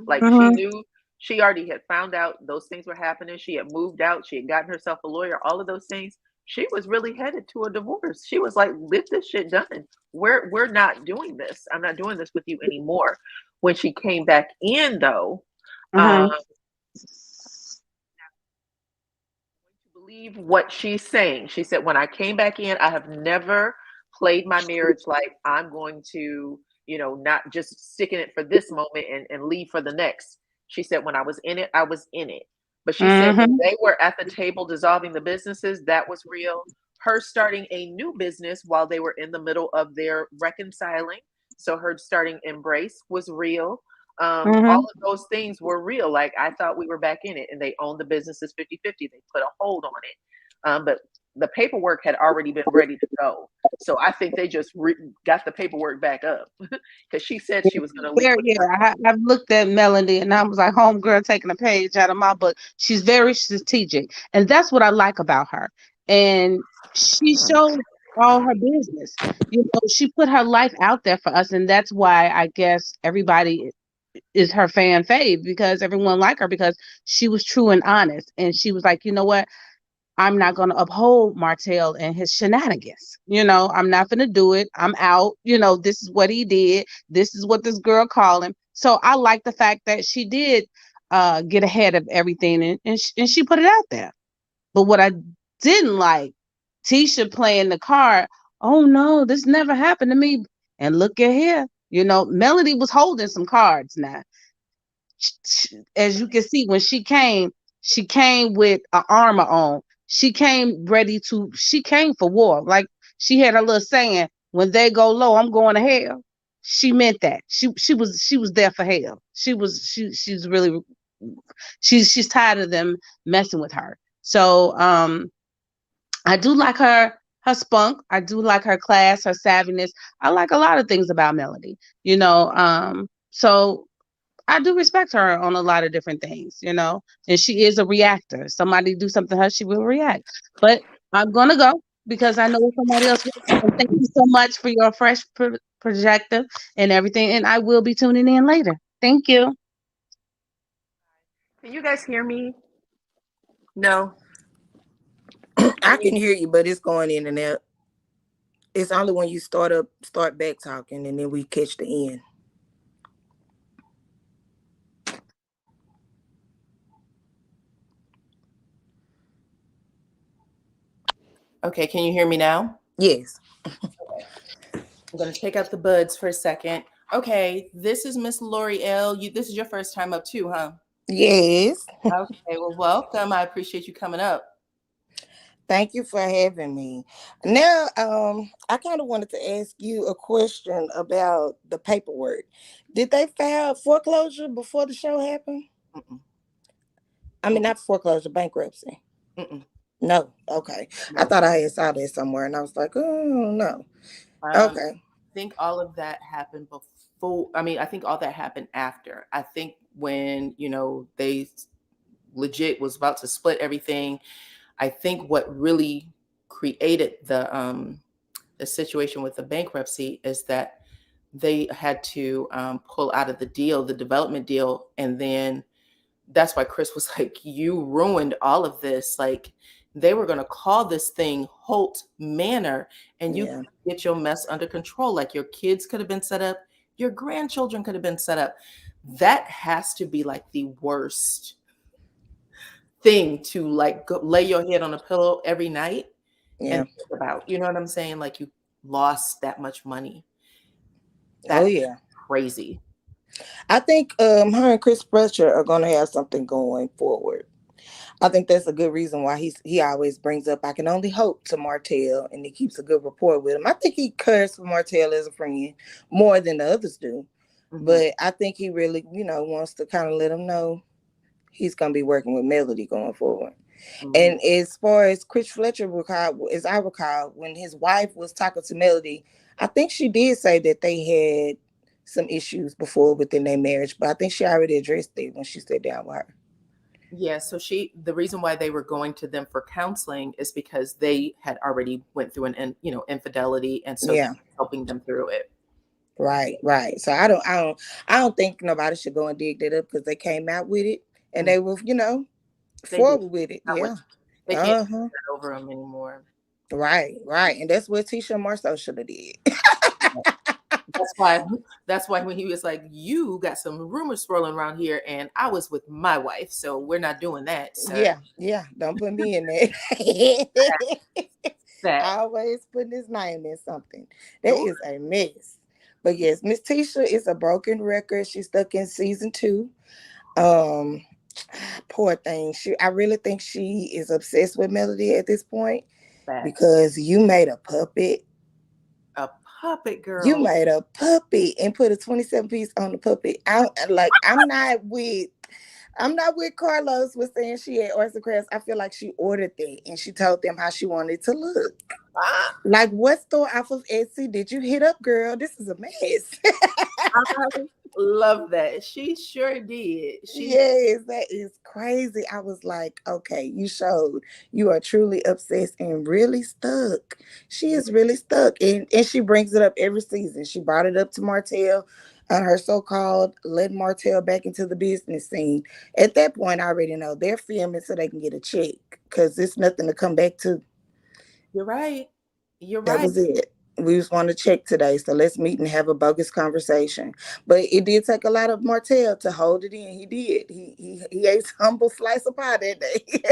like she Mm-hmm. knew, she already had found out those things were happening. She had moved out. She had gotten herself a lawyer. All of those things. She was really headed to a divorce. She was like, "Get this shit done. We're not doing this. I'm not doing this with you anymore." When she came back in, though, Mm-hmm. believe what she's saying. She said, when I came back in, I have never played my marriage like I'm going to, not just stick in it for this moment and leave for the next. She said, when I was in it, I was in it. But she said when Mm-hmm. they were at the table dissolving the businesses, that was real. Her starting a new business while they were in the middle of their reconciling. So her starting Embrace was real. All Mm-hmm. of those things were real. Like I thought we were back in it, and they owned the businesses 50-50. They put a hold on it. But the paperwork had already been ready to go. So I think they just got the paperwork back up because she said she was going to Very, liquidate yeah, her. I've looked at Melody and I was like, homegirl taking a page out of my book. She's very strategic. And that's what I like about her. And she showed all her business. She put her life out there for us. And that's why I guess everybody is her fan fave because everyone liked her because she was true and honest. And she was like, you know what? I'm not going to uphold Martell and his shenanigans. I'm not going to do it. I'm out. This is what he did. This is what this girl called him. So I like the fact that she did get ahead of everything and she put it out there. But what I didn't like, Tisha playing the card. Oh no, this never happened to me. And look at here. Melody was holding some cards now. As you can see, when she came with an armor on. She came for war. Like she had a little saying, when they go low, I'm going to hell. She meant that. She was there for hell. She's really she's tired of them messing with her. So I do like her spunk. I do like her class, her savviness. I like a lot of things about Melody. So I do respect her on a lot of different things, and she is a reactor. Somebody do something to her, she will react. But I'm gonna go because I know somebody else. And thank you so much for your fresh projector and everything. And I will be tuning in later. Thank you. Can you guys hear me? No. I can hear you, but it's going in and out. It's only when you start back talking, and then we catch the end. Okay, can you hear me now? Yes. Okay. I'm going to take out the buds for a second. Okay, this is Miss L'Oreal. This is your first time up too, huh? Yes. Okay, well, welcome. I appreciate you coming up. Thank you for having me. Now, I kind of wanted to ask you a question about the paperwork. Did they file foreclosure before the show happened? Mm-mm. I mean, not foreclosure, bankruptcy. Mm-mm. No. Okay. No. I thought I had saw that somewhere, and I was like, oh no. Okay. think all of that happened before. I mean, I think all that happened after. I think when, they legit was about to split everything, I think what really created the situation with the bankruptcy is that they had to pull out of the deal, the development deal, and then that's why Chris was like, you ruined all of this. Like, they were going to call this thing Holt Manor, and you could get your mess under control. Like, your kids could have been set up, your grandchildren could have been set up. That has to be like the worst thing to like lay your head on a pillow every night and think about. You know what I'm saying? Like, you lost that much money. That's crazy. I think her and Chris Fletcher are going to have something going forward. I think that's a good reason why he always brings up, I can only hope, to Martell, and he keeps a good rapport with him. I think he cares for Martell as a friend more than the others do. Mm-hmm. But I think he really, wants to kind of let him know he's going to be working with Melody going forward. Mm-hmm. And as far as Chris Fletcher, as I recall, when his wife was talking to Melody, I think she did say that they had some issues before within their marriage, but I think she already addressed it when she sat down with her. Yeah, so the reason why they were going to them for counseling is because they had already went through an infidelity, and so helping them through it. Right. So I don't think nobody should go and dig that up, because they came out with it and they were, forward with it. Yeah, they can't get that over them anymore. Right, and that's what Tisha and Marcel should have did. That's why when he was like, you got some rumors swirling around here, and I was with my wife, so we're not doing that. So. Yeah, don't put me in that. Always putting his name in something. That is a mess. But yes, Miss Tisha is a broken record. She's stuck in season 2. Poor thing. I really think she is obsessed with Melody at this point. Because you made a puppet. A puppet, girl. You made a puppet and put a 27 piece on the puppet. I'm not with Carlos was saying she had oyster crabs. I feel like she ordered that and she told them how she wanted it to look. Like, what store off of Etsy did you hit up, girl? This is a mess. I love that. She sure did. Yes, that is crazy. I was like, okay, you showed you are truly obsessed and really stuck. She is really stuck. And she brings it up every season. She brought it up to Martell on her so-called letting Martell back into the business scene. At that point, I already know they're filming so they can get a check, because there's nothing to come back to. You're right. That was it. We just want to check today, so let's meet and have a bogus conversation. But it did take a lot of Martell to hold it in. He did. He ate a humble slice of pie that day. He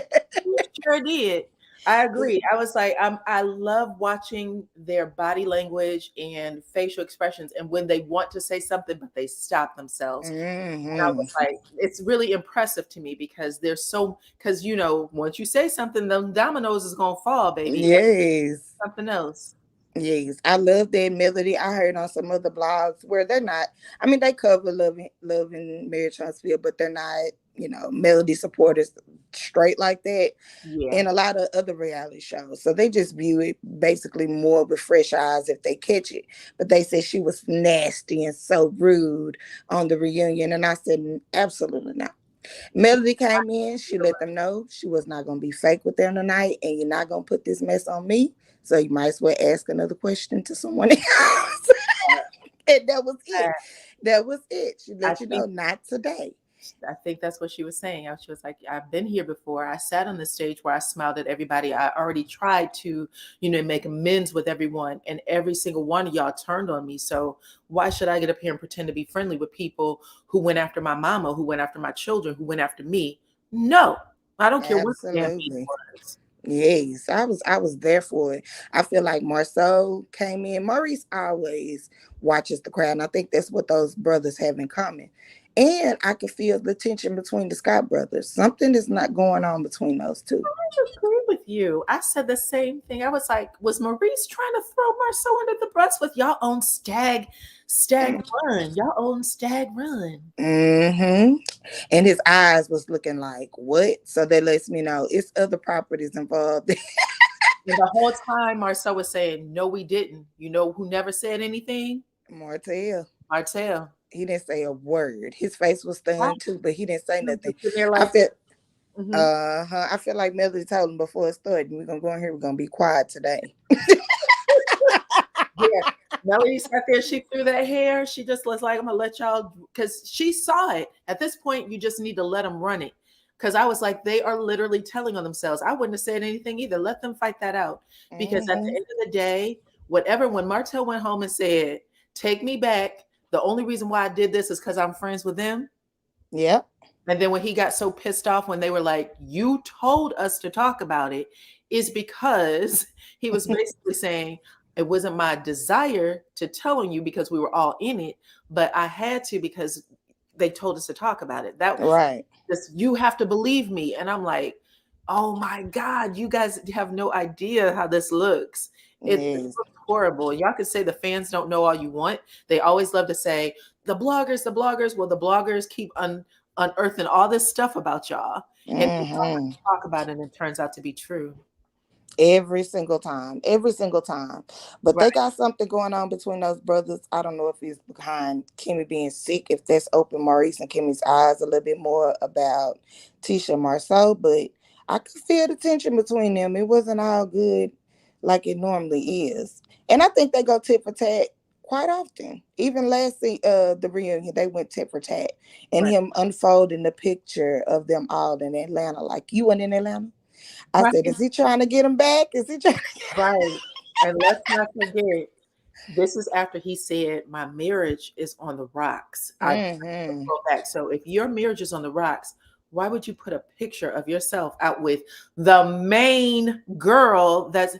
sure did. I agree. I was like, I love watching their body language and facial expressions, and when they want to say something, but they stop themselves. Mm-hmm. And I was like, it's really impressive to me, because because once you say something, the dominoes is gonna fall, baby. Yes. Something else. Yes, I love that Melody. I heard on some other blogs where they're not, I mean, they cover love and marriage transfer, but they're not, Melody supporters straight like that. Yeah. And a lot of other reality shows. So they just view it basically more with fresh eyes if they catch it. But they said she was nasty and so rude on the reunion. And I said, absolutely not. Melody came in, she let them know she was not going to be fake with them tonight, and you're not going to put this mess on me. So you might as well ask another question to someone else. And that was it. That was it. She let you know, not today. I think that's what she was saying. She was like, I've been here before. I sat on the stage where I smiled at everybody. I already tried to, make amends with everyone, and every single one of y'all turned on me. So why should I get up here and pretend to be friendly with people who went after my mama, who went after my children, who went after me? No, I don't care what the damn people was. Yes, I was there for it. I feel like Marceau came in. Maurice always watches the crowd, and I think that's what those brothers have in common. And I could feel the tension between the Scott brothers. Something is not going on between those two. I agree with you. I said the same thing. I was like, was Maurice trying to throw Marceau under the bus with y'all own stag run? Y'all own stag run. Mm-hmm. And his eyes was looking like, what? So that lets me know it's other properties involved. And the whole time Marcel was saying, no, we didn't. You know who never said anything? Martell. Martell. He didn't say a word. His face was stunned too, but he didn't say nothing. Like, I feel I feel like Melody told him before it started, we're gonna go in here, we're gonna be quiet today. Yeah. Melody sat there, she threw that hair. She just was like, I'm gonna let y'all, because she saw it. At this point, you just need to let them run it. Because I was like, they are literally telling on themselves. I wouldn't have said anything either. Let them fight that out. Because at the end of the day, when Martell went home and said, take me back, the only reason why I did this is because I'm friends with them. Yep. And then when he got so pissed off when they were like, you told us to talk about it, is because he was basically saying, it wasn't my desire to tell on you because we were all in it, but I had to because they told us to talk about it. That right. You have to believe me. And I'm like, oh my God, you guys have no idea how this looks. It looks horrible. Y'all can say the fans don't know all you want. They always love to say, the bloggers. Well, the bloggers keep unearthing all this stuff about y'all. And we talk about it and it turns out to be true. Every single time. But they got something going on between those brothers. I don't know if it's behind Kimmy being sick, if that's opened Maurice and Kimmy's eyes a little bit more about Tisha and Marceau, but I could feel the tension between them. It wasn't all good like it normally is. And I think they go tit for tat quite often. Even last the reunion, they went tit for tat. And him unfolding the picture of them all in Atlanta, like, you went in Atlanta? I said, is he trying to get him back? Is he trying to Right. And let's not forget, this is after he said, my marriage is on the rocks. I go back. So if your marriage is on the rocks, why would you put a picture of yourself out with the main girl that's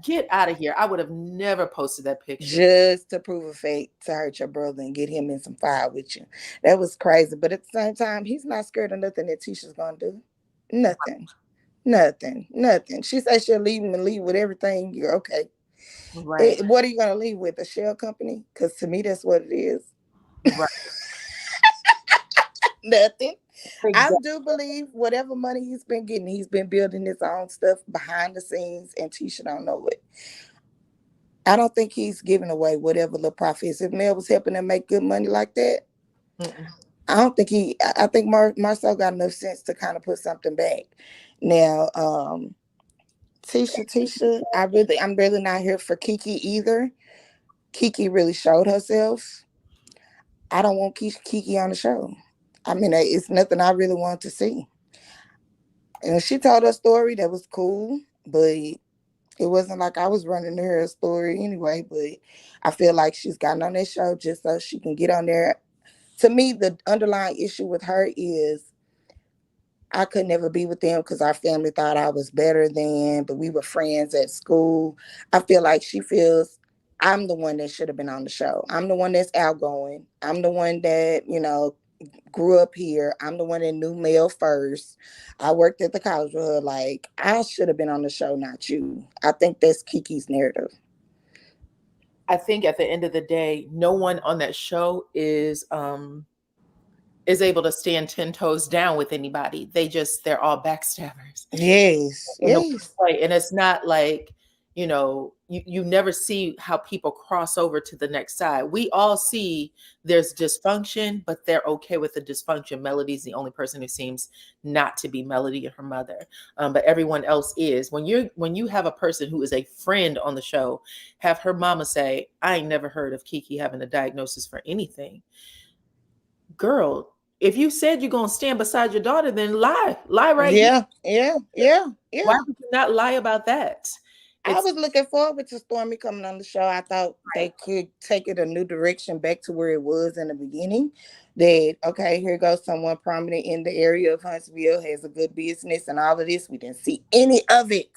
get out of here? I would have never posted that picture. Just to prove a fake, to hurt your brother and get him in some fire with you. That was crazy. But at the same time, he's not scared of nothing that Tisha's going to do. Nothing. She said she'll leave him and leave with everything. You're okay. Right. What are you going to leave with? A shell company? Because to me, that's what it is. Right. Nothing. Exactly. I do believe whatever money he's been getting, he's been building his own stuff behind the scenes, and Tisha don't know it. I don't think he's giving away whatever little profit is. If Mel was helping him make good money like that, I don't think I think Marcel got enough sense to kind of put something back. Now, Tisha, I'm really not here for Kiki either. Kiki really showed herself. I don't want Kiki on the show. I mean, it's nothing I really want to see. And she told her story that was cool, but it wasn't like I was running her story anyway. But I feel like she's gotten on that show just so she can get on there. To me, the underlying issue with her is I could never be with them because our family thought I was better than, but we were friends at school. I feel like she feels I'm the one that should have been on the show. I'm the one that's outgoing. I'm the one that, grew up here. I'm the one that knew Mel first. I worked at the college with her. Like, I should have been on the show, not you. I think that's Kiki's narrative. I think at the end of the day, no one on that show is able to stand 10 toes down with anybody. They're all backstabbers. Yes. And it's not like, you never see how people cross over to the next side. We all see there's dysfunction, but they're okay with the dysfunction. Melody's the only person who seems not to be Melody and her mother. But everyone else is. When you have a person who is a friend on the show, have her mama say, I ain't never heard of Kiki having a diagnosis for anything. Girl, if you said you're going to stand beside your daughter, then lie right here. Yeah. Why would you not lie about that? I was looking forward to Stormy coming on the show. I thought they could take it a new direction back to where it was in the beginning. That, okay, here goes someone prominent in the area of Huntsville, has a good business and all of this. We didn't see any of it.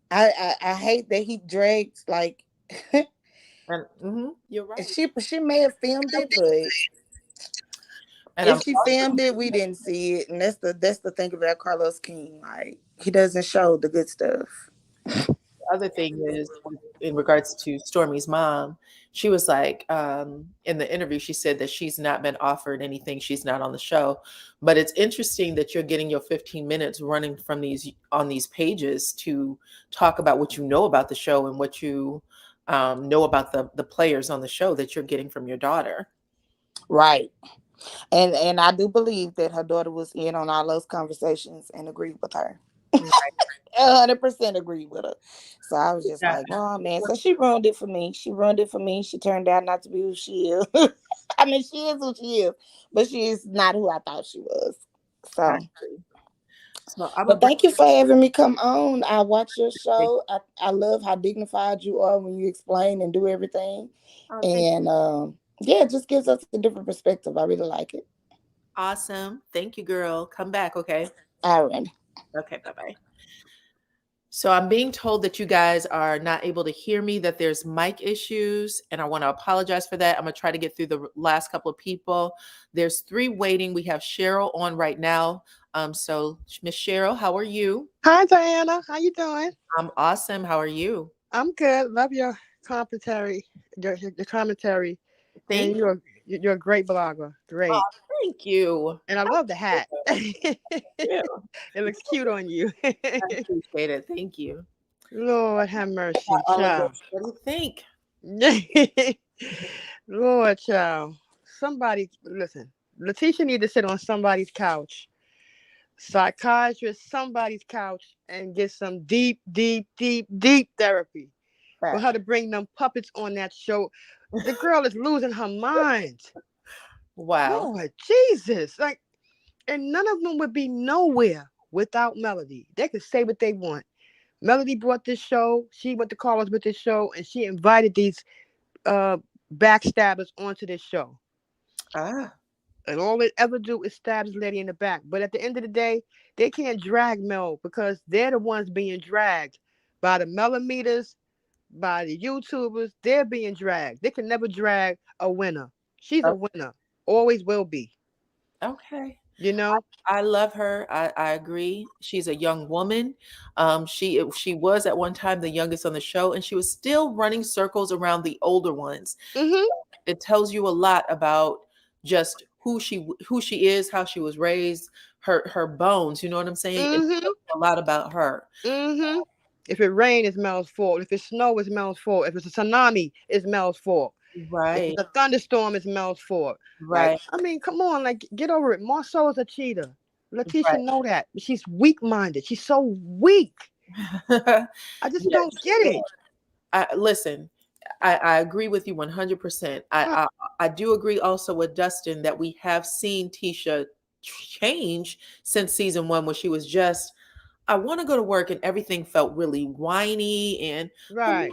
I hate that he dragged, like, you're right. She may have filmed it, but if she filmed it, we didn't see it. And that's the thing about Carlos King. Like, he doesn't show the good stuff. other thing is, in regards to Stormy's mom, she was like, in the interview, she said that she's not been offered anything. She's not on the show. But it's interesting that you're getting your 15 minutes running from these pages to talk about what you know about the show and what you know about the players on the show that you're getting from your daughter. Right. And I do believe that her daughter was in on all those conversations and agreed with her. Right. 100% agreed with her. So I was just Yeah. like, oh man. So she ruined it for me. She ruined it for me. She turned out not to be who she is. I mean, she is who she is, but she is not who I thought she was. So, So but thank you for having me come on. I watch your show. I love how dignified you are when you explain and do everything. And yeah, it just gives us a different perspective. I really like it. Awesome. Thank you, girl. Come back, okay? All right. Okay, bye-bye. So I'm being told that you guys are not able to hear me, that there's mic issues, and I want to apologize for that. I'm going to try to get through the last couple of people. There's 3 waiting. We have Cheryl on right now. So Miss Cheryl, how are you? Hi, Diana. How you doing? I'm awesome. How are you? I'm good. Love your commentary. Your commentary. Thank you. You're a great blogger. Great. Oh, thank you. And I love the hat. Yeah. It looks cute on you. I appreciate it. Thank you. Lord have mercy, Child. child. What do you think? Lord, child. Somebody, listen. LaTisha need to sit on somebody's couch, psychiatrist, somebody's couch, and get some deep therapy for her to bring them puppets on that show. The girl is losing her mind. Wow. Lord Jesus. Like, and none of them would be nowhere without Melody. They could say what they want. Melody brought this show. She went to college with this show, and she invited these backstabbers onto this show. And all they ever do is stab this lady in the back. But at the end of the day, they can't drag Mel because they're the ones being dragged by the millimeters, by the YouTubers. They're being dragged. They can never drag a winner. She's a winner. Always will be. Okay. You know? I love her. I agree. She's a young woman. She was at one time the youngest on the show, and she was still running circles around the older ones. Mm-hmm. It tells you a lot about just who she is, how she was raised, her bones. You know what I'm saying? Mm-hmm. It tells a lot about her. Mm-hmm. If it rains, it's Mel's fault. If it snow, it's Mel's fault. If it's a tsunami, it's Mel's fault. Right. If it's a thunderstorm, it's Mel's fault. Right. Like, I mean, come on, like, get over it. Marceau is a cheater. LaTisha know that. But she's weak-minded. She's so weak. I just don't get it. Listen, I agree with you 100%. I do agree also with Dustin that we have seen Tisha change since season 1, where she was just, I want to go to work, and everything felt really whiny and right.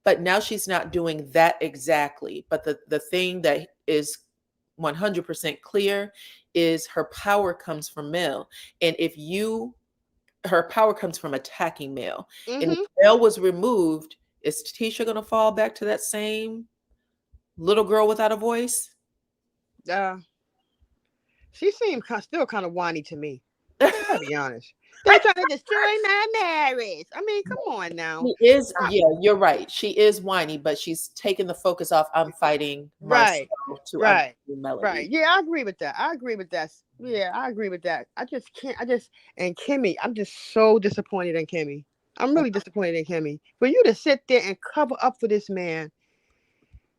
But now she's not doing that exactly. But the thing that is 100% clear is her power comes from Mel. And her power comes from attacking Mel. Mm-hmm. And if Mel was removed, is Tisha going to fall back to that same little girl without a voice? She seemed still kind of whiny to me. I'll be honest. They're trying to destroy my marriage. I mean, come on now. She is, yeah, you're right. She is whiny, but she's taking the focus off. I'm fighting Marcel to Melody. Right. Yeah, I agree with that. Yeah, I agree with that. I just can't. And Kimmy, I'm just so disappointed in Kimmy. I'm really disappointed in Kimmy. For you to sit there and cover up for this man,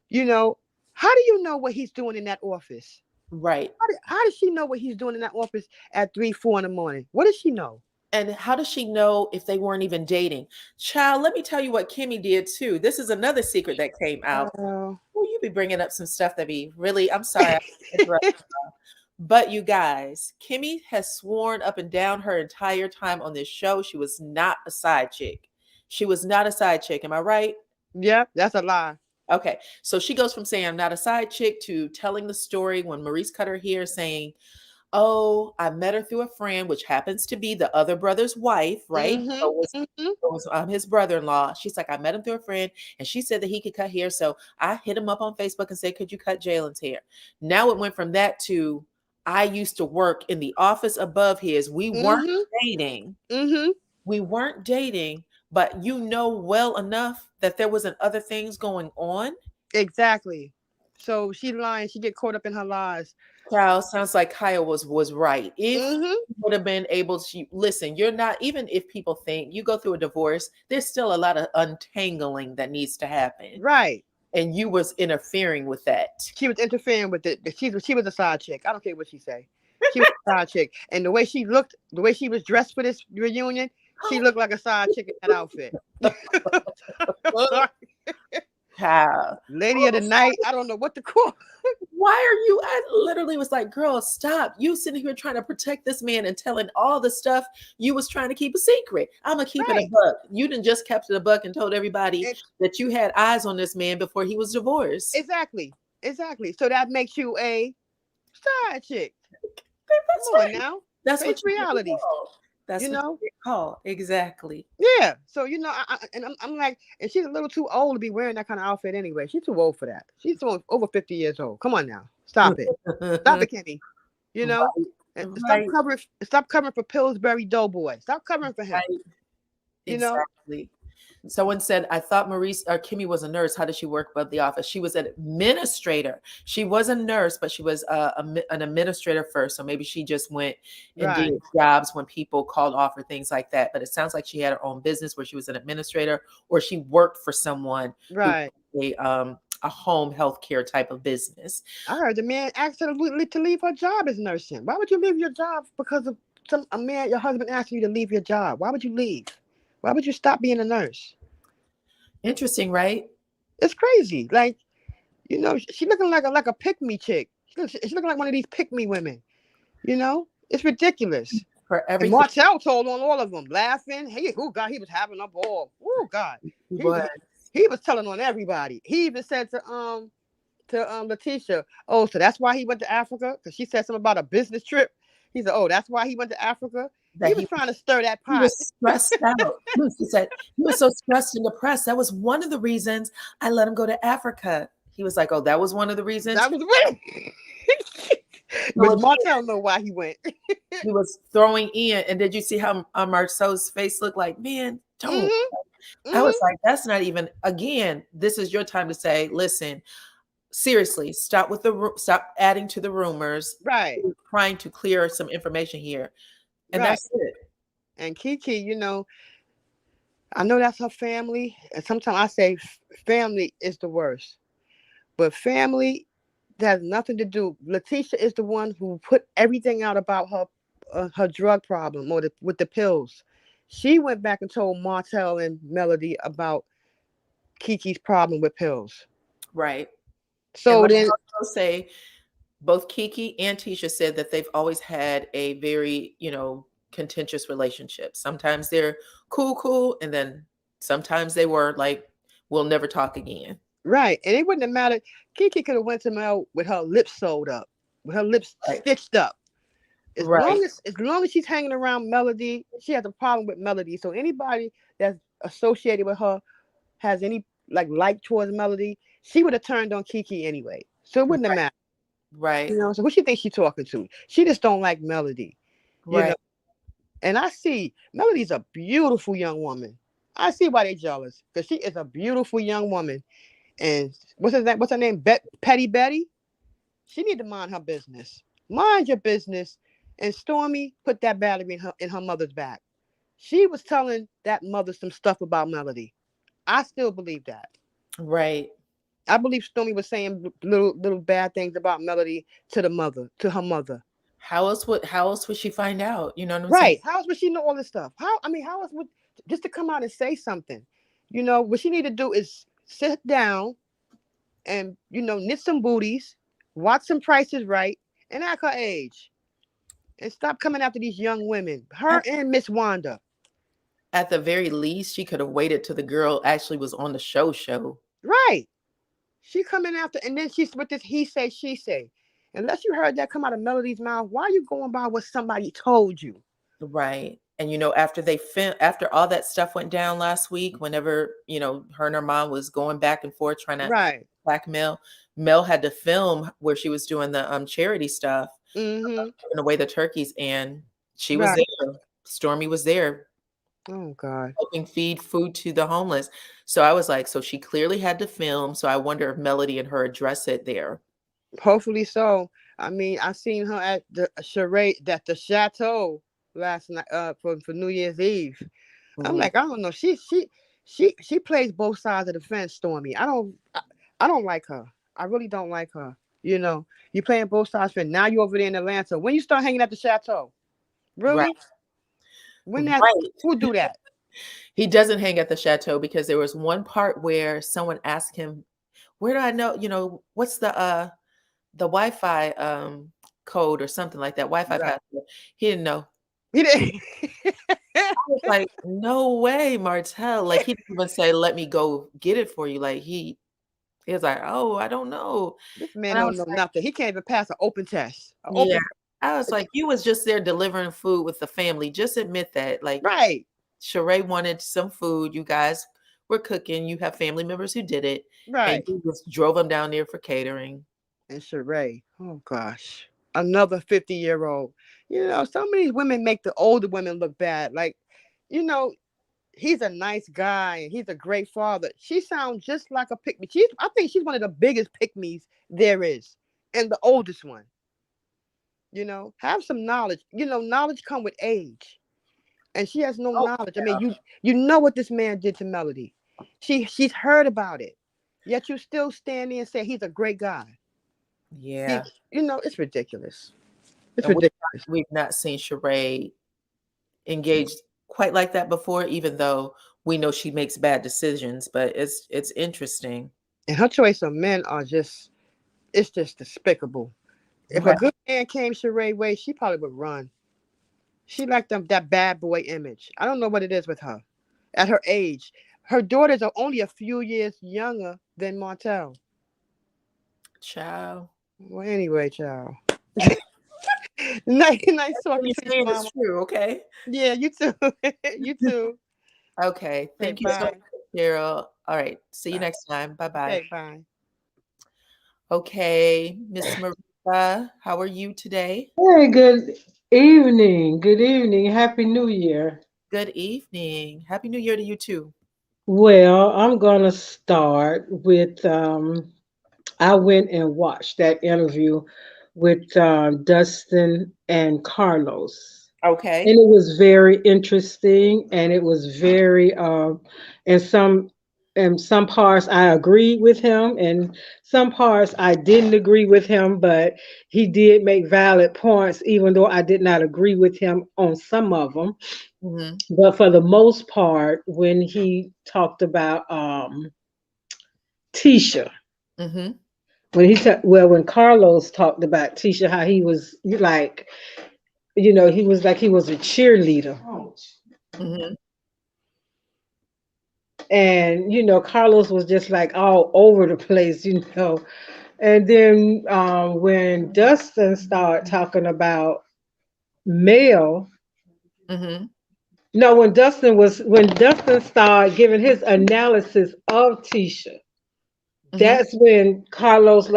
you know, how do you know what he's doing in that office? Right. How does she know what he's doing in that office at 3, 4 in the morning? What does she know? And how does she know if they weren't even dating? Child, let me tell you what Kimmy did too. This is another secret that came out. You be bringing up some stuff that be really, I'm sorry. But you guys, Kimmy has sworn up and down her entire time on this show she was not a side chick. She was not a side chick. Am I right? Yeah, that's a lie. Okay. So she goes from saying I'm not a side chick to telling the story when Maurice cut her hair saying, oh, I met her through a friend, which happens to be the other brother's wife, right? Mm-hmm. So it was his brother-in-law. She's like, I met him through a friend, and she said that he could cut hair. So I hit him up on Facebook and said, could you cut Jalen's hair? Now it went from that to, I used to work in the office above his. We weren't dating. Mm-hmm. We weren't dating, but you know well enough that there wasn't other things going on. Exactly. So she lying. She get caught up in her lies. Child, sounds like Kyle was right. If Mm-hmm. you would have been able to listen, you're not, even if people think you go through a divorce, there's still a lot of untangling that needs to happen. Right. And you was interfering with that. She was interfering with it. She was a side chick. I don't care what she say. She was a side chick. And the way she looked, the way she was dressed for this reunion, she looked like a side chick in that outfit. Lady of the night. I don't know what to call. Why are you? I literally was like, girl, stop. You sitting here trying to protect this man and telling all the stuff you was trying to keep a secret. I'm going to keep it a buck. You done just kept it a buck and told everybody that you had eyes on this man before he was divorced. Exactly. So that makes you a side chick. That's Come on now. That's what reality. That's you know, call exactly. Yeah. So I'm like, and she's a little too old to be wearing that kind of outfit anyway. She's too old for that. She's over 50 years old. Come on now, stop it, stop it, Kenny. And stop covering for Pillsbury Doughboy. Stop covering for him. Right. Exactly. Someone said, I thought Kimmy was a nurse. How did she work above the office? She was an administrator. She was a nurse, but she was an administrator first. So maybe she just went and did jobs when people called off or things like that. But it sounds like she had her own business where she was an administrator, or she worked for someone, right? A home health care type of business. I heard the man asked her to leave her job as nursing. Why would you leave your job because of a man, your husband asking you to leave your job? Why would you leave? Why would you stop being a nurse? Interesting, right? It's crazy. Like, she's looking like a pick-me chick. She's looking like one of these pick-me women. It's ridiculous. For everything. And Martell told on all of them, laughing. Hey, oh God, he was having a ball. Oh God, he was telling on everybody. He even said to LaTisha, oh, so that's why he went to Africa, because she said something about a business trip. He said, oh, that's why he went to Africa. He was trying to stir that pot. He was stressed out. He said he was so stressed and depressed. That was one of the reasons I let him go to Africa. He was like, oh, that was one of the reasons. That was really. But Martell know why he went. He was throwing in. And did you see how Marcel's face looked like? Man, don't. Mm-hmm. I was like, that's not even. Again, this is your time to say, listen. Seriously, stop adding to the rumors. Right. We're trying to clear some information here. And that's it. And Kiki, I know that's her family. And sometimes I say family is the worst. But family, that has nothing to do. LaTisha is the one who put everything out about her drug problem with the pills. She went back and told Martell and Melody about Kiki's problem with pills. Right. So then I'll say both Kiki and Tisha said that they've always had a very, contentious relationship. Sometimes they're cool, and then sometimes they were like, we'll never talk again. Right. And it wouldn't have mattered. Kiki could have went to Mel with her lips sewed up, with her lips stitched up. As long as she's hanging around Melody, she has a problem with Melody. So anybody that's associated with her has any like towards Melody, she would have turned on Kiki anyway. So it wouldn't have mattered. Right. So who she thinks she's talking to? She just don't like Melody. Right. And I see Melody's a beautiful young woman. I see why they're jealous, because she is a beautiful young woman. And what's her name? Petty Betty? She need to mind her business. Mind your business. And Stormy put that battery in her mother's back. She was telling that mother some stuff about Melody. I still believe that. Right. I believe Stormy was saying little bad things about Melody to her mother. How else would she find out? You know what I'm saying? Right. How else would she know all this stuff? How else would, just to come out and say something? What she need to do is sit down and, knit some booties, watch some Prices Right, and act her age. And stop coming after these young women. Her and Miss Wanda. At the very least, she could have waited till the girl actually was on the show. Right. She coming after, and then she's with this he say, she say. Unless you heard that come out of Melody's mouth, why are you going by what somebody told you? Right. And, after all that stuff went down last week, whenever, her and her mom was going back and forth trying to blackmail, Mel had to film where she was doing the charity stuff, giving away the turkeys, and she was there. Stormy was there. Oh God. helping feed food to the homeless. So I was like, so she clearly had to film. So I wonder if Melody and her address it there. Hopefully so. I mean, I seen her at the charade at the chateau last night for New Year's Eve. I'm Mhm. like, I don't know. She plays both sides of the fence, Stormy. I don't like her. I really don't like her. You know, you playing both sides for now you over there in Atlanta. When you start hanging at the chateau? Right. Really? When that Right. who do that? He doesn't hang at the chateau because there was one part where someone asked him, where do I know, what's the Wi-Fi code or something like that, Wi-Fi Right. password. He didn't know. He didn't. I was like, no way, Martell. Like he didn't even say, let me go get it for you. Like he was like, oh, I don't know. This man And I don't was know like, nothing. He can't even pass an open test. An yeah. open I was like, you was just there delivering food with the family. Just admit that. Like right. Sheree wanted some food. You guys were cooking. You have family members who did it. And Right. you just drove them down there for catering. And Sheree. Oh gosh. Another 50-year-old. You know, some of these women make the older women look bad. Like, you know, he's a nice guy and he's a great father. She sounds just like a pick me. I think she's one of the biggest pick me's there is. And the oldest one. You know, have some knowledge. You know, knowledge come with age. And she has no Oh, knowledge. I mean, you know what this man did to Melody. She's heard about it. Yet you still stand there and say he's a great guy. yeah. You know, it's ridiculous. It's And ridiculous. we've not seen Sheree engaged quite like that before, even though we know she makes bad decisions. But it's interesting. And her choice of men it's just despicable. If a Right. good man came Sheree way, she probably would run. She liked that bad boy image. I don't know what it is with her. At her age, her daughters are only a few years younger than Martell. Child. Well, anyway, child. nice What talking you're to you, saying is Mama. true, okay? Yeah, you too. You too. Okay. Okay, Thank you so much, bye. Cheryl. All right. See you Bye. next time. Bye-bye. Okay, bye. Okay. Miss Marissa, how are you today? Hey, good evening. Good evening. Happy New Year. Good evening. Happy New Year to you too. Well, I'm going to start with I went and watched that interview with Dustin and Carlos. Okay. And it was very interesting and it was very in some parts I agreed with him and some parts I didn't agree with him, but he did make valid points even though I did not agree with him on some of them. Mm-hmm. But for the most part, when he talked about Tisha, Mm-hmm. when Carlos talked about Tisha, how he was like, he was like he was a cheerleader. Mm-hmm. And Carlos was just like all over the place. And then when Dustin started talking about Mel, Mm-hmm. no, when Dustin started giving his analysis of Tisha, Mm-hmm. that's when Carlos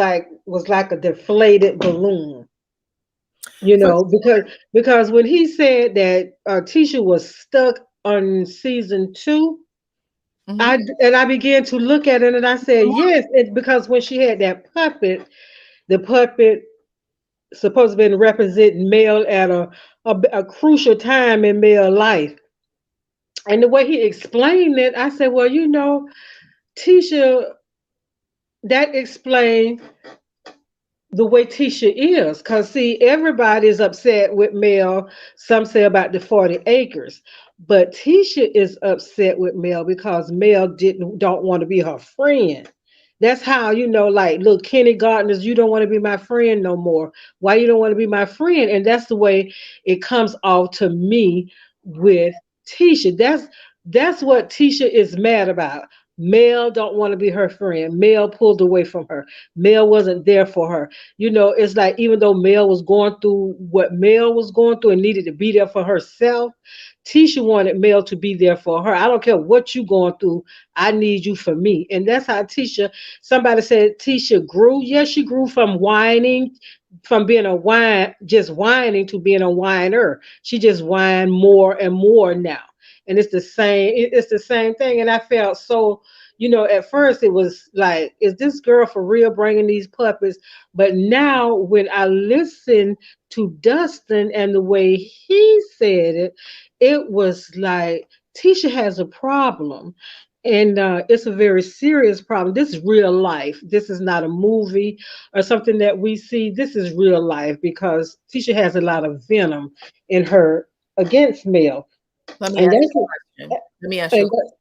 was like a deflated balloon. Because when he said that Tisha was stuck on season 2, Mm-hmm. I began to look at it and I said, yes, it's because when she had that puppet, the puppet supposed to be representing Mel at a crucial time in Mel life. And the way he explained it, I said, well, Tisha, that explained the way Tisha is. Because, see, everybody's upset with Mel. Some say about the 40 acres. But Tisha is upset with Mel because Mel don't want to be her friend. That's how, like, look, kindergartners, you don't want to be my friend no more. Why you don't want to be my friend? And that's the way it comes off to me with Tisha. That's what Tisha is mad about. Mel don't want to be her friend. Mel pulled away from her. Mel wasn't there for her. It's like even though Mel was going through what Mel was going through and needed to be there for herself, Tisha wanted Mel to be there for her. I don't care what you going through. I need you for me. And that's how Tisha, somebody said Tisha grew. Yes, she grew from whining, from being just whining to being a whiner. She just whine more and more now. and it's the same. It's the same thing, and I felt so. At first it was like, is this girl for real bringing these puppets? But now when I listen to Dustin and the way he said it, it was like Tisha has a problem. And it's a very serious problem. This is real life. This is not a movie or something that we see. This is real life because Tisha has a lot of venom in her against Mel. Let me And ask that's you a question. Let me ask you a and question.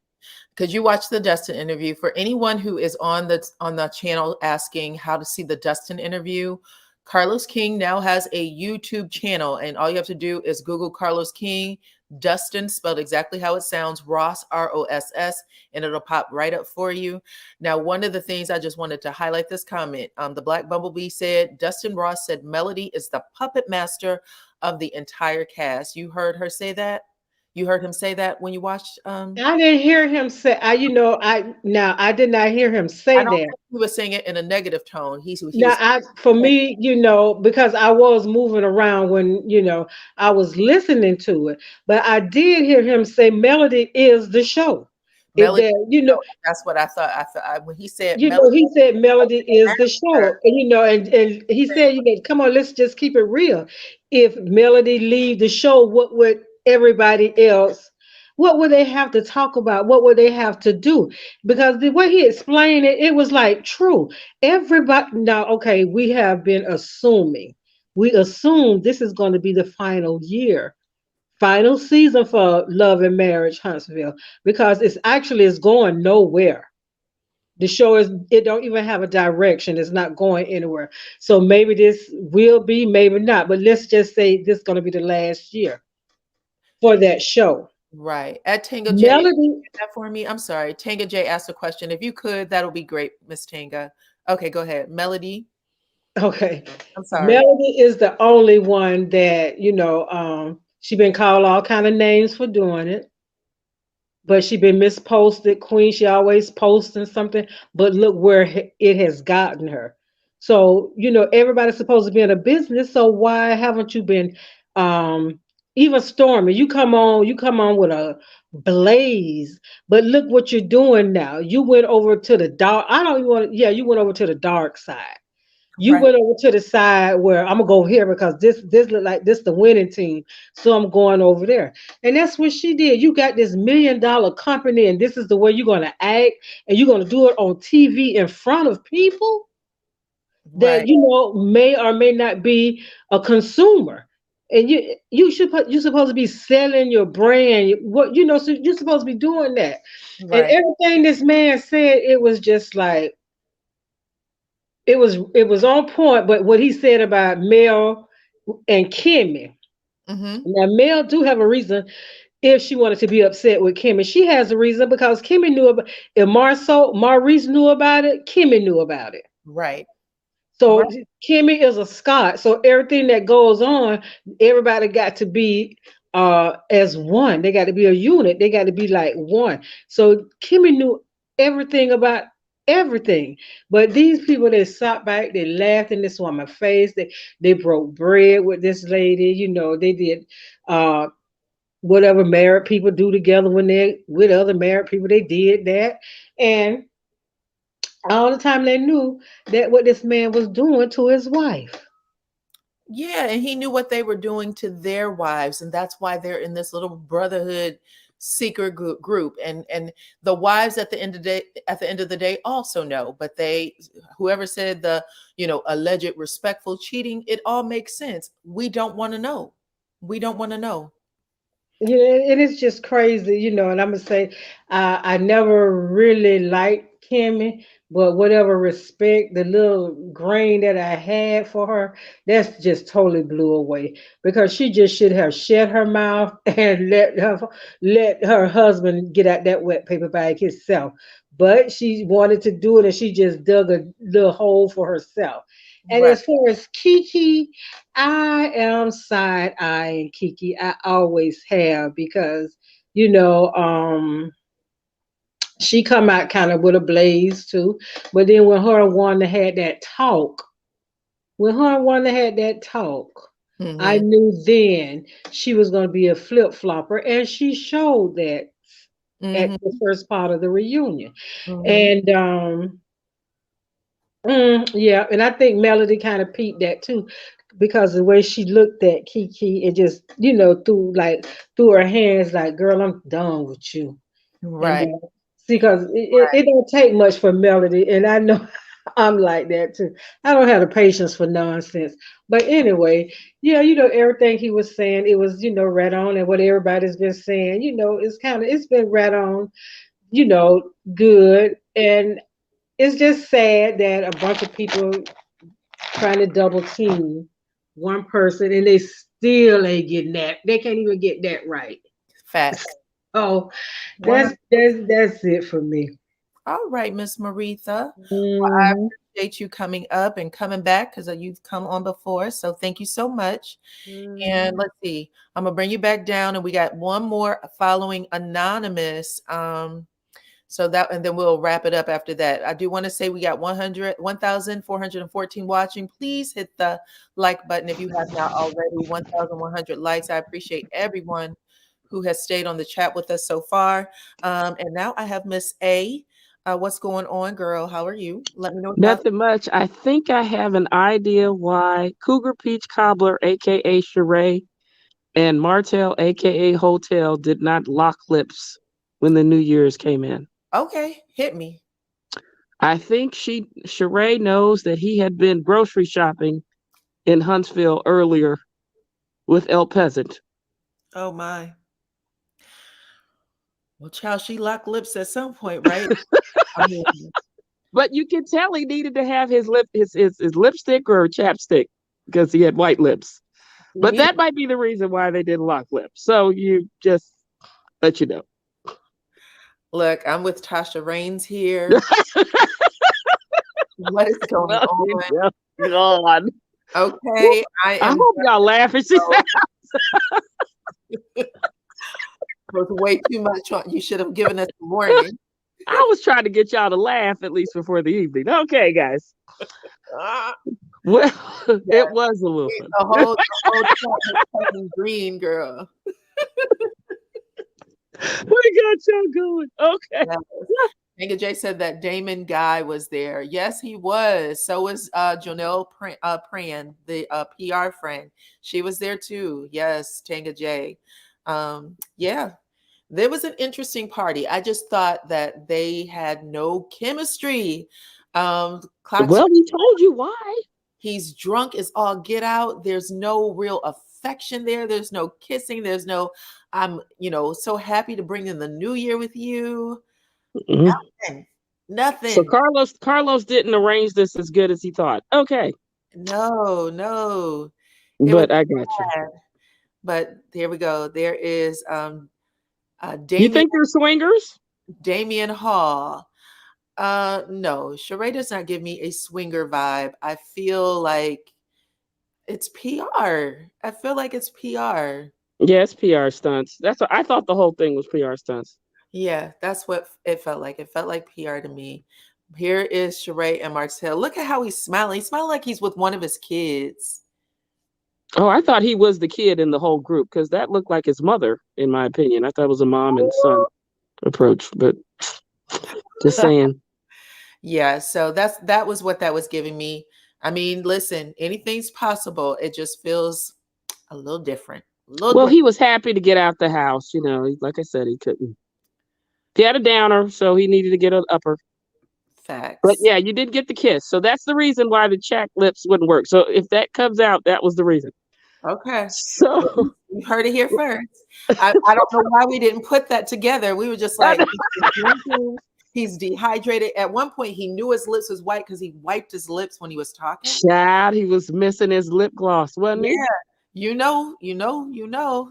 Because you watched the Dustin interview. For anyone who is on the channel asking how to see the Dustin interview, Carlos King now has a YouTube channel, and all you have to do is Google Carlos King, Dustin spelled exactly how it sounds, Ross, Ross, and it'll pop right up for you. Now, one of the things I just wanted to highlight this comment. The Black Bumblebee said, Dustin Ross said Melody is the puppet master of the entire cast. You heard her say that? You heard him say that when you watched? I didn't hear him say. I did not hear him I say don't that. think he was saying it in a negative tone. He Now, was for me, because I was moving around when I was listening to it, but I did hear him say Melody is the show. It Melody. that That's what I thought. When he said Melody, he said Melody is the show. And and he said, come on, let's just keep it real. If Melody leave the show, what would everybody else, what would they have to talk about? What would they have to do? Because the way he explained it, it was like true. Everybody now, okay, we have been assuming. We assume this is going to be the final year, final season for Love and Marriage Huntsville, because it's going nowhere. The show it don't even have a direction. It's not going anywhere. So maybe this will be, maybe not. But let's just say this is going to be the last year for that show. right. At Tango J, Melody, that for me. I'm sorry. Tanga J asked a question. If you could, that'll be great, Miss Tanga. Okay, go ahead. Melody. okay. I'm sorry. Melody is the only one that, she been called all kind of names for doing it. But she been misposted, Queen. She always posting something, but look where it has gotten her. So everybody's supposed to be in a business. So why haven't you been? Um, Even Stormy, you come on with a blaze, but look what you're doing now. You went over to the dark. I don't even want. Yeah, you went over to the dark side. You Right. went over to the side where I'm gonna go here because this look like this the winning team, so I'm going over there. And that's what she did. You got this $1 million company, and this is the way you're gonna act, and you're gonna do it on TV in front of people that Right. may or may not be a consumer. And you're supposed to be selling your brand. So you're supposed to be doing that. And Right. everything this man said, it was just like it was on point, but what he said about Mel and Kimmy. Mm-hmm. Now Mel do have a reason if she wanted to be upset with Kimmy. She has a reason because Kimmy knew about if Maurice knew about it, Kimmy knew about it. Right. So Right. Kimmy is a Scot. So everything that goes on, everybody got to be as one. They got to be a unit. They got to be like one. So Kimmy knew everything about everything. But these people they sat back, they laughed in this woman's face. They broke bread with this lady. They did whatever married people do together when they're with other married people. They did that. And all the time they knew that what this man was doing to his wife. Yeah, and he knew what they were doing to their wives, and that's why they're in this little brotherhood secret group. And the wives at the end of the day also know, but whoever said the alleged respectful cheating, it all makes sense. We don't want to know. We don't want to know. It is just crazy, and I'm gonna say I never really liked Kimmy, but whatever respect, the little grain that I had for her, that's just totally blew away because she just should have shut her mouth and let her husband get out that wet paper bag himself. But she wanted to do it and she just dug a little hole for herself. And Right. as far as Kiki, I am side eyeing Kiki. I always have because you know she come out kind of with a blaze too. But then when her and Wanda had that talk, when her and Wanda had that talk, I knew then she was going to be a flip flopper, and she showed that at the first part of the reunion. And yeah, and I think Melody kind of peeped that too, because the way she looked at Kiki and just threw her hands like, "Girl, I'm done with you." And Right. see, because it don't take much for Melody, and I know I'm like that too. I don't have the patience for nonsense. But anyway, yeah, everything he was saying, it was right on, and what everybody's been saying, it's been right on, good, and it's just sad that a bunch of people trying to double team one person and they still ain't getting that. They can't even get that right. Facts. Oh, that's it for me. All right, Miss Maritha. Well, I Mhm. appreciate you coming up and coming back because you've come on before. So thank you so much. And Mhm. let's see, I'm gonna bring you back down, and we got one more following anonymous. So that, and then we'll wrap it up after that. I do want to say we got 1,414 watching. Please hit the like button if you have not already. 1,100 likes. I appreciate everyone who has stayed on the chat with us so far. And now I have Miss A. What's going on, girl? How are you? Let me know what's up. Nothing much. I think I have an idea why Cougar Peach Cobbler, aka Sheree, and Martell, aka Hotel, did not lock lips when the New Year's came in. Okay, hit me. I think Sheree knows that he had been grocery shopping in Huntsville earlier with El Peasant. Oh my. Well, child, she locked lips at some point, right? I mean, But you can tell he needed to have his lipstick or chapstick because he had white lips. But that might be the reason why they didn't lock lips. So you just let you know. look, I'm with Tasha Raines here. What is going on? God. Okay, I I am. hope y'all laughing. Was way too much on. You should have given us a warning. I was trying to get y'all to laugh at least before the evening. Okay, guys. Well, it was a little fun. The whole time green girl. We got y'all going. Okay. Nigga J said that Damon Guy was there. Yes, he was. So was Jonelle Pran, the PR friend. She was there too. Yes, Tanga J. Yeah, there was an interesting party. I just thought that they had no chemistry. Well, we told you why. He's drunk as all get out. There's no real affection there. There's no kissing. There's no, I'm, so happy to bring in the new year with you. Mm-hmm. Nothing. So Carlos didn't arrange this as good as he thought. Okay. No. But I got you. But here we go. There is Damien. You think they're swingers? Damian Hall. No, Sheree does not give me a swinger vibe. I feel like it's PR. I feel like it's PR. Yes, PR stunts. That's what I thought. The whole thing was PR stunts. Yeah, that's what it felt like. It felt like PR to me. Here is Sheree and Martell. Look at how he's smiling. He's smiling like he's with one of his kids. Oh, I thought he was the kid in the whole group because that looked like his mother, in my opinion. I thought it was a mom and son approach, but just saying. Yeah, so that was what that was giving me. I mean, listen, anything's possible. It just feels a little different. He was happy to get out the house. Like I said, he couldn't. He had a downer, so he needed to get an upper. Facts. But yeah, you did get the kiss. So that's the reason why the chapped lips wouldn't work. So if that comes out, that was the reason. Okay. So you heard it here first. I don't know why we didn't put that together. We were just like, he's dehydrated. At one point, he knew his lips was white because he wiped his lips when he was talking. Child, he was missing his lip gloss, wasn't he? You know.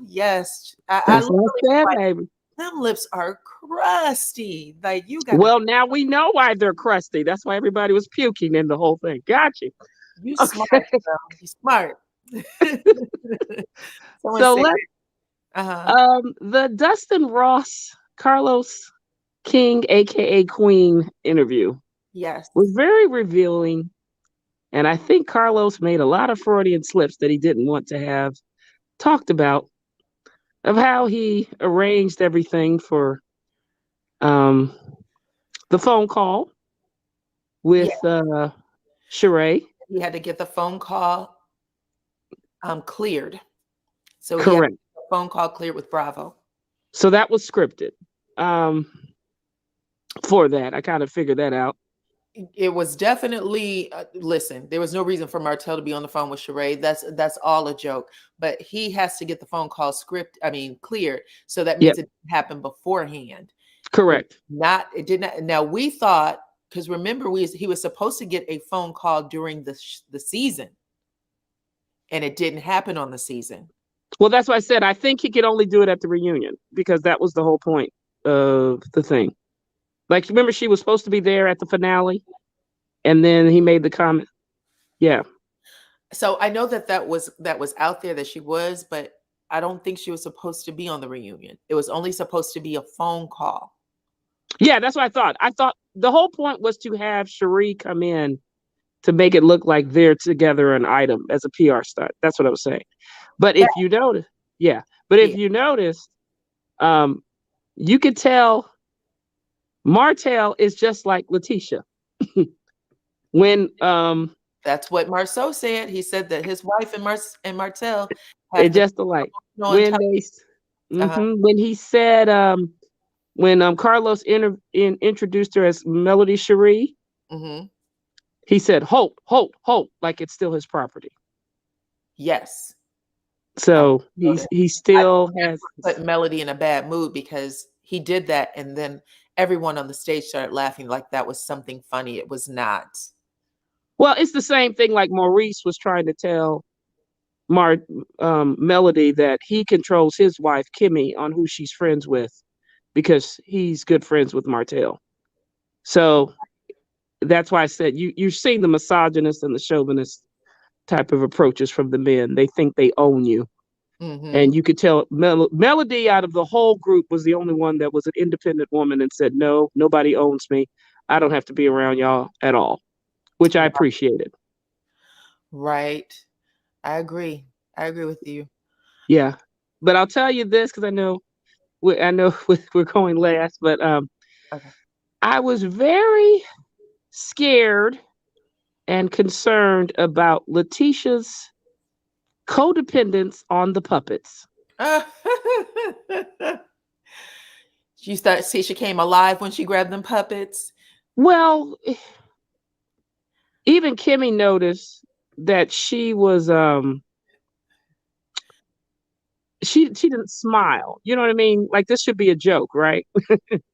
Yes. That's what I said, baby. Them lips are crusty. Like you got. Well, now we know why they're crusty. That's why everybody was puking in the whole thing. Got you. You smart. Girl. You smart. So the Dustin Ross Carlos King, aka Queen interview. Yes. Was very revealing And I think Carlos made a lot of Freudian slips that he didn't want to have talked about, of how he arranged everything for the phone call with Sheree. He had to get the phone call cleared. So he had Correct. a phone call cleared with Bravo. So that was scripted. For that, I kind of figured that out. It was definitely listen. There was no reason for Martell to be on the phone with Sheree. That's all a joke. But he has to get the phone call cleared. So that means it didn't happen beforehand. Correct. It did not. Now we thought, because remember, he was supposed to get a phone call during the season, and it didn't happen on the season. Well, that's why I said I think he could only do it at the reunion, because that was the whole point of the thing. Like, remember, she was supposed to be there at the finale, and then he made the comment. Yeah. So I know that was out there that she was, but I don't think she was supposed to be on the reunion. It was only supposed to be a phone call. Yeah, that's what I thought. I thought the whole point was to have Sheree come in to make it look like they're together an item as a PR stunt. That's what I was saying. But if you notice, if you notice, you could tell Martell is just like LaTisha. When that's what Marceau said. He said that his wife and Martell are just alike. When when he said when Carlos introduced her as Melody Cherie, he said hope, like it's still his property. Yes. So he still has put Melody in a bad mood, because he did that, and then everyone on the stage started laughing like that was something funny. It was not. Well, it's the same thing like Maurice was trying to tell Melody that he controls his wife, Kimmy, on who she's friends with, because he's good friends with Martell. So that's why I said you're seeing the misogynist and the chauvinist type of approaches from the men. They think they own you. And you could tell Melody out of the whole group was the only one that was an independent woman and said, no, nobody owns me. I don't have to be around y'all at all, which I appreciated. Right. I agree with you. Yeah. But I'll tell you this, because I know we're going last, but I was very scared and concerned about LaTisha's codependence on the puppets. You thought Tisha came alive when she grabbed them puppets? Well, even Kimmy noticed that she was she didn't smile. You know what I mean? Like, this should be a joke, right?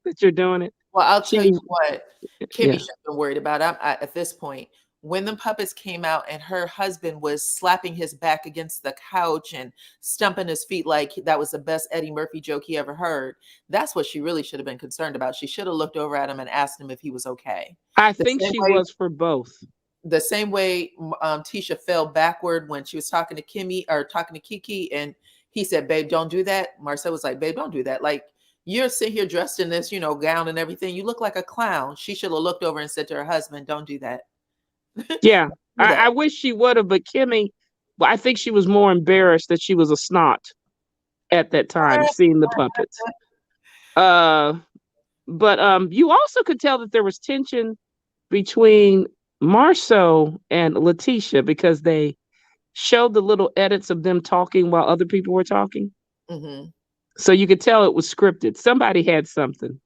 That you're doing it. Well, I'll tell you what, Kimmy should have been worried about. At this point, when the puppets came out and her husband was slapping his back against the couch and stumping his feet like that was the best Eddie Murphy joke he ever heard, that's what she really should have been concerned about. She should have looked over at him and asked him if he was okay. I think she was for both. The same way Tisha fell backward when she was talking to Kimmy or talking to Kiki, and he said, babe, don't do that. Marcel was like, babe, don't do that. Like, you're sitting here dressed in this, gown and everything. You look like a clown. She should have looked over and said to her husband, don't do that. Yeah, I wish she would have, but Kimmy, I think she was more embarrassed that she was a snot at that time, seeing the puppets. But you also could tell that there was tension between Marceau and LaTisha, because they showed the little edits of them talking while other people were talking. So you could tell it was scripted. Somebody had something.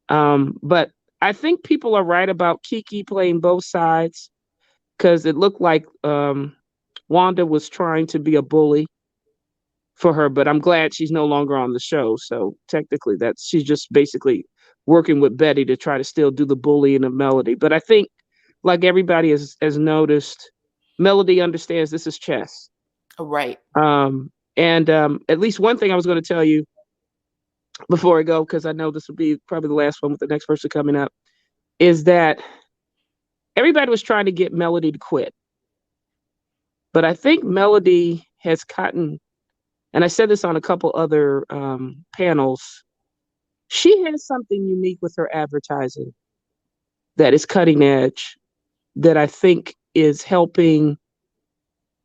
But I think people are right about Kiki playing both sides, because it looked like Wanda was trying to be a bully for her, but I'm glad she's no longer on the show. So technically she's just basically working with Betty to try to still do the bullying of Melody. But I think, like everybody has noticed, Melody understands this is chess. Right. And at least one thing I was going to tell you before I go, because I know this will be probably the last one with the next person coming up, is that everybody was trying to get Melody to quit. But I think Melody has gotten, and I said this on a couple other panels, she has something unique with her advertising that is cutting edge, that I think is helping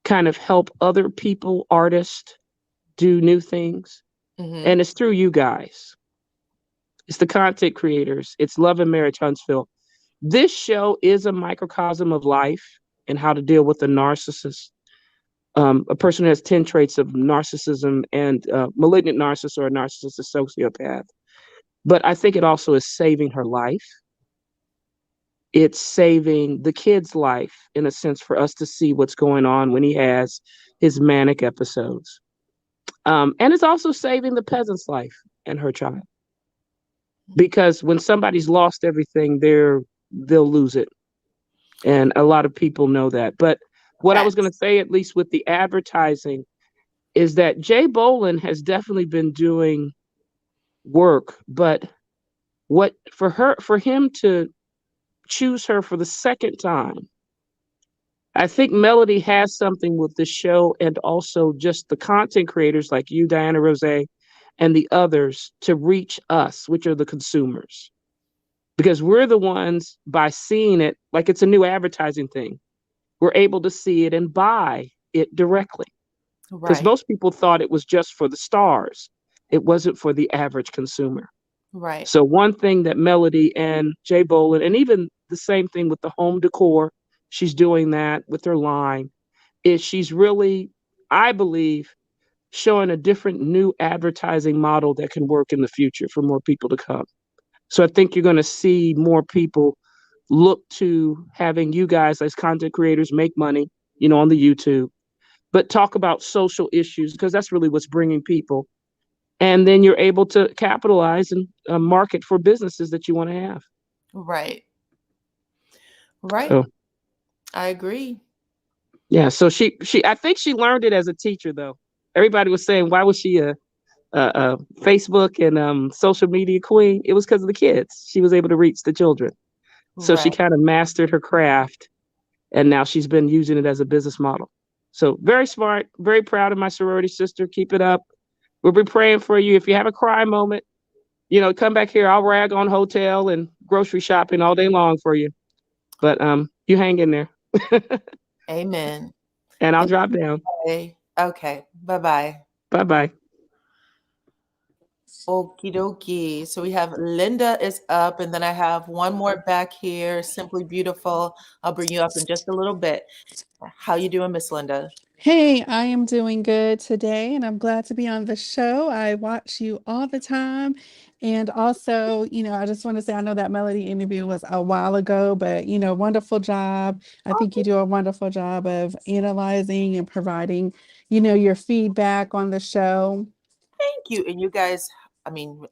kind of help other people, artists, do new things. And it's through you guys. It's the content creators. It's Love and Marriage Huntsville. This show is a microcosm of life and how to deal with a narcissist, a person who has 10 traits of narcissism and malignant narcissist or a narcissistic sociopath. But I think it also is saving her life. It's saving the kid's life, in a sense, for us to see what's going on when he has his manic episodes. And it's also saving the peasant's life and her child. Because when somebody's lost everything, they'll lose it. And a lot of people know that. But what I was going to say, at least with the advertising, is that Jay Boland has definitely been doing work, but for him to choose her for the second time, I think Melody has something with the show and also just the content creators like you, DyanaRozay, and the others to reach us, which are the consumers. Because we're the ones, by seeing it, like it's a new advertising thing, we're able to see it and buy it directly. Because most people thought it was just for the stars. It wasn't for the average consumer. Right. So one thing that Melody and Jay Boland, and even the same thing with the home decor, she's doing that with her line, is she's really, I believe, showing a different new advertising model that can work in the future for more people to come. So I think you're going to see more people look to having you guys as content creators make money, on the YouTube, but talk about social issues, because that's really what's bringing people. And then you're able to capitalize and market for businesses that you want to have. Right. Right. So, I agree. yeah. So I think she learned it as a teacher, though. Everybody was saying, why was she a Facebook and social media queen? It was because of the kids. She was able to reach the children. So she kind of mastered her craft, and now she's been using it as a business model. So very smart, very proud of my sorority sister. Keep it up. We'll be praying for you. If you have a cry moment, come back here. I'll rag on hotel and grocery shopping all day long for you. But you hang in there. Amen. And I'll drop down. Okay. Bye-bye. Bye-bye. Okie dokie. So we have Linda is up, and then I have one more back here, Simply Beautiful. I'll bring you up in just a little bit. How you doing, Miss Linda? Hey, I am doing good today, and I'm glad to be on the show. I watch you all the time. And also, I just want to say, I know that Melody interview was a while ago, but, wonderful job. I think you do a wonderful job of analyzing and providing, your feedback on the show. Thank you. And you guys,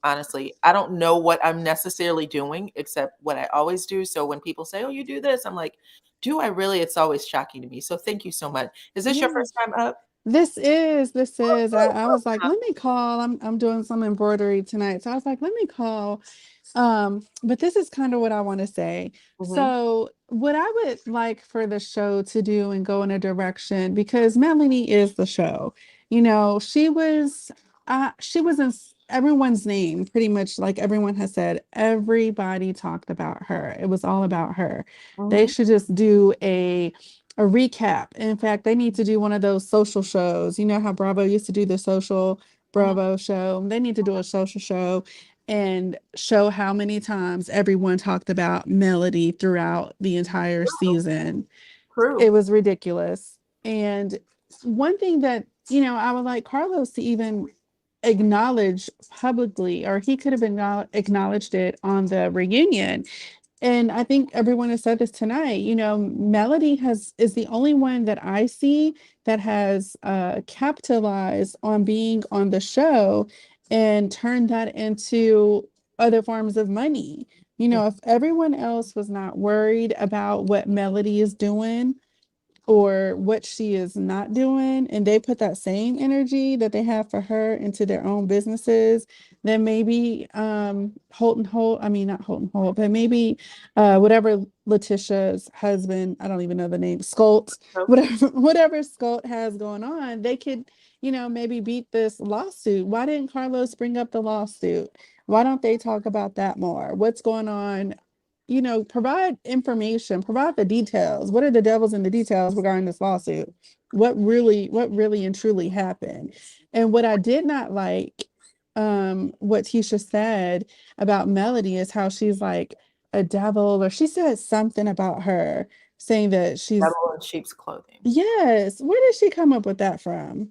honestly, I don't know what I'm necessarily doing except what I always do. So when people say, oh, you do this, I'm like, do I really? It's always shocking to me. So thank you so much. Is this your first time up? This is. I was like, let me call. I'm doing some embroidery tonight. So I was like, let me call. But this is kind of what I want to say. So what I would like for the show to do and go in a direction, because Melanie is the show. She was in everyone's name, pretty much, like everyone has said. Everybody talked about her. It was all about her. They should just do a recap. In fact, they need to do one of those social shows. You know how Bravo used to do the social Bravo show? They need to do a social show and show how many times everyone talked about Melody throughout the entire season. It was ridiculous. And one thing that, I would like Carlos to even acknowledge publicly, or he could have acknowledged it on the reunion. And I think everyone has said this tonight. Melody is the only one that I see that has capitalized on being on the show and turned that into other forms of money. If everyone else was not worried about what Melody is doing or what she is not doing, and they put that same energy that they have for her into their own businesses, then maybe Holton Holt, not Holton Holt, but maybe whatever LaTisha's husband, I don't even know the name, Scolt, whatever Scolt has going on, they could, maybe beat this lawsuit. Why didn't Carlos bring up the lawsuit? Why don't they talk about that more? What's going on provide information, provide the details. What are the devils in the details regarding this lawsuit? What really and truly happened? And what I did not like, what Tisha said about Melody is how she's like a devil, or she said something about her saying that she's Devil in sheep's clothing. Yes. Where did she come up with that from?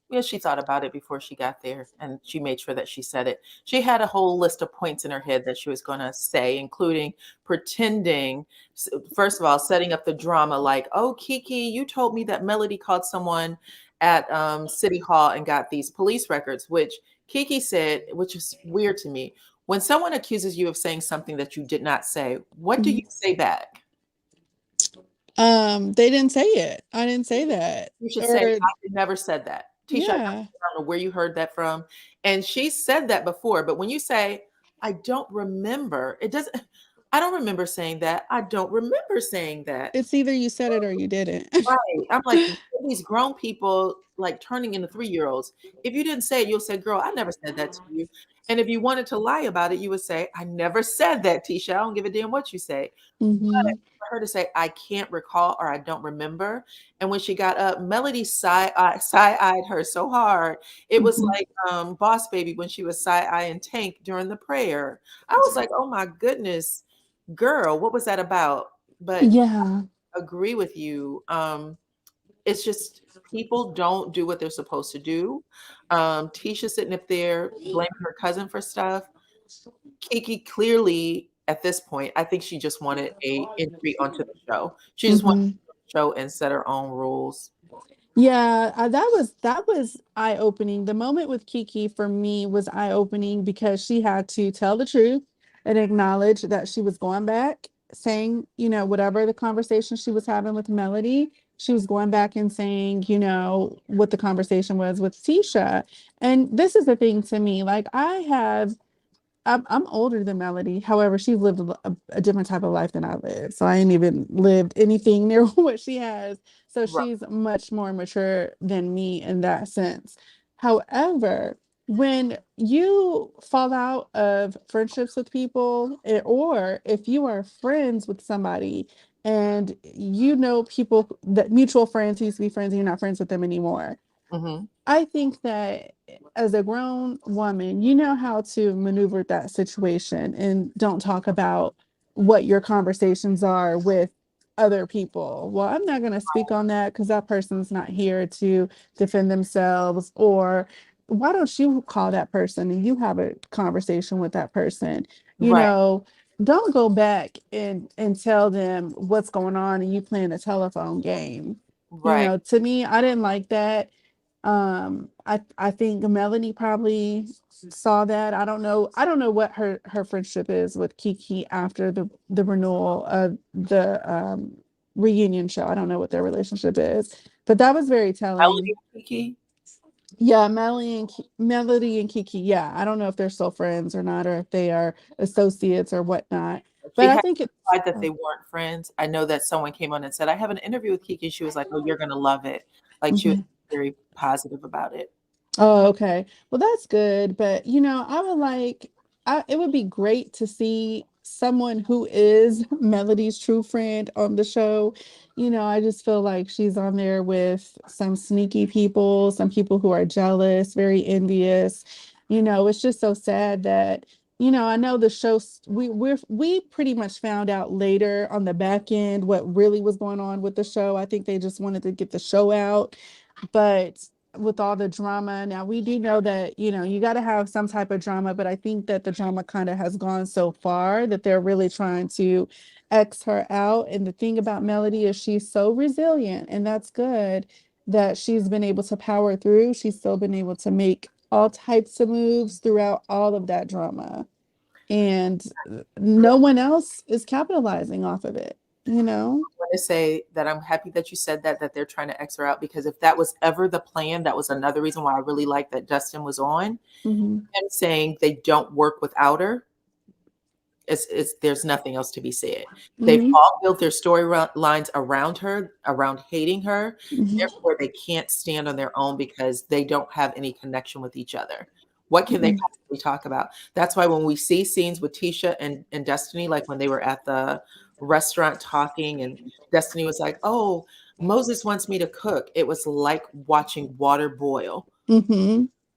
Yeah, she thought about it before she got there, and she made sure that she said it. She had a whole list of points in her head that she was going to say, including pretending, first of all, setting up the drama like, oh, Kiki, you told me that Melody called someone at City Hall and got these police records, which Kiki said, which is weird to me. When someone accuses you of saying something that you did not say, what do you say back? They didn't say it. I didn't say that. You should say, I never said that. Tisha, Yeah. I don't know where you heard that from. And she said that before, but when you say, I don't remember, I don't remember saying that. I don't remember saying that. It's either you said it or you didn't. Right. I'm like, these grown people like turning into 3-year-olds. If you didn't say it, you'll say, girl, I never said that to you. And if you wanted to lie about it, you would say, I never said that, Tisha. I don't give a damn what you say. But for her to say, I can't recall or I don't remember. And when she got up, Melody side-eyed her so hard. It was like Boss Baby when she was side-eyeing Tank during the prayer. I was like, oh my goodness, girl, what was that about? But yeah, I agree with you. It's just people don't do what they're supposed to do. Tisha sitting up there blaming her cousin for stuff. Kiki clearly at this point, I think she just wanted a entry onto the show. She just wanted to show and set her own rules. Yeah, that was eye-opening. The moment with Kiki for me was eye-opening because she had to tell the truth and acknowledge that she was going back, saying, whatever the conversation she was having with Melody, she was going back and saying, what the conversation was with Tisha. And this is the thing to me, like I'm older than Melody. However, she's lived a different type of life than I lived. So I ain't even lived anything near what she has. So she's much more mature than me in that sense. However, when you fall out of friendships with people, or if you are friends with somebody and people that mutual friends who used to be friends and you're not friends with them anymore, I think that as a grown woman, you know how to maneuver that situation and don't talk about what your conversations are with other people. Well, I'm not going to speak on that because that person's not here to defend themselves. Or why don't you call that person and you have a conversation with that person? Don't go back and tell them what's going on and you playing a telephone game. To me, I didn't like that. I think Melanie probably saw that. I don't know what her friendship is with Kiki after the renewal of the reunion show. I don't know what their relationship is, but that was very telling. Kiki? Yeah, Melody and Kiki. Yeah, I don't know if they're still friends or not, or if they are associates or whatnot. But I think it's that they weren't friends. I know that someone came on and said, I have an interview with Kiki. She was like, oh, you're going to love it. Like she was very positive about it. Oh, okay. Well, that's good. But, I would it would be great to see someone who is Melody's true friend on the show. I just feel like she's on there with some sneaky people, some people who are jealous, very envious. It's just so sad that, I know the show, we pretty much found out later on the back end what really was going on with the show. I think they just wanted to get the show out. But with all the drama. Now we do know that, you got to have some type of drama, but I think that the drama kind of has gone so far that they're really trying to X her out. And the thing about Melody is she's so resilient, and that's good that she's been able to power through. She's still been able to make all types of moves throughout all of that drama. And no one else is capitalizing off of it. I want to say that I'm happy that you said that they're trying to X her out, because if that was ever the plan, that was another reason why I really liked that Dustin was on and saying they don't work without her. There's nothing else to be said. They've all built their storylines around her, around hating her. Therefore, they can't stand on their own because they don't have any connection with each other. What can they possibly talk about? That's why when we see scenes with Tisha and Destiny, like when they were at the restaurant talking and Destiny was like, oh, Moses wants me to cook. It was like watching water boil.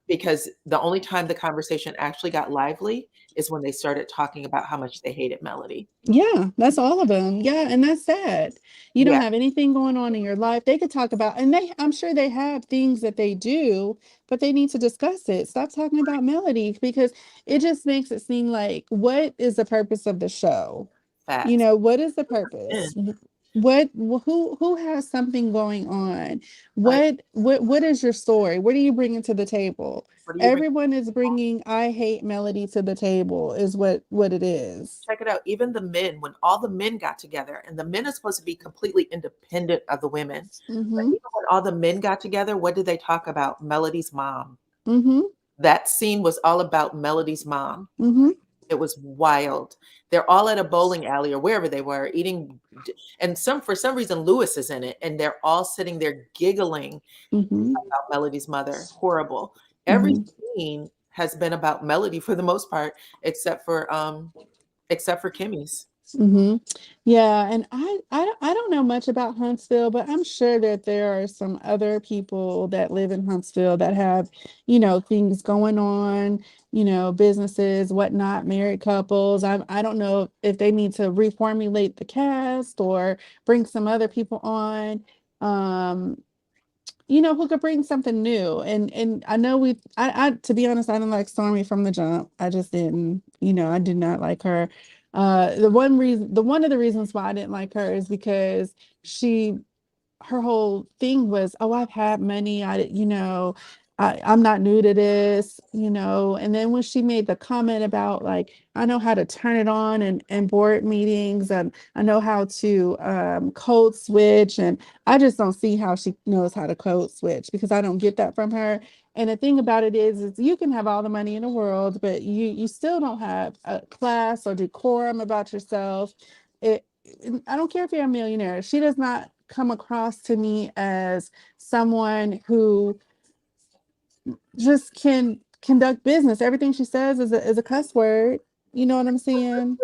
Because the only time the conversation actually got lively is when they started talking about how much they hated Melody. Yeah, that's all of them. Yeah, and that's sad. You don't have anything going on in your life. They could talk about, and I'm sure they have things that they do, but they need to discuss it. Stop talking about Melody because it just makes it seem like, what is the purpose of the show? Facts. You know, what is the purpose? Who has something going on? What is your story? What are you bringing to the table? Everyone is bringing I hate Melody to the table is what it is. Check it out. Even the men, when all the men got together, and the men are supposed to be completely independent of the women. But even when all the men got together, what did they talk about? Melody's mom. That scene was all about Melody's mom. It was wild. They're all at a bowling alley or wherever they were eating. And for some reason, Lewis is in it. And they're all sitting there giggling about Melody's mother. Horrible. Every scene has been about Melody for the most part, except for Kimmy's. Yeah, and I don't know much about Huntsville, but I'm sure that there are some other people that live in Huntsville that have, things going on, businesses, whatnot, married couples. I don't know if they need to reformulate the cast or bring some other people on. Who could bring something new. And I know I to be honest, I didn't like Stormy from the jump. I just didn't, I did not like her. One of the reasons why I didn't like her is because her whole thing was, oh, I've had money. I'm not new to this, and then when she made the comment about like, I know how to turn it on in board meetings and I know how to code switch, and I just don't see how she knows how to code switch because I don't get that from her. And the thing about it is you can have all the money in the world, but you still don't have a class or decorum about yourself. I don't care if you're a millionaire. She does not come across to me as someone who just can conduct business. Everything she says is a cuss word. You know what I'm saying?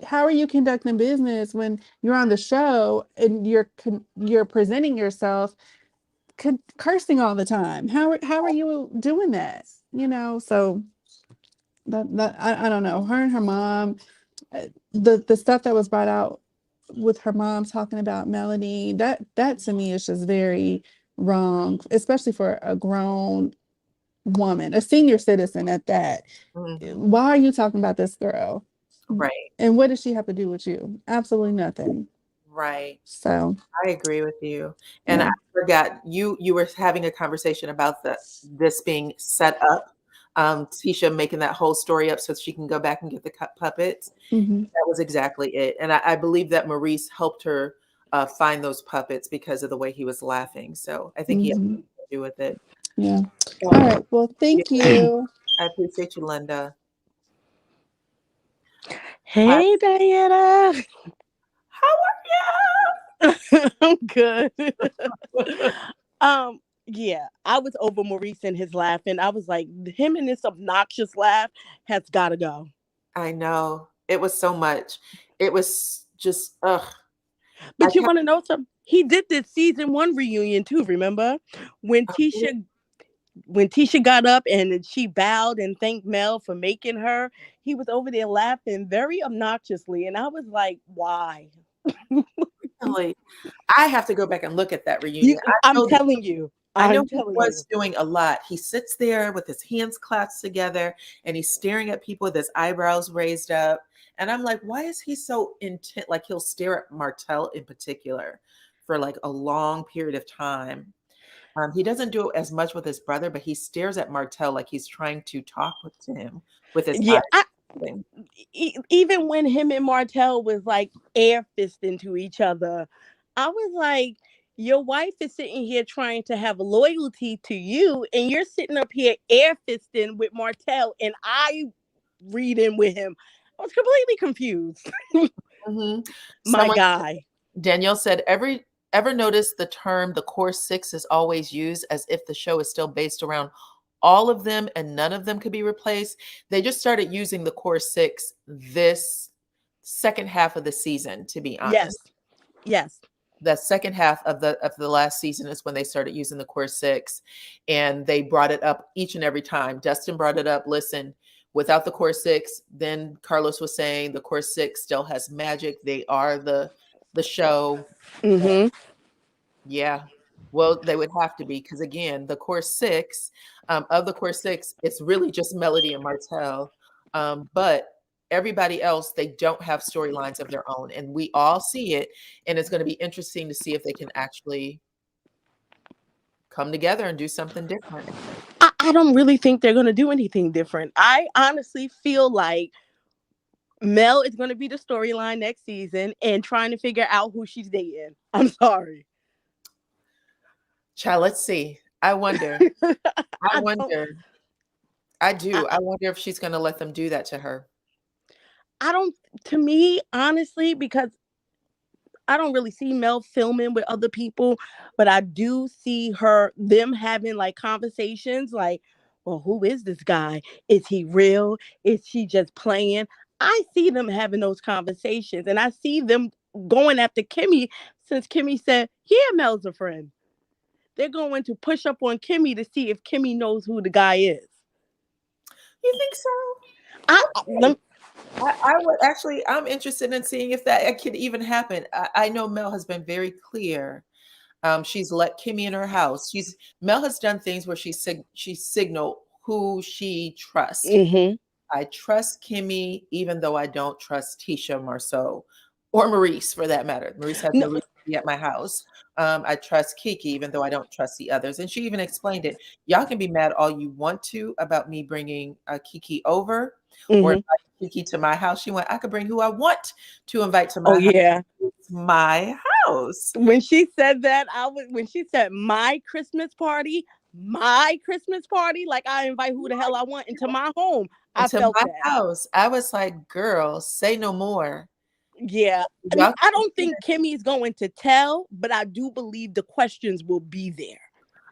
How are you conducting business when you're on the show and you're presenting yourself cursing all the time? How are you doing that? So that I don't know. Her and her mom, the stuff that was brought out with her mom talking about Melanie, that to me is just very wrong, especially for a grown woman, a senior citizen at that. Why are you talking about this girl? Right. And what does she have to do with you? Absolutely nothing. Right. So I agree with you. And I forgot you were having a conversation about this being set up. Tisha making that whole story up so she can go back and get the puppets. That was exactly it. And I believe that Maurice helped her find those puppets because of the way he was laughing. So I think he had something to do with it. Yeah. All right. Well, thank you. I appreciate you, Linda. Hey, Diana. How are you? I'm good. Yeah, I was over Maurice and his laughing. I was like, him and this obnoxious laugh has got to go. I know. It was so much. It was just, ugh. But you want to know something? He did this season 1 reunion too, remember? When Tisha got up and she bowed and thanked Mel for making her, he was over there laughing very obnoxiously. And I was like, why? Really? I have to go back and look at that reunion. I'm telling you. I know he was doing a lot. He sits there with his hands clasped together and he's staring at people with his eyebrows raised up. And I'm like, why is he so intent? Like he'll stare at Martell in particular for like a long period of time. He doesn't do it as much with his brother, but he stares at Martell like he's trying to talk to him with his eyes. Even when him and Martell was like air fisting to each other, I was like, your wife is sitting here trying to have loyalty to you, and you're sitting up here air fisting with Martell, and I reading with him. I was completely confused. My guy. Danielle said, ever notice the term the core 6 is always used as if the show is still based around all of them and none of them could be replaced. They just started using the core 6 this second half of the season, to be honest. Yes. The second half of the last season is when they started using the core 6, and they brought it up each and every time. Dustin brought it up. Listen, without the core 6, then Carlos was saying the core 6 still has magic. They are the show. Mm-hmm. Yeah. Well, they would have to be, because again, the core 6 of the core 6, it's really just Melody and Martell. But everybody else, they don't have storylines of their own, and we all see it. And it's going to be interesting to see if they can actually come together and do something different. I don't really think they're going to do anything different. I honestly feel like Mel is going to be the storyline next season and trying to figure out who she's dating. I'm sorry. Child, let's see. I wonder. I wonder. I do. I wonder if she's going to let them do that to her. To me, honestly, because I don't really see Mel filming with other people, but I do see them having like conversations like, well, who is this guy? Is he real? Is she just playing? I see them having those conversations, and I see them going after Kimmy since Kimmy said, yeah, Mel's a friend. They're going to push up on Kimmy to see if Kimmy knows who the guy is. You think so? I would actually, I'm interested in seeing if that could even happen. I know Mel has been very clear. She's let Kimmy in her house. Mel has done things where she signaled who she trusts. Mm-hmm. I trust Kimmy, even though I don't trust Tisha, Marceau, or Maurice, for that matter. Maurice has no reason to be at my house. I trust Kiki, even though I don't trust the others. And she even explained it. Y'all can be mad all you want to about me bringing Kiki over or invite Kiki to my house. She went, I could bring who I want to invite to my house. Yeah. It's my house. When she said that, when she said my Christmas party, like I invite who the hell I want into my home. I felt my that. house. I was like, girl, say no more. Yeah. I mean, I don't think Kimmy's going to tell, but I do believe the questions will be there.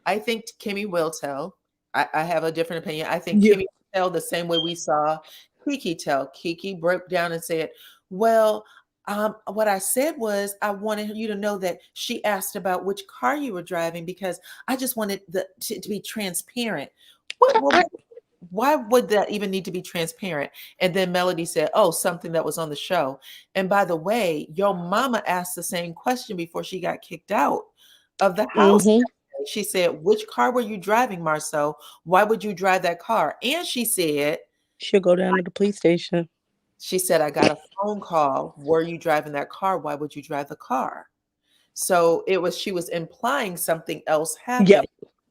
I think Kimmy will tell. I have a different opinion. I think Kimmy will tell the same way we saw Kiki tell. Kiki broke down and said, well, what I said was I wanted you to know that she asked about which car you were driving because I just wanted to be transparent. Why would that even need to be transparent? And then Melody said, oh, something that was on the show. And by the way, your mama asked the same question before she got kicked out of the house. Mm-hmm. She said, which car were you driving, Marceau? Why would you drive that car? And she said, she'll go down to the police station. She said, I got a phone call. Were you driving that car? Why would you drive the car? So she was implying something else happened. Yep.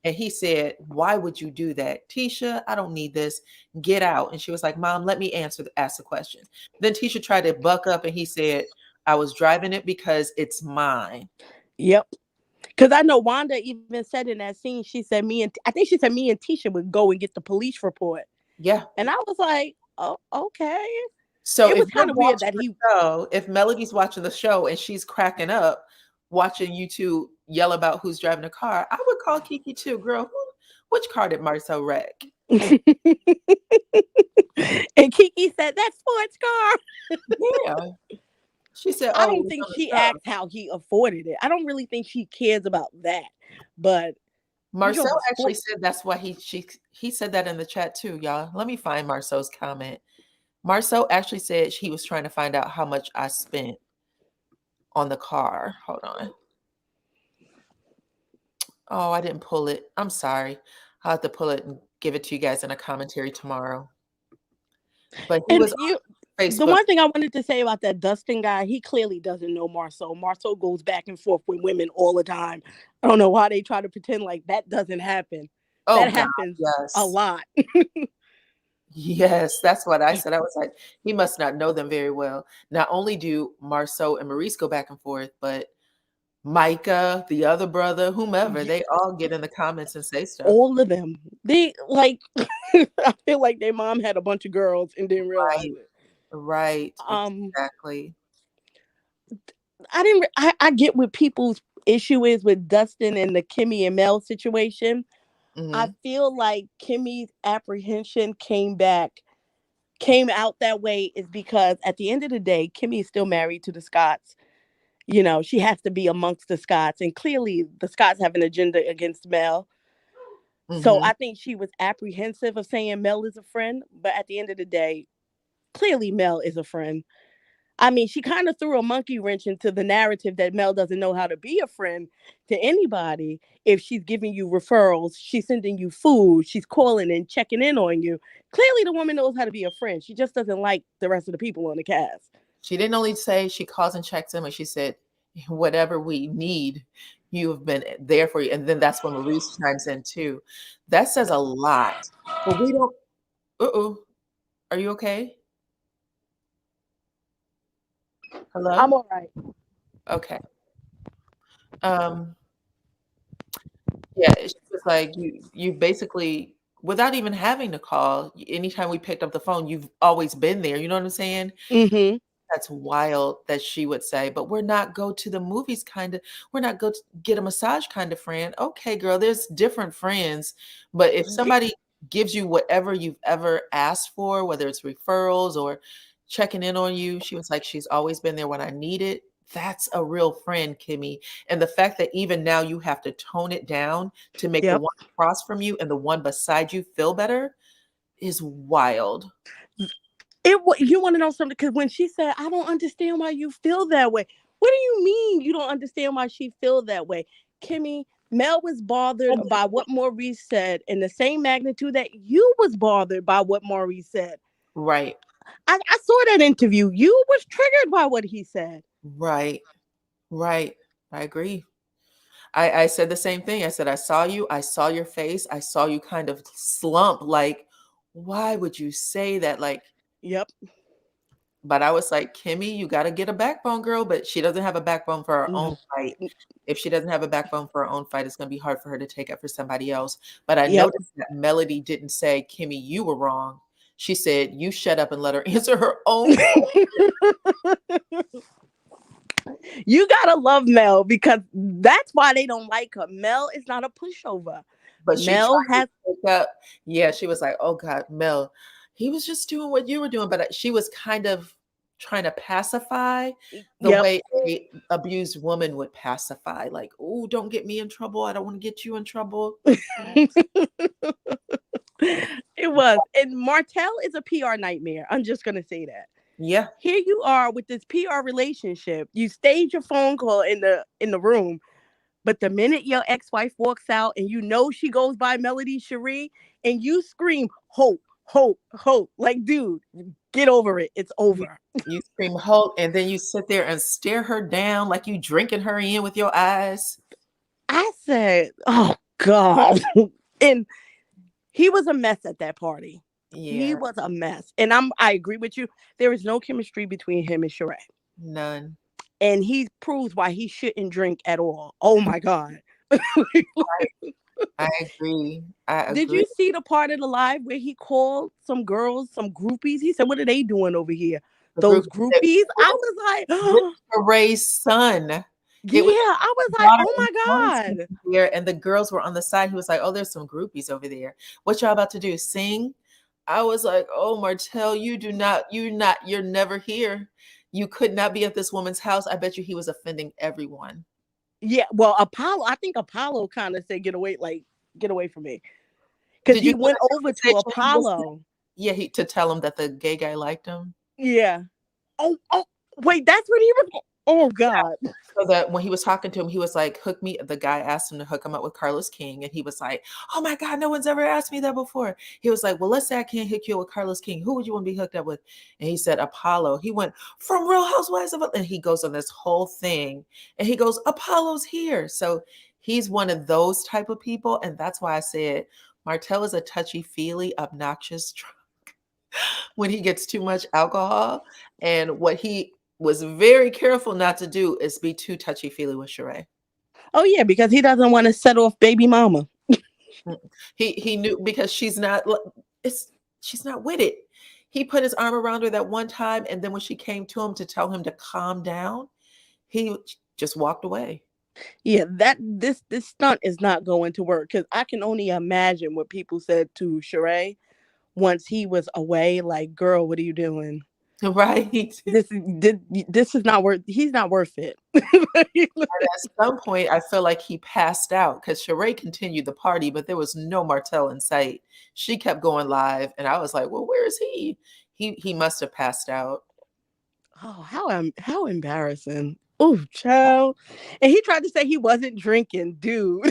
And he said, why would you do that? Tisha, I don't need this. Get out. And she was like, Mom, let me ask the question. Then Tisha tried to buck up and he said, I was driving it because it's mine. Yep. Because I know Wanda even said in that scene, she said I think she said me and Tisha would go and get the police report. Yeah. And I was like, oh, okay. So it was kind of weird that if Melody's watching the show and she's cracking up, watching you two yell about who's driving a car, I would call Kiki too, girl. Which car did Marcel wreck? And Kiki said, that sports car. Yeah. She said, I don't think she asked how he afforded it. I don't really think she cares about that. But Marcel actually said that's why he said that in the chat too, y'all. Let me find Marcel's comment. Marcel actually said he was trying to find out how much I spent on the car. Hold on. Oh, I didn't pull it. I'm sorry. I'll have to pull it and give it to you guys in a commentary tomorrow. But he was on Facebook. The one thing I wanted to say about that Dustin guy, he clearly doesn't know Marceau. Marceau goes back and forth with women all the time. I don't know why they try to pretend like that doesn't happen. Oh, that happens a lot. Yes, that's what I said. I was like, he must not know them very well. Not only do Marceau and Maurice go back and forth, but Micah, the other brother, whomever, they all get in the comments and say stuff. All of them. They like, I feel like their mom had a bunch of girls and didn't realize it. Right. Exactly. I get what people's issue is with Dustin and the Kimmy and Mel situation, I Mhm. feel like Kimmy's apprehension came out that way is because at the end of the day, Kimmy is still married to the Scotts. You know, she has to be amongst the Scotts, and clearly the Scotts have an agenda against Mel. So Mhm. I think she was apprehensive of saying Mel is a friend, but at the end of the day, clearly Mel is a friend. I mean, she kind of threw a monkey wrench into the narrative that Mel doesn't know how to be a friend to anybody. If she's giving you referrals, she's sending you food, she's calling and checking in on you. Clearly, the woman knows how to be a friend. She just doesn't like the rest of the people on the cast. She didn't only say she calls and checks in, but she said, whatever we need, you have been there for you. And then that's when Maurice chimes in too. That says a lot. But we don't, uh-oh, are you okay? I'm Hello? all right. Okay. Um, yeah, she was like, you basically, without even having to call, anytime we picked up the phone, you've always been there. You know what I'm saying? Mm-hmm. That's wild that she would say, but we're not go to the movies kind of, we're not go to get a massage kind of friend. Okay, girl, there's different friends, but if somebody gives you whatever you've ever asked for, whether it's referrals or checking in on you, she was like, she's always been there when I need it. That's a real friend, Kimmy. And the fact that even now you have to tone it down to make the Yep. one across from you and the one beside you feel better is wild. You want to know something? Because when she said, "I don't understand why you feel that way," what do you mean you don't understand why she feel that way, Kimmy? Mel was bothered by what Maurice said in the same magnitude that you was bothered by what Maurice said. Right, I saw that interview. You was triggered by what he said. right, right. I agree. I said the same thing. I said, I saw you, I saw your face, I saw you kind of slump. Like, why would you say that? Like, Yep. but I was like, Kimmy, you got to get a backbone, girl. But she doesn't have a backbone for her own fight. If she doesn't have a backbone for her own fight, it's going to be hard for her to take up for somebody else. But I Yep. noticed that Melody didn't say, Kimmy, you were wrong. She said, you shut up and let her answer her own. You gotta love Mel because that's why they don't like her. Mel is not a pushover. But she Mel tried to has pick up. Yeah, she was like, "Oh God, Mel, he was just doing what you were doing." But she was kind of trying to pacify the Yep. way a abused woman would pacify, like, "Oh, don't get me in trouble. I don't want to get you in trouble." It was. And Martell is a PR nightmare. I'm just gonna say that. Yeah, Here you are with this PR relationship. You stage your phone call in the room, but the minute your ex-wife walks out and you know she goes by Melody Cherie and you scream hope, hope, hope. Like, dude, get over it. It's you, over. you scream Hulk, and then you sit there and stare her down like you drinking her in with your eyes. I said, oh God. And he was a mess at that party. He Yeah, was a mess. And I agree with you. There is no chemistry between him and Sheree. none. And he proves why he shouldn't drink at all. Oh my God. I agree. I Did agree. you see the part of the live where he called some girls, some groupies? He said, what are they doing over here? The Those group that groupies? I was like, with oh, Ray's son. yeah. It was I was like, daughter oh and my son God. there, and the girls were on the side. He was like, "Oh, there's some groupies over there. What y'all about to do? Sing?" I was like, "Oh, Martell, you're never here. You could not be at this woman's house." I bet you he was offending everyone. Yeah. Well, Apollo, I think Apollo kind of said, get away from me. Because Did you he hear went the over to conversation he was in? Apollo. Yeah, to tell him that the gay guy liked him. Yeah. Oh, wait, that's what he was. Oh God. So that when he was talking to him, he was like, "Hook me." The guy asked him to hook him up with Carlos King, and he was like, "Oh my God, no one's ever asked me that before." He was like, "Well, let's say I can't hook you up with Carlos King. Who would you want to be hooked up with?" And he said, "Apollo." He went from Real Housewives of, and he goes on this whole thing, and he goes, "Apollo's here." So he's one of those type of people, and that's why I said Martell is a touchy feely, obnoxious when he gets too much alcohol. And what he was very careful not to do is be too touchy feely with Sheree. Oh yeah, because he doesn't want to set off baby mama. He knew because she's not with it. He put his arm around her that one time, and then when she came to him to tell him to calm down, he just walked away. Yeah, this stunt is not going to work because I can only imagine what people said to Sheree once he was away. Like, girl, what are you doing? Right. This is not worth. He's not worth it. And at some point, I feel like he passed out because Sheree continued the party, but there was no Martell in sight. She kept going live, and I was like, "Well, where is he? He must have passed out." Oh, how embarrassing! Oh, child, and he tried to say he wasn't drinking, dude.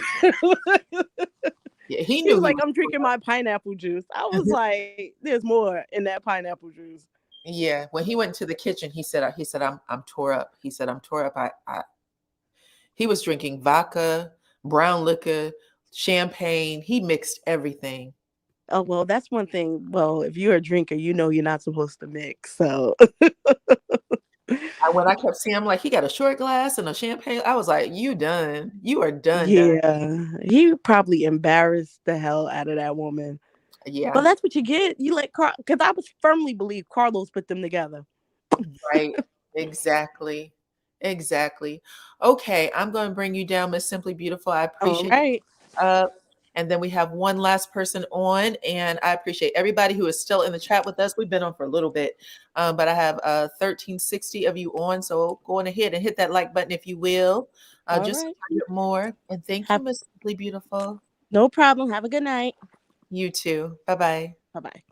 Yeah, he He knew was he like, was. "I'm drinking my pineapple juice." I was like, "There's more in that pineapple juice." Yeah, when he went to the kitchen, he said, I'm tore up. He said, I'm tore up. He was drinking vodka, brown liquor, champagne. He mixed everything. Oh well, that's one thing. Well, if you're a drinker, you know you're not supposed to mix. So When I kept seeing him, like he got a short glass and a champagne, I was like, "You done? You are done, done." yeah, he probably embarrassed the hell out of that woman. But Yeah, that's what you get. You let because I was firmly believe Carlos put them together. right. Exactly. Exactly. Okay, I'm going to bring you down, Miss Simply Beautiful. I All appreciate right. and then we have one last person on, and I appreciate everybody who is still in the chat with us. We've been on for a little bit, but I have 1360 of you on, so go on ahead and hit that like button if you will. All Just right. 100 more. And thank you, Have Miss Simply Beautiful. no problem. Have a good night. You too. Bye-bye. Bye bye.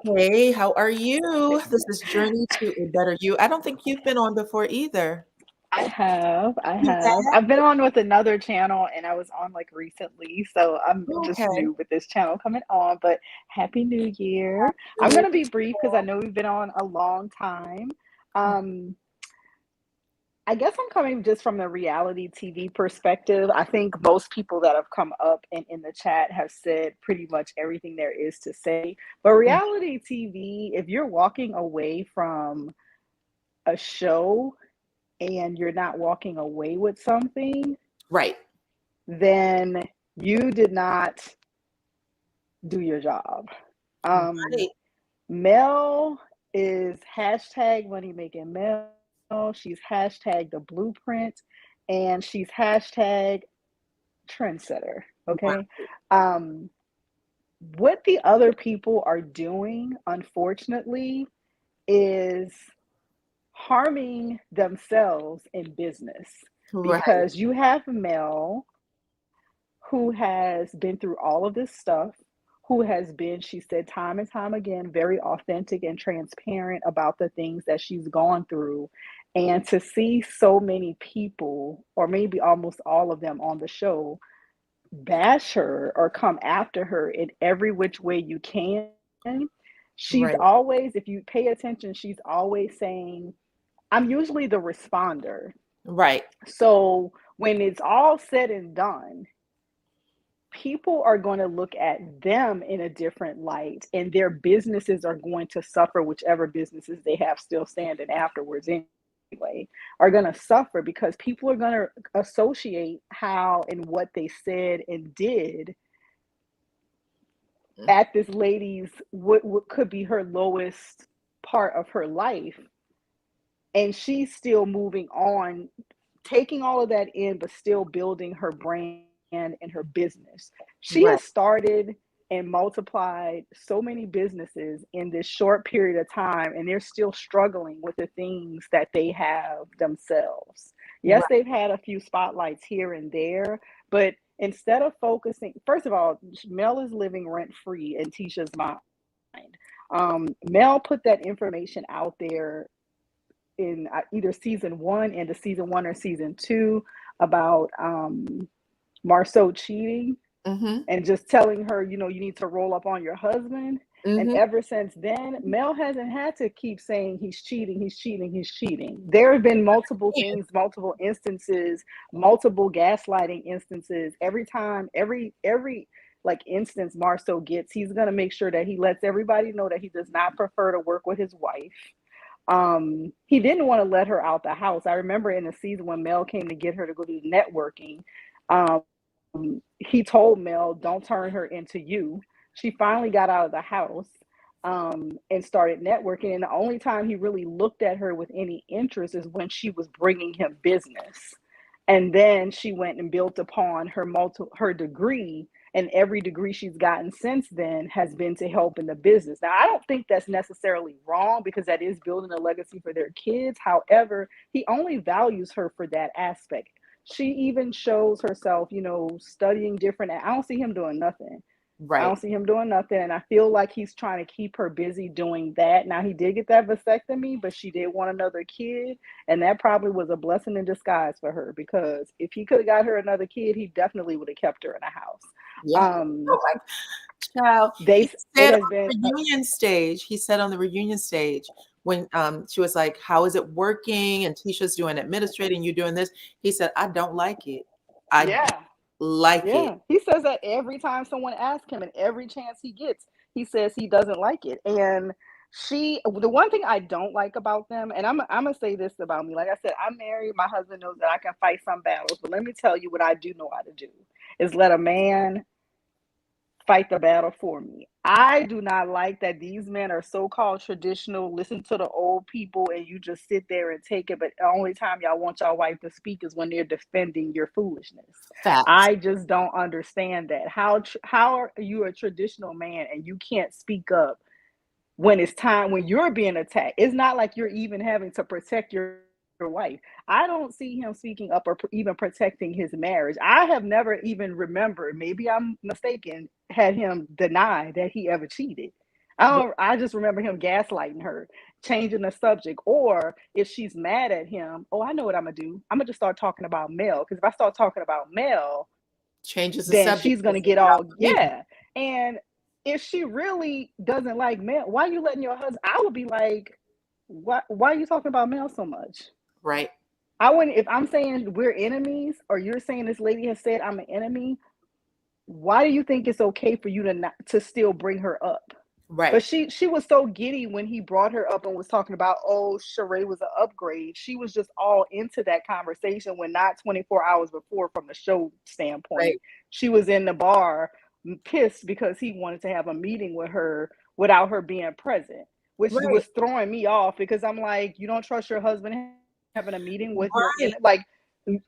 Hey, how are you? This is Journey to a Better You. I don't think you've been on before either. I have. I You have. have? I've been on with another channel and I was on like recently. So I'm just Okay. new with this channel coming on, but Happy New Year. I'm Good. going to be brief because I know we've been on a long time. Um, I guess I'm coming just from the reality TV perspective. I think most people that have come up and in the chat have said pretty much everything there is to say. But reality TV, if you're walking away from a show and you're not walking away with something, Right. then you did not do your job. Right. Mel is hashtag money making Mel. She's hashtag the blueprint, and she's hashtag trendsetter. Okay. Um, what the other people are doing, unfortunately, is harming themselves in business Right. because you have Mel who has been through all of this stuff, who has been, she said time and time again, very authentic and transparent about the things that she's gone through. And to see so many people, or maybe almost all of them on the show, bash her or come after her in every which way you can, she's Right. always, if you pay attention, she's always saying, I'm usually the responder. Right. So when it's all said and done, people are going to look at them in a different light, and their businesses are going to suffer, whichever businesses they have still standing afterwards anyway, are going to suffer because people are going to associate how and what they said and did at this lady's what could be her lowest part of her life, and she's still moving on, taking all of that in, but still building her brand and her business. She Right. has started and multiplied so many businesses in this short period of time, and they're still struggling with the things that they have themselves. Yes, Right. they've had a few spotlights here and there, but instead of focusing, first of all, Mel is living rent free in Tisha's mind. Mel put that information out there in either season one, into season one or season two, about Marceau cheating Mm-hmm. and just telling her, you know, you need to roll up on your husband. And Mm-hmm. ever since then, Mel hasn't had to keep saying he's cheating, he's cheating, he's cheating. There have been multiple things, multiple instances, multiple gaslighting instances. Every time, every like instance Marceau gets, he's gonna make sure that he lets everybody know that he does not prefer to work with his wife. He didn't want to let her out the house. I remember in the season when Mel came to get her to go do networking, um, he told Mel, don't turn her into you. She finally got out of the house. and started networking. And the only time he really looked at her with any interest is when she was bringing him business. And then she went and built upon her degree, and every degree she's gotten since then has been to help in the business. Now, I don't think that's necessarily wrong because that is building a legacy for their kids. However, he only values her for that aspect. She even shows herself, studying different. I don't see him doing nothing. I Right. don't see him doing nothing. And I feel like he's trying to keep her busy doing that. Now, he did get that vasectomy, but she did want another kid. And that probably was a blessing in disguise for her, because if he could have got her another kid, he definitely would have kept her in the house. Yeah. Oh my child. He said on the reunion stage when she was like, how is it working? And Tisha's doing administrating, you doing this. He said, I don't like it. I like it. He says that every time someone asks him, and every chance he gets, he says he doesn't like it. And the one thing I don't like about them, and I'm gonna say this about me. Like I said, I'm married. My husband knows that I can fight some battles, but let me tell you what I do know how to do is let a man fight the battle for me. I do not like that these men are so-called traditional, listen to the old people, and you just sit there and take it. But the only time y'all want your wife to speak is when they're defending your foolishness. Facts. I just don't understand that. How are you a traditional man and you can't speak up when it's time, when you're being attacked? It's not like you're even having to protect your wife. I don't see him speaking up or even protecting his marriage. I have never even remembered, maybe I'm mistaken, had him deny that he ever cheated. I just remember him gaslighting her, changing the subject, or if she's mad at him, I know what I'm gonna do. I'm gonna just start talking about Mel, because if I start talking about Mel, changes the then subject. she's gonna get all And if she really doesn't like Mel, why are you letting your husband? I would be like, why are you talking about Mel so much? Right. I wouldn't, if I'm saying we're enemies, or you're saying this lady has said I'm an enemy, why do you think it's okay for you to still bring her up? Right. But she was so giddy when he brought her up and was talking about, Sheree was an upgrade. She was just all into that conversation when not 24 hours before, from the show standpoint. Right. She was in the bar pissed because he wanted to have a meeting with her without her being present, which was throwing me off, because I'm like, you don't trust your husband having a meeting with your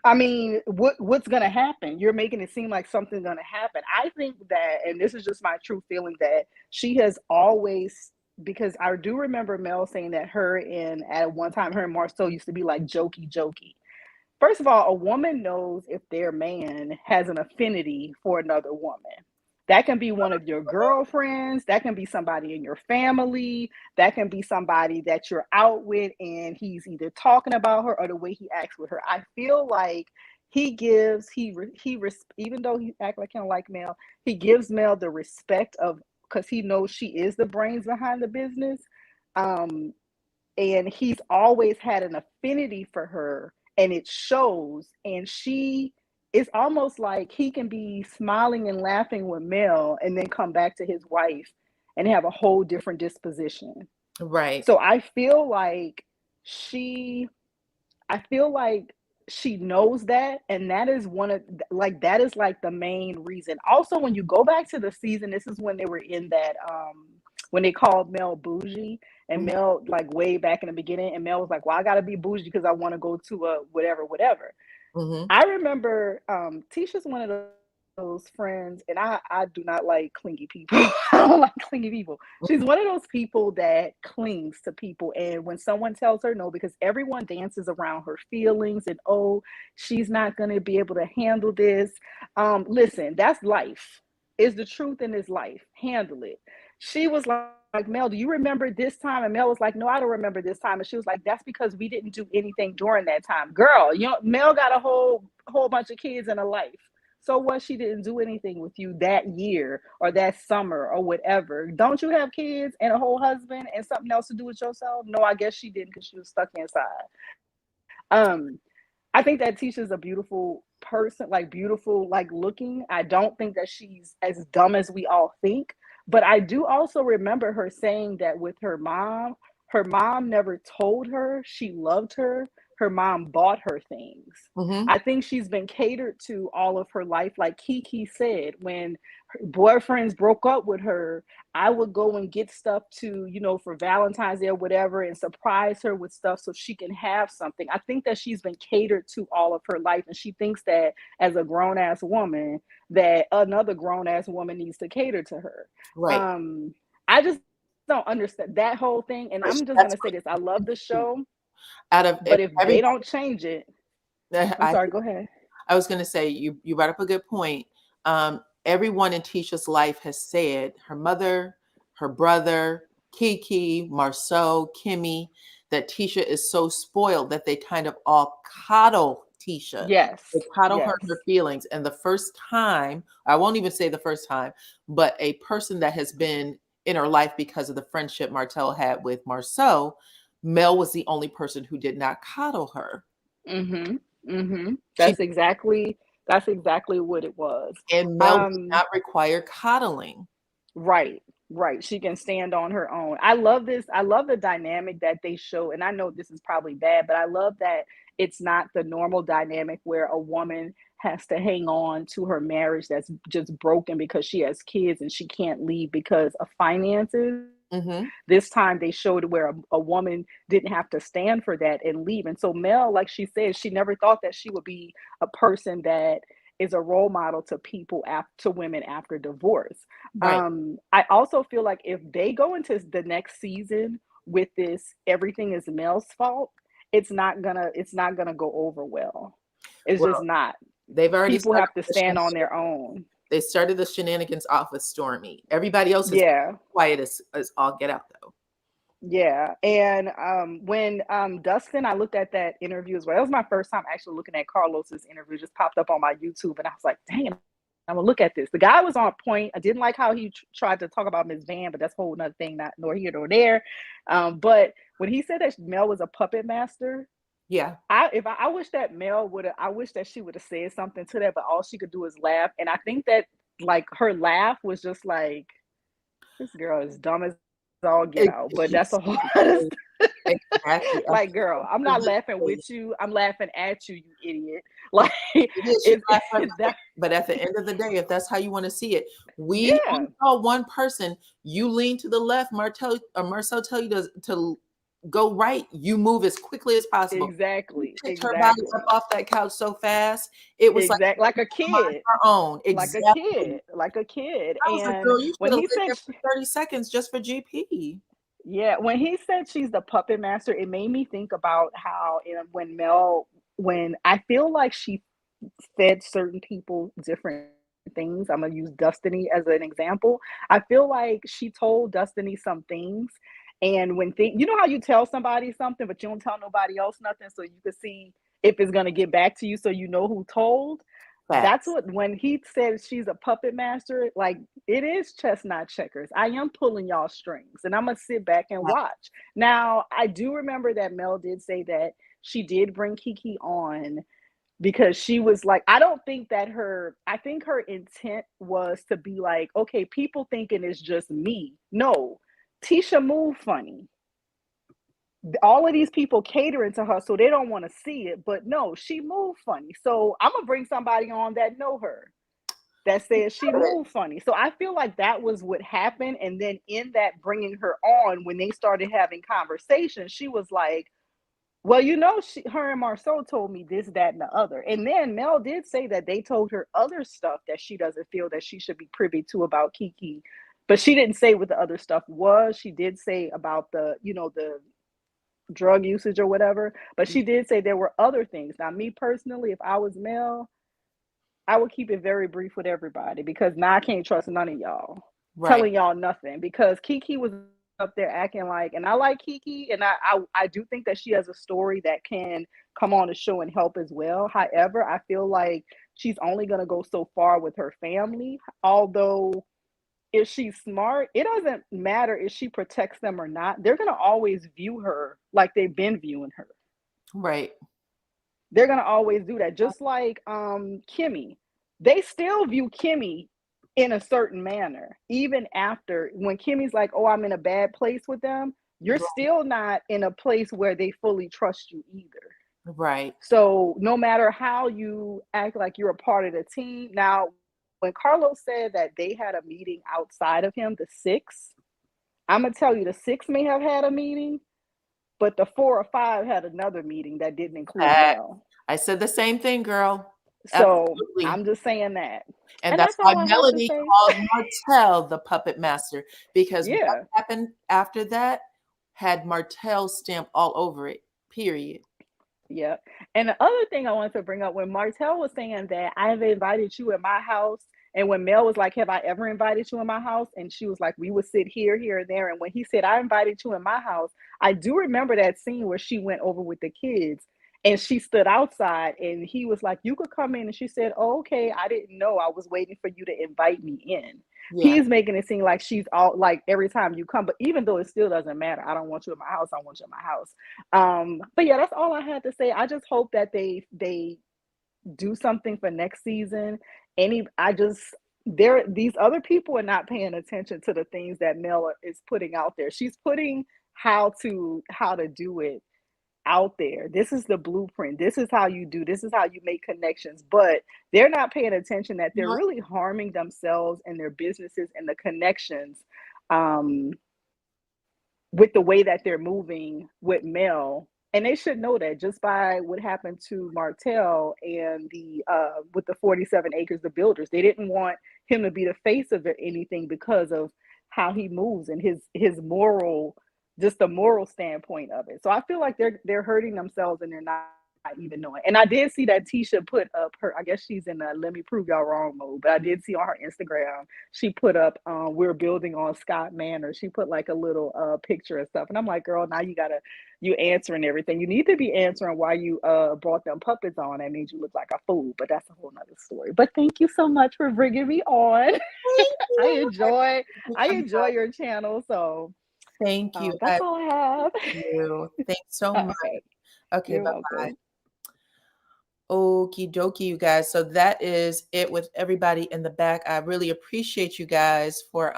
I mean, what's gonna happen? You're making it seem like something's gonna happen. I think that, and this is just my true feeling, that she has always, because I do remember Mel saying that at one time her and Marcel used to be like jokey. First of all, a woman knows if their man has an affinity for another woman. That can be one of your girlfriends. That can be somebody in your family. That can be somebody that you're out with and he's either talking about her or the way he acts with her. I feel like even though he act like he don't like Mel, he gives Mel the respect of, because he knows she is the brains behind the business. And he's always had an affinity for her, and it shows. And it's almost like he can be smiling and laughing with Mel and then come back to his wife and have a whole different disposition. Right. So I feel like she knows that, and that is that is like the main reason. Also, when you go back to the season, this is when they were in that when they called Mel bougie, and Mel, like way back in the beginning, and Mel was like, well, I gotta be bougie because I want to go to a whatever. I remember Tisha's one of those friends, and I do not like clingy people. I don't like clingy people. She's one of those people that clings to people, and when someone tells her no, because everyone dances around her feelings, and she's not going to be able to handle this. Listen, that's life. Is the truth in this life. Handle it. She was like, Mel, do you remember this time? And Mel was like, no, I don't remember this time. And she was like, that's because we didn't do anything during that time. Girl, Mel got a whole bunch of kids and a life. So what? She didn't do anything with you that year or that summer or whatever. Don't you have kids and a whole husband and something else to do with yourself? No, I guess she didn't, because she was stuck inside. I think that Tisha's a beautiful person, like beautiful, like looking. I don't think that she's as dumb as we all think. But I do also remember her saying that with her mom never told her she loved her. her mom bought her things. Mm-hmm. I think she's been catered to all of her life. Like Kiki said, when her boyfriends broke up with her, I would go and get stuff to, you know, for Valentine's Day or whatever, and surprise her with stuff so she can have something. I think that she's been catered to all of her life, and she thinks that as a grown-ass woman, that another grown-ass woman needs to cater to her. Right. I just don't understand that whole thing. And I'm just That's gonna say this: I love the show, out of but if every, they don't change it, I'm sorry. Go ahead. I was going to say, you brought up a good point. Everyone in Tisha's life has said, her mother, her brother, Kiki, Marceau, Kimmy, that Tisha is so spoiled that they kind of all coddle Tisha. Yes. They coddle her Yes. and her feelings. And the first time, I won't even say the first time, but a person that has been in her life because of the friendship Martell had with Marceau, Mel was the only person who did not coddle her. Mm-hmm. Mm-hmm. That's exactly what it was. And Mel does not require coddling. Right. Right. She can stand on her own. I love this. I love the dynamic that they show. And I know this is probably bad, but I love that it's not the normal dynamic where a woman has to hang on to her marriage that's just broken because she has kids and she can't leave because of finances. Mm-hmm. This time they showed where a woman didn't have to stand for that and leave. And so Mel, like she said, she never thought that she would be a person that is a role model to people, to women after divorce. Right. I also feel like if they go into the next season with this, everything is Mel's fault, it's not gonna go over well. It's just not. They've already People have to stand on their own. They started the shenanigans off with Stormy. Everybody else is quiet as all get out, though. Yeah. And when Dustin, I looked at that interview as well. That was my first time actually looking at Carlos's interview. It just popped up on my YouTube, and I was like, dang, I'm gonna look at this. The guy was on point. I didn't like how he tried to talk about Ms. Van, but that's a whole nother thing, not nor here nor there. But when he said that Mel was a puppet master, yeah, I wish that I wish that she would have said something to that, but all she could do is laugh. And I think that like her laugh was just like, this girl is dumb as all get out. But that's a whole other exactly. Like, girl, I'm not laughing with you. I'm laughing at you, you idiot. Like, but at the end of the day, if that's how you want to see it, we only saw one person. You lean to the left, Marcel tell you to go right. You move as quickly as possible. Exactly. Picked her body up off that couch so fast. It was like a kid. Her own. Exactly. Like a kid. I was like, girl, you should have lived there for 30 seconds just for GP. Yeah, when he said she's the puppet master, it made me think about how when I feel like she fed certain people different things. I'm gonna use Destiny as an example. I feel like she told Destiny some things, and when you know how you tell somebody something, but you don't tell nobody else nothing, so you can see if it's gonna get back to you, so you know who told. That's what, when he said she's a puppet master, like, it is chestnut checkers. I am pulling y'all strings, and I'm gonna sit back and watch. Now, I do remember that Mel did say that she did bring Kiki on because she was like, I think her intent was to be like, okay, people thinking it's just me. No, Tisha moved funny. All of these people catering to her, so they don't want to see it, but no, she moved funny. So I'm gonna bring somebody on that know her, that says she moved funny. So I feel like that was what happened. And then in that bringing her on, when they started having conversations, she was like, well, you know, her and Marceau told me this, that, and the other. And then Mel did say that they told her other stuff that she doesn't feel that she should be privy to about Kiki, but she didn't say what the other stuff was. She did say about the drug usage or whatever, but she did say there were other things. Now, me personally, if I was Mel, I would keep it very brief with everybody, because now I can't trust none of y'all telling y'all nothing, because Kiki was up there acting like, and I like Kiki, and I do think that she has a story that can come on the show and help as well. However, I feel like she's only going to go so far with her family, although if she's smart, it doesn't matter if she protects them or not. They're going to always view her like they've been viewing her. Right. They're going to always do that. Just like Kimmy. They still view Kimmy in a certain manner. Even after, when Kimmy's like, oh, I'm in a bad place with them, you're still not in a place where they fully trust you either. Right. So no matter how you act like you're a part of the team. Now, when Carlos said that they had a meeting outside of him, the 6, I'm gonna tell you, the 6 may have had a meeting, but the 4 or 5 had another meeting that didn't include Mel. I said the same thing, girl. So Absolutely. I'm just saying that. And And that's that's why all I have to Melody say. called Martell the puppet master, because what Yeah. happened after that had Martell stamp all over it, period. Yeah. And the other thing I wanted to bring up, when Martell was saying that I have invited you in my house, and when Mel was like, have I ever invited you in my house? And she was like, we would sit here, here, and there. And when he said, I invited you in my house, I do remember that scene where she went over with the kids and she stood outside and he was like, you could come in. And she said, oh, okay, I didn't know. I was waiting for you to invite me in. Yeah. He's making it seem like she's all like every time you come, but even though it still doesn't matter, I don't want you in my house, I want you in my house. But yeah, that's all I had to say. I just hope that they do something for next season. These other people are not paying attention to the things that Mel is putting out there. She's putting how to do it out there. This is the blueprint. This is how you do. This is how you make connections. But they're not paying attention that they're really harming themselves and their businesses and the connections with the way that they're moving with Mel. And they should know that just by what happened to Martell and the with the 47 acres, the builders. They didn't want him to be the face of anything because of how he moves and his moral, just the moral standpoint of it. So I feel like they're hurting themselves and they're not even knowing. And I did see that Tisha put up her, I guess she's in a let me prove y'all wrong mode, but I did see on her Instagram, she put up we're building on Scott Manor. She put like a little picture and stuff. And I'm like, girl, now you answering everything. You need to be answering why you brought them puppets on. That made you look like a fool, but that's a whole nother story. But thank you so much for bringing me on. I enjoy your channel. So thank you. That's all I have. Thank you. Thanks so much. Okay, You're bye-bye. welcome. Okie dokie, you guys. So that is it with everybody in the back. I really appreciate you guys for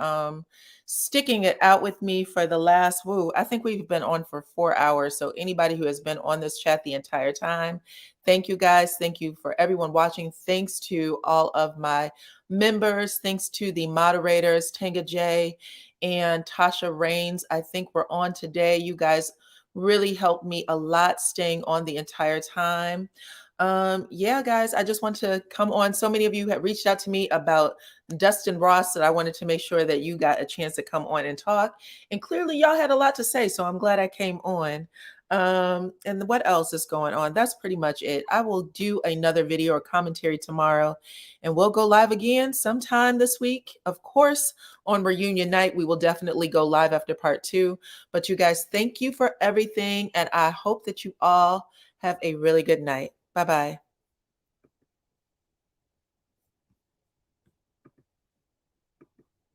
sticking it out with me for the last, I think we've been on for 4 hours. So anybody who has been on this chat the entire time, thank you guys. Thank you for everyone watching. Thanks to all of my members. Thanks to the moderators, Tanga J and Tasha Rains. I think we're on today. You guys really helped me a lot staying on the entire time. Yeah, guys, I just want to come on. So many of you have reached out to me about Dustin Ross that I wanted to make sure that you got a chance to come on and talk. And clearly y'all had a lot to say, so I'm glad I came on. And what else is going on? That's pretty much it. I will do another video or commentary tomorrow, and we'll go live again sometime this week. Of course, on reunion night, we will definitely go live after part 2. But you guys, thank you for everything, and I hope that you all have a really good night. Bye-bye.